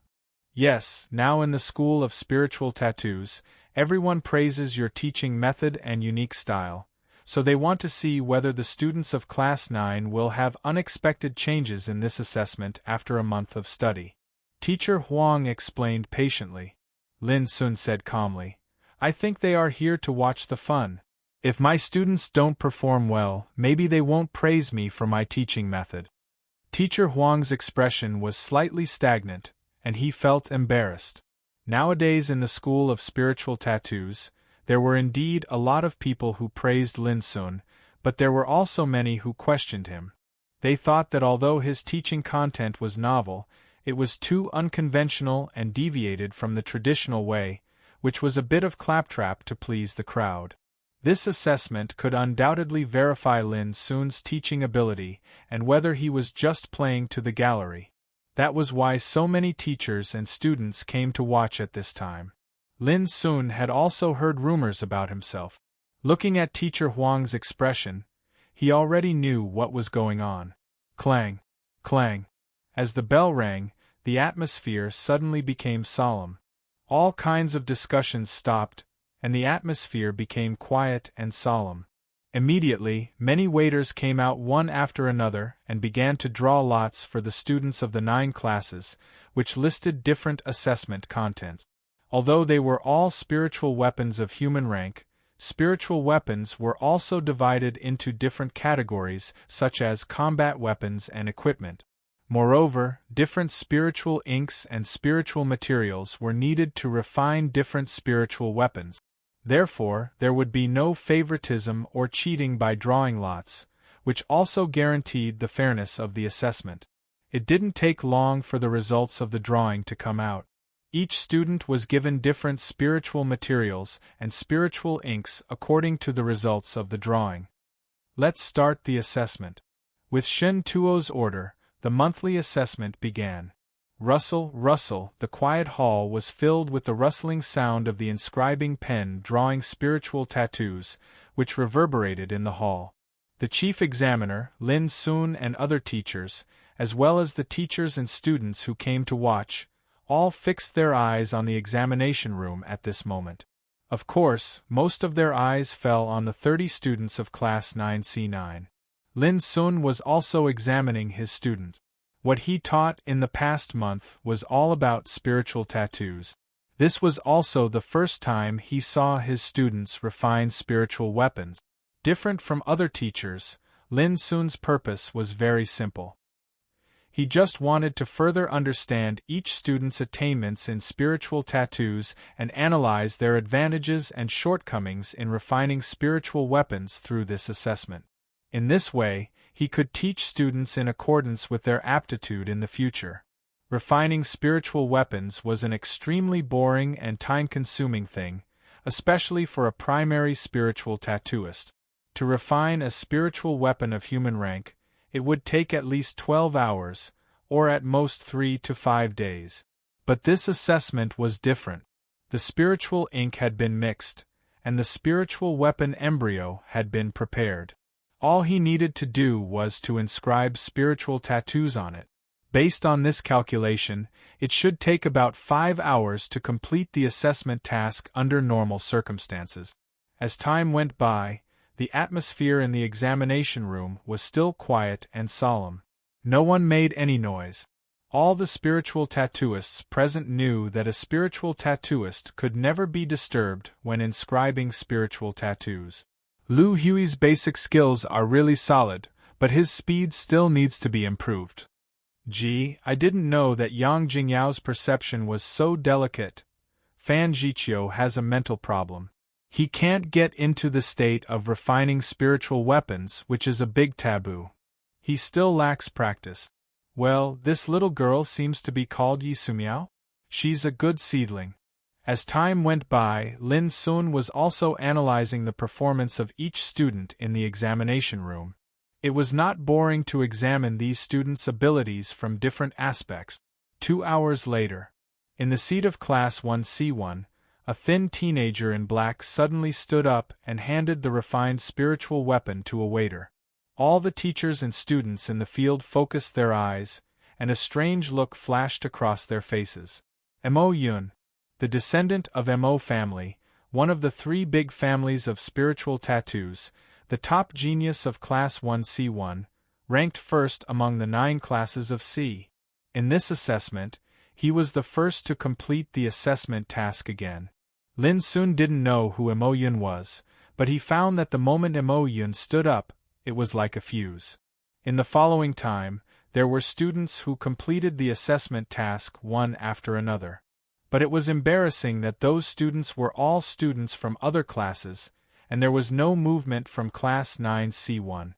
"Yes, now in the School of Spiritual Tattoos, everyone praises your teaching method and unique style, so they want to see whether the students of Class 9 will have unexpected changes in this assessment after a month of study." Teacher Huang explained patiently. Lin Sun said calmly, "I think they are here to watch the fun. If my students don't perform well, maybe they won't praise me for my teaching method." Teacher Huang's expression was slightly stagnant, and he felt embarrassed. Nowadays in the School of Spiritual Tattoos, there were indeed a lot of people who praised Lin Sun, but there were also many who questioned him. They thought that although his teaching content was novel, it was too unconventional and deviated from the traditional way, which was a bit of claptrap to please the crowd. This assessment could undoubtedly verify Lin Sun's teaching ability and whether he was just playing to the gallery. That was why so many teachers and students came to watch at this time. Lin Sun had also heard rumors about himself. Looking at Teacher Huang's expression, he already knew what was going on. Clang! Clang! As the bell rang, the atmosphere suddenly became solemn. All kinds of discussions stopped, and the atmosphere became quiet and solemn. Immediately, many waiters came out one after another and began to draw lots for the students of the 9 classes, which listed different assessment contents. Although they were all spiritual weapons of human rank, spiritual weapons were also divided into different categories such as combat weapons and equipment. Moreover, different spiritual inks and spiritual materials were needed to refine different spiritual weapons. Therefore, there would be no favoritism or cheating by drawing lots, which also guaranteed the fairness of the assessment. It didn't take long for the results of the drawing to come out. Each student was given different spiritual materials and spiritual inks according to the results of the drawing. Let's start the assessment. With Shen Tuo's order, the monthly assessment began. Rustle, rustle, the quiet hall was filled with the rustling sound of the inscribing pen drawing spiritual tattoos, which reverberated in the hall. The chief examiner, Lin Sun, and other teachers, as well as the teachers and students who came to watch, all fixed their eyes on the examination room at this moment. Of course, most of their eyes fell on the 30 students of Class 9C9. Lin Sun was also examining his students. What he taught in the past month was all about spiritual tattoos. This was also the first time he saw his students refine spiritual weapons. Different from other teachers, Lin Sun's purpose was very simple. He just wanted to further understand each student's attainments in spiritual tattoos and analyze their advantages and shortcomings in refining spiritual weapons through this assessment. In this way, he could teach students in accordance with their aptitude in the future. Refining spiritual weapons was an extremely boring and time-consuming thing, especially for a primary spiritual tattooist. To refine a spiritual weapon of human rank, it would take at least 12 hours, or at most 3 to 5 days. But this assessment was different. The spiritual ink had been mixed, and the spiritual weapon embryo had been prepared. All he needed to do was to inscribe spiritual tattoos on it. Based on this calculation, it should take about 5 hours to complete the assessment task under normal circumstances. As time went by, the atmosphere in the examination room was still quiet and solemn. No one made any noise. All the spiritual tattooists present knew that a spiritual tattooist could never be disturbed when inscribing spiritual tattoos. Lu Hui's basic skills are really solid, but his speed still needs to be improved. Gee, I didn't know that Yang Jingyao's perception was so delicate. Fan Jiqiu has a mental problem. He can't get into the state of refining spiritual weapons, which is a big taboo. He still lacks practice. Well, this little girl seems to be called Yi Sumiao. She's a good seedling. As time went by, Lin Sun was also analyzing the performance of each student in the examination room. It was not boring to examine these students' abilities from different aspects. 2 hours later, in the seat of Class 1C1, a thin teenager in black suddenly stood up and handed the refined spiritual weapon to a waiter. All the teachers and students in the field focused their eyes, and a strange look flashed across their faces. Mo Yun, the descendant of Mo family, one of the 3 big families of spiritual tattoos, the top genius of Class 1C1, ranked first among the 9 classes of C. In this assessment, he was the first to complete the assessment task again. Lin Sun didn't know who Mo Yun was, but he found that the moment Mo Yun stood up, it was like a fuse. In the following time, there were students who completed the assessment task one after another. But it was embarrassing that those students were all students from other classes, and there was no movement from Class 9C1.